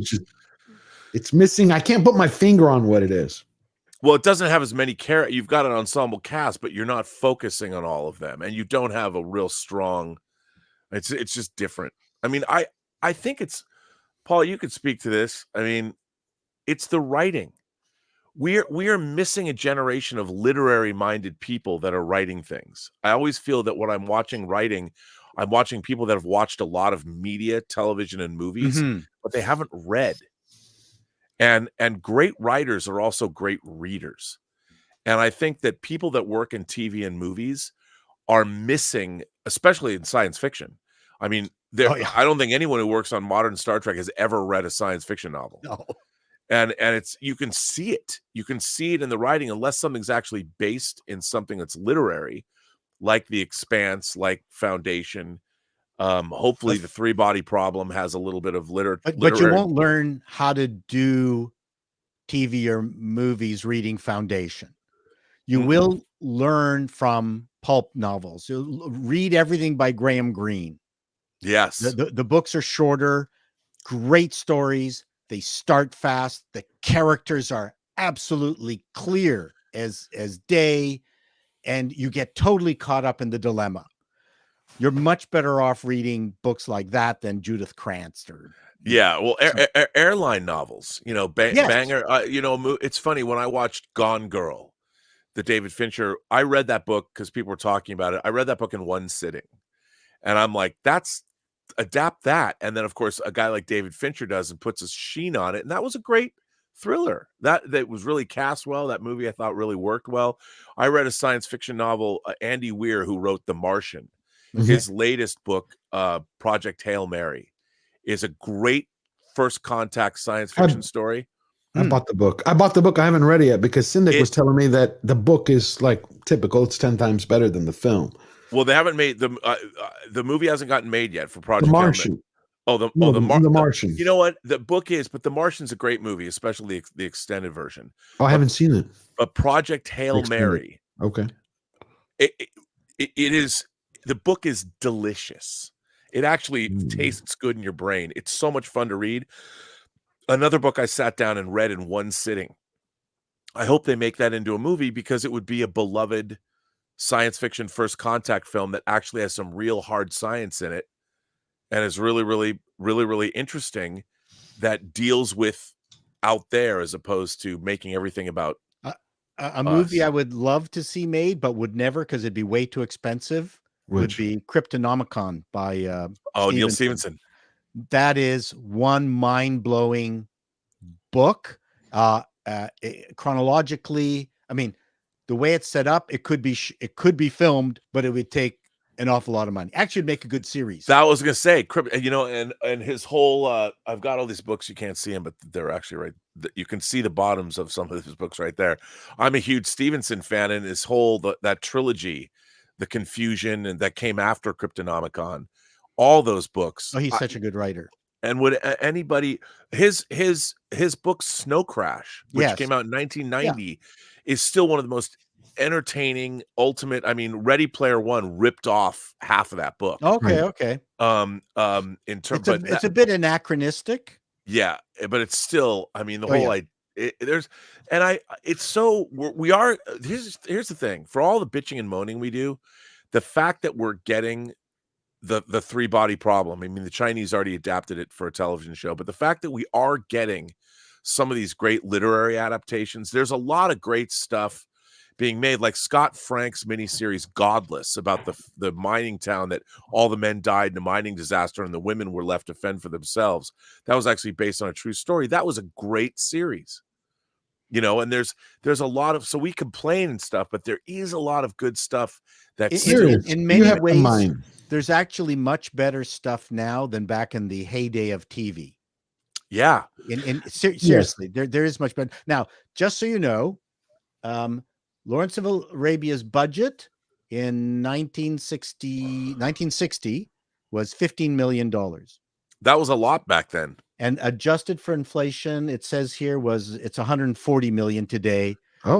it's missing. I can't put my finger on what it is. Well, it doesn't have as many characters. You've got an ensemble cast, but you're not focusing on all of them, and you don't have a real strong. It's just different. I mean, I think it's Paul. You could speak to this. I mean, it's the writing. We are missing a generation of literary minded people that are writing things. I always feel that when I'm watching writing, I'm watching people that have watched a lot of media, television, and movies, but they haven't read. And great writers are also great readers. And I think that people that work in TV and movies are missing, especially in science fiction. I mean, I don't think anyone who works on modern Star Trek has ever read a science fiction novel. No. And it's you can see it. You can see it in the writing, unless something's actually based in something that's literary, like The Expanse, like Foundation. Hopefully the Three-Body Problem has a little bit of but you won't learn how to do TV or movies reading Foundation. You will learn from pulp novels. You'll read everything by Graham Greene. Yes. The books are shorter, great stories. They start fast. The characters are absolutely clear as day, and you get totally caught up in the dilemma. You're much better off reading books like that than Judith Krantz or well, airline novels. You know, banger. You know, it's funny when I watched Gone Girl, the David Fincher. I read that book because people were talking about it. I read that book in one sitting, and I'm like, adapt that. And then, of course, a guy like David Fincher does and puts a sheen on it, and that was a great thriller. That was really cast well. That movie I thought really worked well. I read a science fiction novel, Andy Weir, who wrote The Martian. His latest book, Project Hail Mary, is a great first contact science fiction story. I bought the book. I haven't read it yet because Syndic was telling me that the book is like typical. It's 10 times better than the film. Well, they haven't made the movie hasn't gotten made yet for Project The Martian. The Martian. You know what? The book is, but The Martian's a great movie, especially the extended version. Oh, I haven't seen it. But Project Hail Mary. Okay. It is. The book is delicious. It actually tastes good in your brain. It's so much fun to read. Another book I sat down and read in one sitting. I hope they make that into a movie because it would be a beloved science fiction first contact film that actually has some real hard science in it and is really, really, really, really interesting, that deals with out there as opposed to making everything about a movie I would love to see made, but would never because it'd be way too expensive. Would be Cryptonomicon by Neil Stephenson. That is one mind-blowing book. Chronologically, I mean, the way it's set up, it could be filmed, but it would take an awful lot of money. Actually, it'd make a good series. That was gonna say, you know, and his whole. I've got all these books. You can't see them, but they're actually right. You can see the bottoms of some of his books right there. I'm a huge Stevenson fan, and his whole that trilogy, The Confusion, and that came after Cryptonomicon, all those books. Oh, he's such a good writer. And would anybody his book Snow Crash, which came out in 1990, is still one of the most entertaining, ultimate. I mean, Ready Player One ripped off half of that book. Okay. In terms, it's a bit anachronistic. Yeah, but it's still. I mean, the whole it's so we are. Here's the thing: for all the bitching and moaning we do, the fact that we're getting the Three-Body Problem. I mean, the Chinese already adapted it for a television show, but the fact that we are getting some of these great literary adaptations, there's a lot of great stuff being made, like Scott Frank's miniseries Godless, about the mining town that all the men died in a mining disaster and the women were left to fend for themselves. That was actually based on a true story. That was a great series. You know, and there's a lot of, so we complain and stuff, but there is a lot of good stuff that's in many ways. There's actually much better stuff now than back in the heyday of TV. Yeah. Seriously, there is much better. Now, just so you know, Lawrence of Arabia's budget in 1960 was $15 million. That was a lot back then. And adjusted for inflation, it says here it's 140 million today.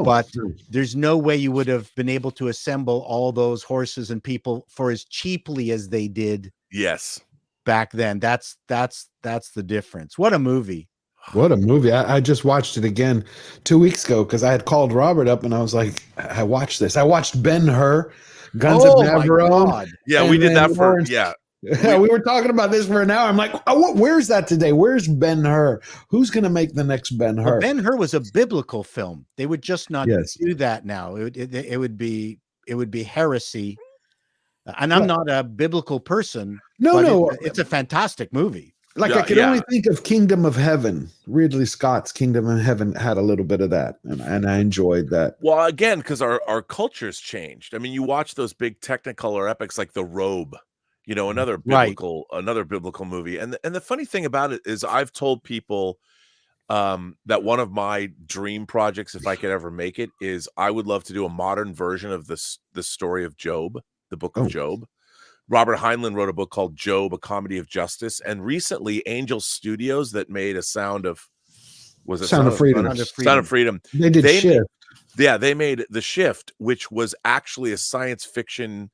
but there's no way you would have been able to assemble all those horses and people for as cheaply as they did. Yes. Back then. That's the difference. What a movie. What a movie. I just watched it again 2 weeks ago because I had called Robert up and I was like, I watched this. I watched Ben-Hur, Guns of Navarone. Yeah, we did that for, we were talking about this for an hour. I'm like, oh, where's that today? Where's Ben-Hur? Who's going to make the next Ben-Hur? Well, Ben-Hur was a biblical film. They would just not do that now. It would be heresy. And I'm not a biblical person. No. It's a fantastic movie. Like I could only think of Kingdom of Heaven. Ridley Scott's Kingdom of Heaven had a little bit of that, and I enjoyed that. Well, again, because our culture's changed. I mean, you watch those big Technicolor epics like The Robe, another biblical movie. And the funny thing about it is I've told people that one of my dream projects, if I could ever make it, is I would love to do a modern version of the story of Job, the book of Job. Robert Heinlein wrote a book called Job, A Comedy of Justice. And recently Angel Studios that made a Sound of Freedom. They did Shift. They made The Shift, which was actually a science fiction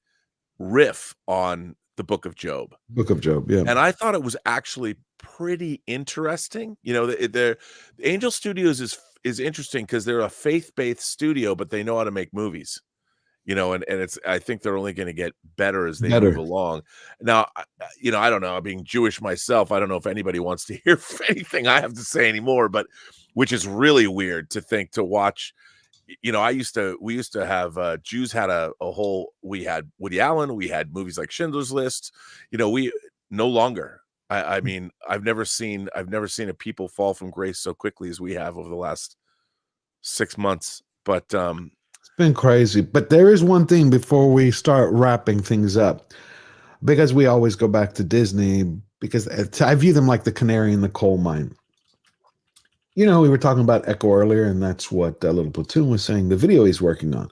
riff on the book of Job. Yeah. And I thought it was actually pretty interesting. The Angel Studios is interesting because they're a faith-based studio, but they know how to make movies. And it's, I think they're only going to get better as they move along. Now, I don't know, being Jewish myself, I don't know if anybody wants to hear anything I have to say anymore, but which is really weird to think, to watch. We used to have Jews had a whole, we had Woody Allen, we had movies like Schindler's List. We no longer. I mean, I've never seen a people fall from grace so quickly as we have over the last 6 months. But it's been crazy. But there is one thing before we start wrapping things up, because we always go back to Disney, because I view them like the canary in the coal mine. We were talking about Echo earlier, and that's what Little Platoon was saying, the video he's working on.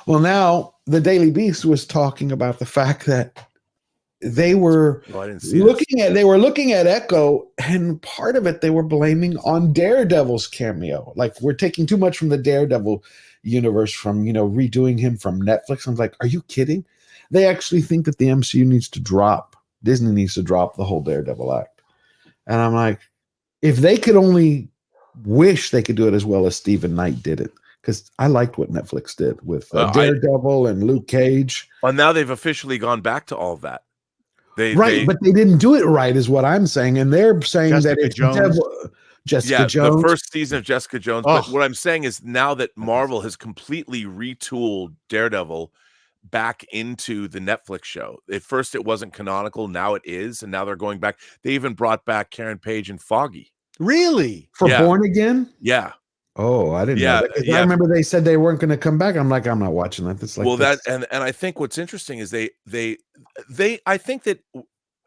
Well, now the Daily Beast was talking about the fact that they were looking at Echo, and part of it they were blaming on Daredevil's cameo. Like, we're taking too much from the Daredevil universe from, redoing him from Netflix. I'm like, are you kidding? They actually think that the MCU needs to drop. Disney needs to drop the whole Daredevil act. And I'm like, if they could only wish they could do it as well as Stephen Knight did it, because I liked what Netflix did with Daredevil and Luke Cage. Well, now they've officially gone back to all of that. But they didn't do it right, is what I'm saying, and they're saying that it's Jessica Jones, the first season of Jessica Jones. But what I'm saying is now that Marvel has completely retooled Daredevil back into the Netflix show. At first, it wasn't canonical. Now it is, and now they're going back. They even brought back Karen Page and Foggy. Really? For Born Again? Yeah. Oh, I didn't know that. I remember they said they weren't going to come back. I'm like, I'm not watching that. That's like and I think what's interesting is they I think that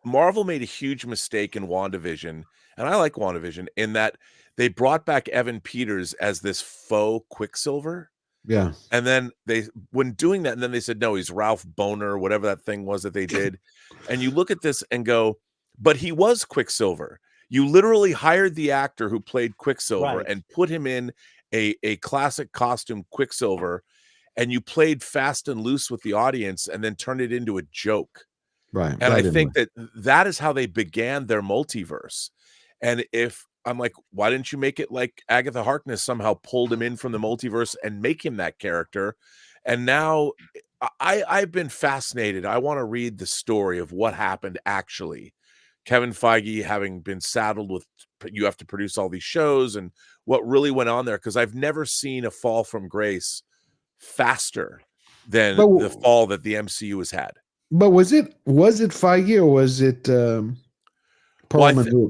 Marvel made a huge mistake in WandaVision, and I like WandaVision, in that they brought back Evan Peters as this faux Quicksilver. Yeah. And then when doing that, and then they said, no, he's Ralph Boner, whatever that thing was that they did. And you look at this and go, but he was Quicksilver. You literally hired the actor who played Quicksilver and put him in a classic costume Quicksilver, and you played fast and loose with the audience and then turned it into a joke. Right. And I think that is how they began their multiverse. And if I'm like, why didn't you make it like Agatha Harkness somehow pulled him in from the multiverse and make him that character? And now I've been fascinated. I want to read the story of what happened actually. Kevin Feige having been saddled with, you have to produce all these shows, and what really went on there, because I've never seen a fall from grace faster than the fall that the MCU has had. But was it Feige or was it Perlmutter,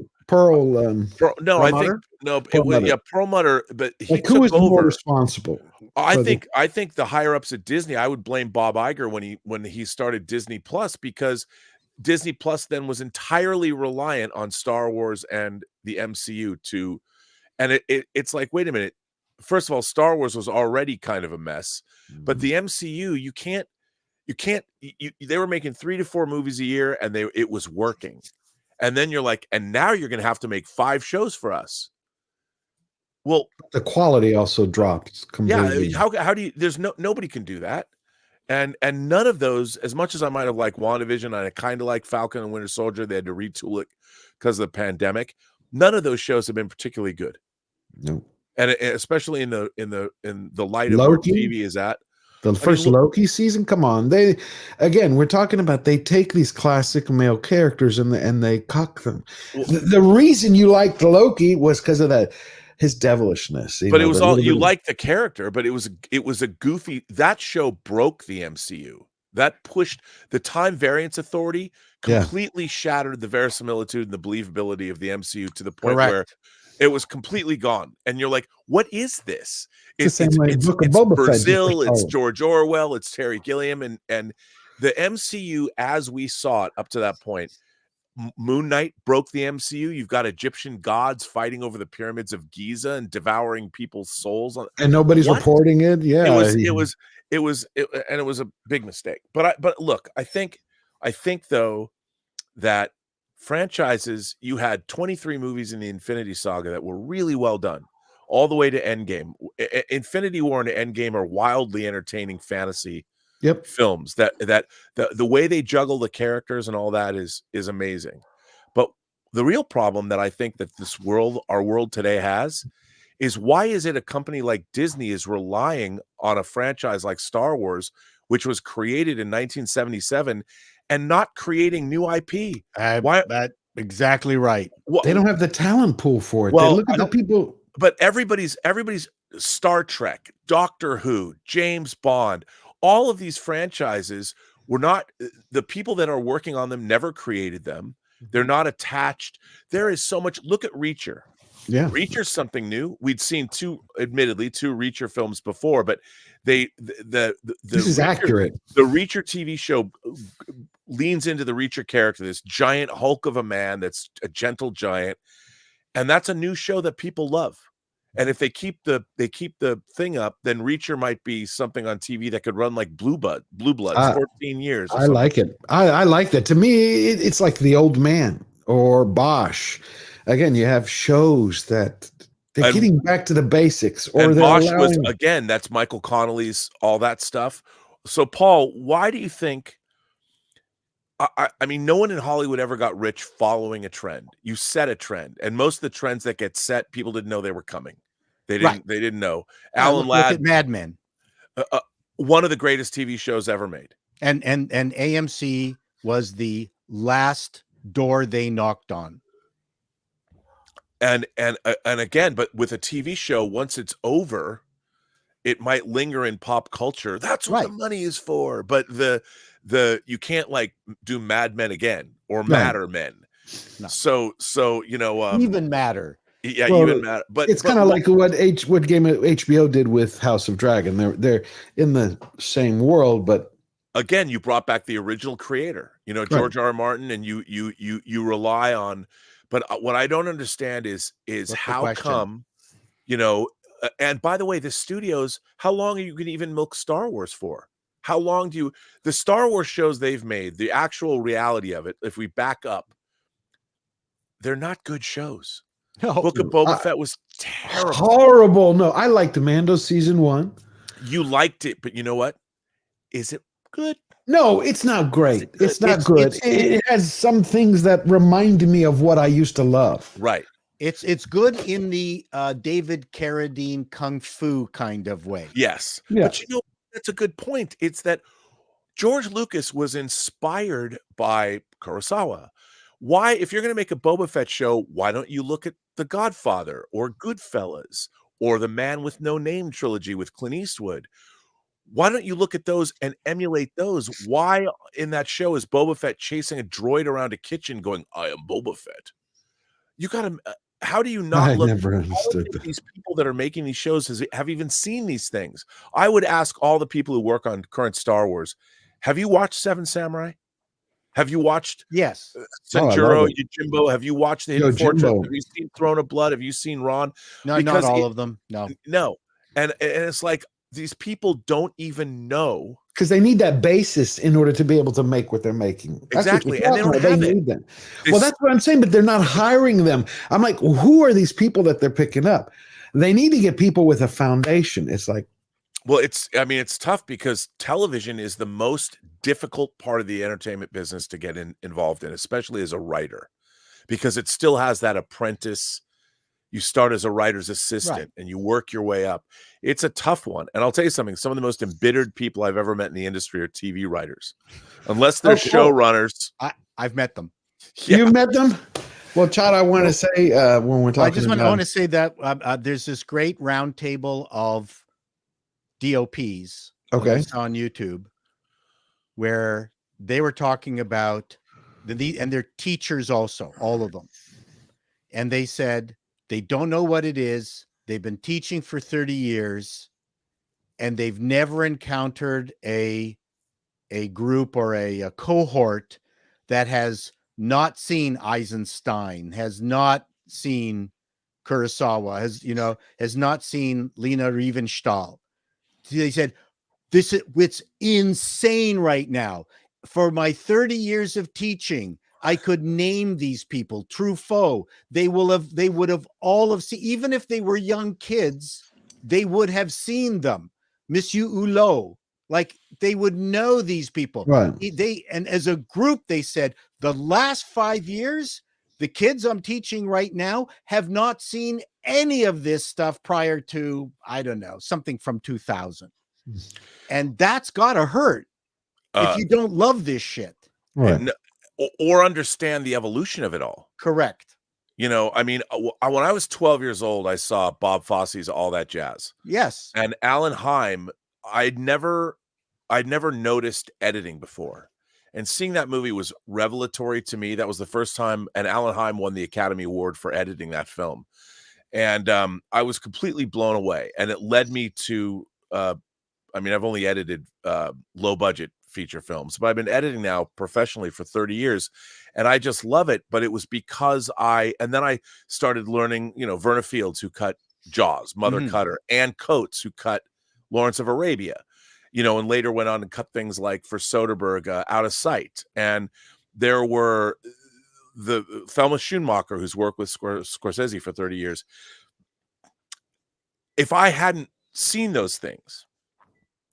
but he like, who was more responsible? I think the higher ups at Disney, I would blame Bob Iger when he started Disney Plus, because Disney Plus then was entirely reliant on Star Wars and the MCU and it's like, wait a minute. First of all, Star Wars was already kind of a mess, but the MCU, they were making 3 to 4 movies a year and it was working. And then you're like, and now you're going to have to make 5 shows for us. Well, the quality also dropped completely. Yeah, how do you? There's nobody can do that, and none of those. As much as I might have liked WandaVision, and I kind of like Falcon and Winter Soldier, they had to retool it because of the pandemic. None of those shows have been particularly good. No, and especially in the light of Loki? where TV is at. The first Loki season, come on. We're talking about they take these classic male characters and they cock them. The reason you liked Loki was because of that his devilishness. But it was all you liked the character, but it was a goofy. That show broke the MCU. That pushed the Time Variance Authority, completely shattered the verisimilitude and the believability of the MCU to the point where it was completely gone. And you're like, what is this? It's Brazil, it's George Orwell, it's Terry Gilliam, and the MCU as we saw it up to that point. Moon Knight broke the MCU. You've got Egyptian gods fighting over the pyramids of Giza and devouring people's souls, and nobody's reporting it. Yeah, it was a big mistake. But look, I think though that franchises, you had 23 movies in the Infinity Saga that were really well done, all the way to Endgame. Infinity War and Endgame are wildly entertaining fantasy films. That the way they juggle the characters and all that is amazing. But the real problem that I think that our world today has, is why is it a company like Disney is relying on a franchise like Star Wars, which was created in 1977, and not creating new IP? Why? That exactly right. They don't have the talent pool for it. Well, they look at the people. But everybody's Star Trek, Doctor Who, James Bond, all of these franchises were not, the people that are working on them never created them. They're not attached. There is so much. Look at Reacher. Yeah, Reacher's something new. We'd seen two Reacher films before, but this is Reacher, accurate. The Reacher TV show leans into the Reacher character, this giant hulk of a man that's a gentle giant, and that's a new show that people love. And if they keep the thing up, then Reacher might be something on TV that could run like Blue Blood, 14 years. I like it. I like that. To me, it's like The Old Man or Bosch. Again, you have shows that they're getting back to the basics. Or Bosch was, again, that's Michael Connelly's, all that stuff. So, Paul, why do you think? I mean, no one in Hollywood ever got rich following a trend. You set a trend, and most of the trends that get set, people didn't know they were coming. They didn't know. Alan Ladd, look at Mad Men, one of the greatest TV shows ever made, and AMC was the last door they knocked on. And again, but with a TV show, once it's over, it might linger in pop culture. That's what the money is for. But you can't like do Mad Men again or Matter Men. No. So Even Matter. Yeah, Even Matter. But it's kind of like what game HBO did with House of Dragon. They're in the same world, but again, you brought back the original creator. George R. Martin, and you rely on. But what I don't understand is how come, and by the way, the studios, how long are you going to even milk Star Wars for? How long the Star Wars shows they've made, the actual reality of it, if we back up, they're not good shows. No. Book of Boba Fett was terrible. Horrible. No, I liked Mando season 1. You liked it, but you know what? Is it good? No, it's not great. It's not good. It has some things that remind me of what I used to love. Right. It's good in the David Carradine kung fu kind of way. Yes. Yeah. But that's a good point. It's that George Lucas was inspired by Kurosawa. Why, if you're going to make a Boba Fett show, why don't you look at The Godfather or Goodfellas or the Man with No Name trilogy with Clint Eastwood? Why don't you look at those and emulate those? Why in that show is Boba Fett chasing a droid around a kitchen going, I am Boba Fett? You got to, how do you not look? I never understood that. These people that are making these shows have even seen these things. I would ask all the people who work on current Star Wars, have you watched Seven Samurai? Have you watched Sanjuro, Yojimbo? Have you watched The Hidden Fortress? Have you seen Throne of Blood? Have you seen Ron? No, not all of them. No. And it's like, these people don't even know, because they need that basis in order to be able to make what they're making. That's exactly, and they don't have it. Need them. Well, that's what I'm saying, but they're not hiring them. I'm like, who are these people that they're picking up? they need to get people with a foundation. It's like, well, it's tough because television is the most difficult part of the entertainment business to get involved in, especially as a writer, because it still has that apprentice. You start as a writer's assistant and you work your way up. It's a tough one. And I'll tell you something, some of the most embittered people I've ever met in the industry are TV writers. Unless they're showrunners. I've met them. Yeah. You've met them? Well, Chad, I want to say when we're talking I want to say that there's this great roundtable of DOPs on YouTube where they were talking about and their teachers also, all of them. And they said, they don't know what it is. They've been teaching for 30 years and they've never encountered a group or a cohort that has not seen Eisenstein, has not seen Kurosawa, has not seen Lena Riefenstahl. They said, it's insane right now. For my 30 years of teaching, I could name these people. Truffaut, they would have all have seen, even if they were young kids, they would have seen them. Monsieur Hulot, like they would know these people. Right. And as a group, they said the last 5 years, the kids I'm teaching right now have not seen any of this stuff prior to, I don't know, something from 2000. And that's gotta hurt if you don't love this shit. Right. Or understand the evolution of it all. Correct. I mean, when I was 12 years old, I saw Bob Fosse's All That Jazz. Yes. And Alan Hyme, I'd never noticed editing before. And seeing that movie was revelatory to me. That was the first time, and Alan Hyme won the Academy Award for editing that film. And I was completely blown away. And it led me to, I've only edited low budget feature films, but I've been editing now professionally for 30 years and I just love it. But it was because then I started learning, Verna Fields, who cut Jaws, Mother Cutter, Ann Coates, who cut Lawrence of Arabia, and later went on and cut things like for Soderbergh, Out of Sight. And there were the Thelma Schoonmaker, who's worked with Scorsese for 30 years. If I hadn't seen those things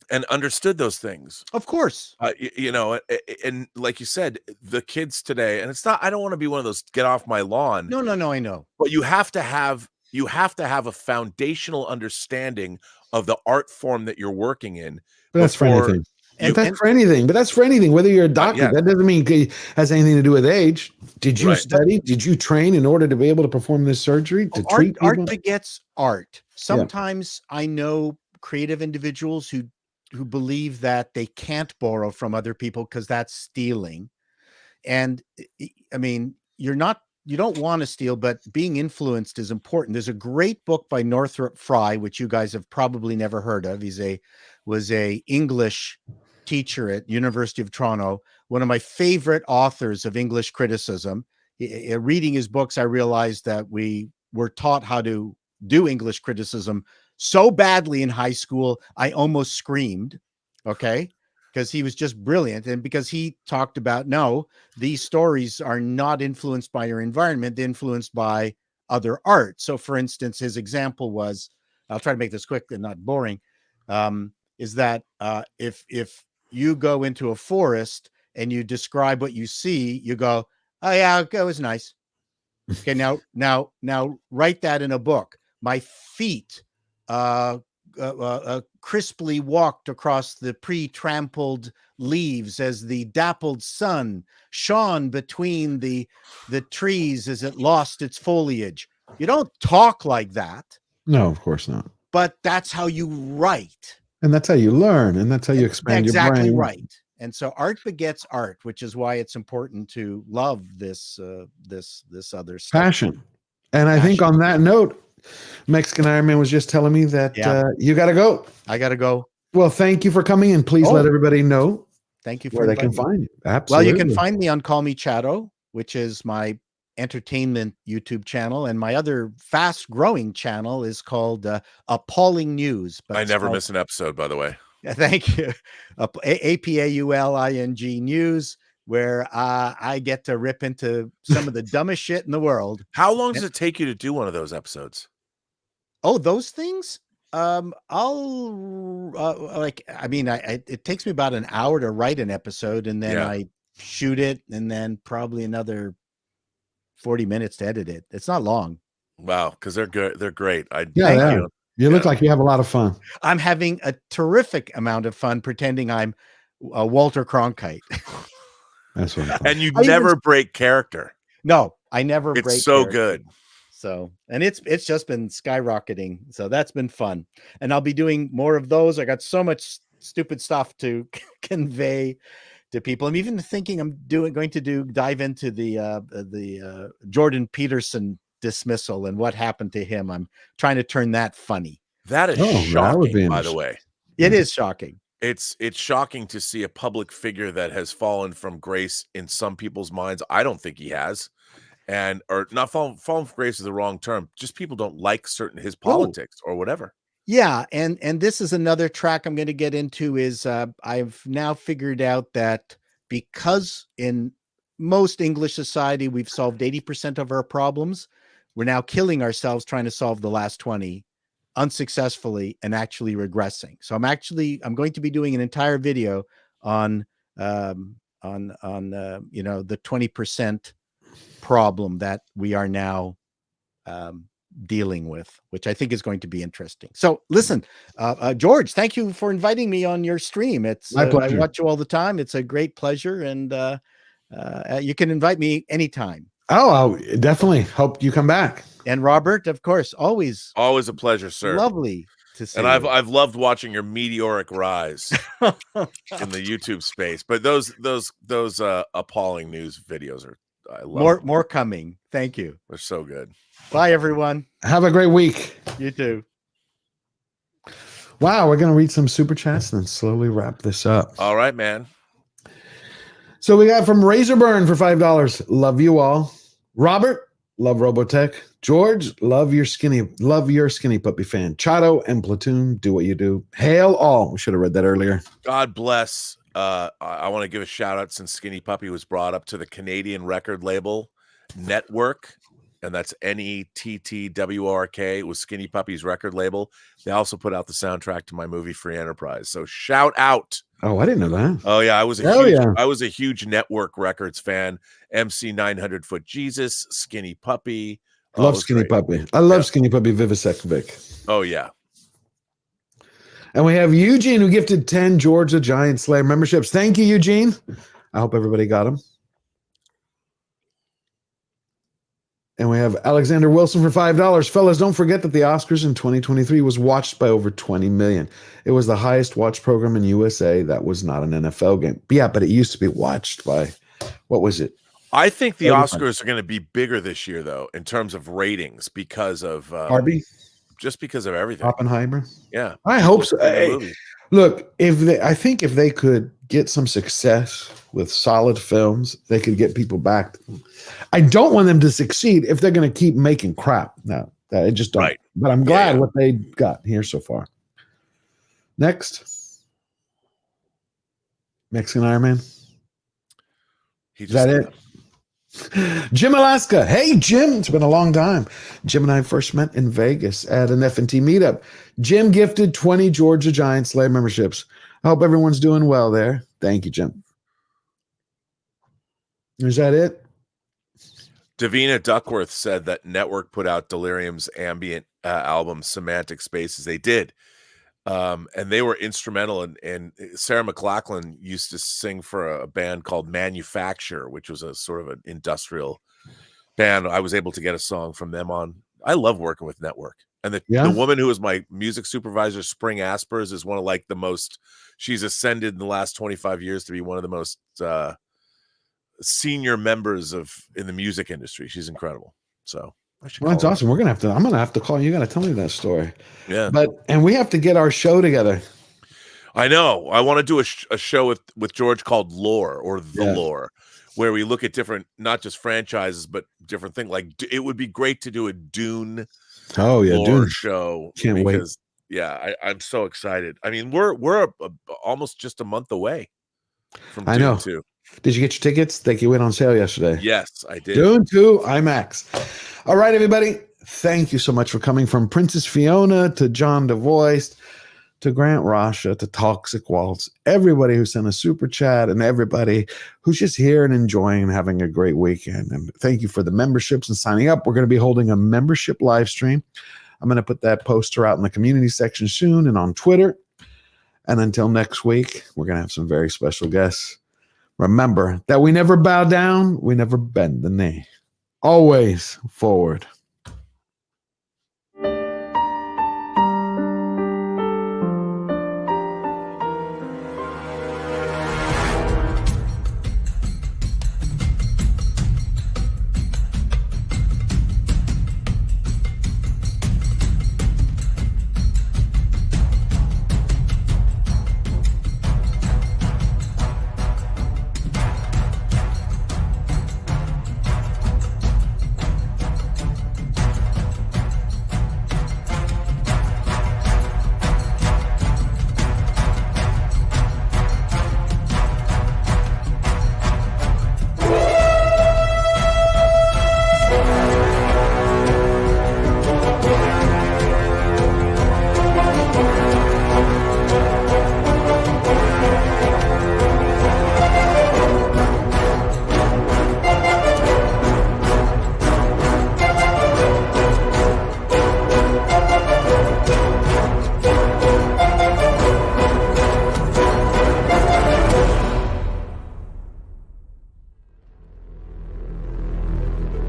and understood those things, of course, and like you said, the kids today, and it's not, I don't want to be one of those get off my lawn. No, I know. But you have to have a foundational understanding of the art form that you're working in. But that's for anything. But that's for anything. Whether you're a doctor, that doesn't mean it has anything to do with age. Did you study? Did you train in order to be able to perform this surgery? To treat people? Art begets art. Sometimes I know creative individuals who believe that they can't borrow from other people because that's stealing. And I mean, you don't want to steal, but being influenced is important. There's a great book by Northrop Frye, which you guys have probably never heard of. Was a English teacher at University of Toronto, one of my favorite authors of English criticism. Reading his books, I realized that we were taught how to do English criticism so badly in high school, I almost screamed, okay? Because he was just brilliant. And because he talked about, no, these stories are not influenced by your environment, they're influenced by other art. So for instance, his example was, I'll try to make this quick and not boring, is that if you go into a forest and you describe what you see, you go, oh yeah, it was nice. Okay, now write that in a book. My feet crisply walked across the pre-trampled leaves as the dappled sun shone between the trees as it lost its foliage. You don't talk like that. No, of course not. But that's how you write. And that's how you learn. And that's how you expand your brain. Exactly right. And so art begets art, which is why it's important to love this other stuff. Passion. And I think on that note, Mexican Iron Man was just telling me that you got to go. I got to go. Well, thank you for coming in. Please let everybody know. Thank you for where they can find you. Absolutely. Well, you can find me on Call Me Chato, which is my entertainment YouTube channel, and my other fast-growing channel is called Appalling News. But I never miss an episode, by the way. Thank you. APAULING News, where I get to rip into some of the dumbest shit in the world. How long does it take you to do one of those episodes? Oh, those things. I'll it takes me about an hour to write an episode, and then I shoot it, and then probably another 40 minutes to edit it. It's not long. Wow, because they're good. They're great. Thank you. You look like you have a lot of fun. I'm having a terrific amount of fun pretending I'm Walter Cronkite. That's what. And you never break character. No, I never. It's break so character. good. So, and it's just been skyrocketing. So that's been fun, and I'll be doing more of those. I got so much stupid stuff to convey to people. I'm even thinking I'm going to dive into the Jordan Peterson dismissal and what happened to him. I'm trying to turn that funny. That is shocking, by the way. It is shocking. It's shocking to see a public figure that has fallen from grace in some people's minds. I don't think he has. Or not fallen from grace is the wrong term. Just people don't like his politics or whatever. Yeah, and this is another track I'm going to get into is I've now figured out that because in most English society we've solved 80% of our problems, we're now killing ourselves trying to solve the last 20 unsuccessfully and actually regressing. So I'm going to be doing an entire video on the 20% problem that we are now dealing with, which I think is going to be interesting. So listen, George, thank you for inviting me on your stream. It's my pleasure. I watch you all the time. It's a great pleasure, and you can invite me anytime. Oh, I'll definitely hope you come back. And Robert, of course, always a pleasure, sir. Lovely to see. And I've loved watching your meteoric rise in the YouTube space. But those appalling news videos are. I love more coming. Thank you. They're so good. Bye, everyone. Have a great week. You too. Wow, we're going to read some super chats and then slowly wrap this up. All right, man. So we got from Razorburn for $5. Love you all. Robert, love Robotech. George, love your skinny puppy fan. Chato and Platoon, do what you do. Hail all. We should have read that earlier. God bless. I want to give a shout out, since Skinny Puppy was brought up, to the Canadian record label Network, and that's Nettwork. It was Skinny Puppy's record label. They also put out the soundtrack to my movie Free Enterprise. So shout out. Oh, I didn't know that. Oh yeah, I was a huge Network Records fan. MC 900 Foot Jesus, Skinny Puppy. Love Skinny Puppy. I love Skinny Puppy Vivisect Vic. Oh yeah. And we have Eugene, who gifted 10 George the Giant Slayer memberships. Thank you, Eugene. I hope everybody got them. And we have Alexander Wilson for $5. Fellas, don't forget that the Oscars in 2023 was watched by over 20 million. It was the highest watched program in USA. That was not an NFL game. But yeah, but it used to be watched by, what was it? I think the Oscars are going to be bigger this year, though, in terms of ratings, because of Barbie. Just because of everything. Oppenheimer. Yeah. I hope so. Hey, look, I think if they could get some success with solid films, they could get people back. I don't want them to succeed if they're going to keep making crap. No, I just don't. Right. But I'm glad what they got here so far. Next. Mexican Iron Man. Is that it? Jim Alaska. Hey, Jim. It's been a long time. Jim and I first met in Vegas at an F&T meetup. Jim gifted 20 George the Giant Slayer memberships. I hope everyone's doing well there. Thank you, Jim. Is that it? Davina Duckworth said that Network put out Delirium's ambient album, Semantic Spaces. They did. And they were instrumental. And Sarah McLachlan used to sing for a band called Manufacture, which was a sort of an industrial band. I was able to get a song from them on. I love working with Network. And the woman who was my music supervisor, Spring Aspers, is one of like the most, she's ascended in the last 25 years to be one of the most senior members in the music industry. She's incredible. So well, that's awesome. I'm gonna have to call you. You gotta tell me that story. Yeah. And we have to get our show together. I know. I want to do a show with George called Lore, or The Lore, where we look at different, not just franchises, but different things. Like it would be great to do a Dune Dune show. Can't wait. Yeah, I'm so excited. I mean, we're almost just a month away from Dune. I know. 2. Did you get your tickets? They went on sale yesterday. Yes, I did. Dune 2 IMAX. All right, everybody. thank you so much for coming, from Princess Fiona to John DeVoist to Grant Rasha to Toxic Waltz, everybody who sent a super chat and everybody who's just here and enjoying and having a great weekend. And thank you for the memberships and signing up. We're going to be holding a membership live stream. I'm going to put that poster out in the community section soon and on Twitter. And until next week, we're going to have some very special guests. Remember that we never bow down, we never bend the knee. Always forward.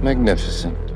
Magnificent.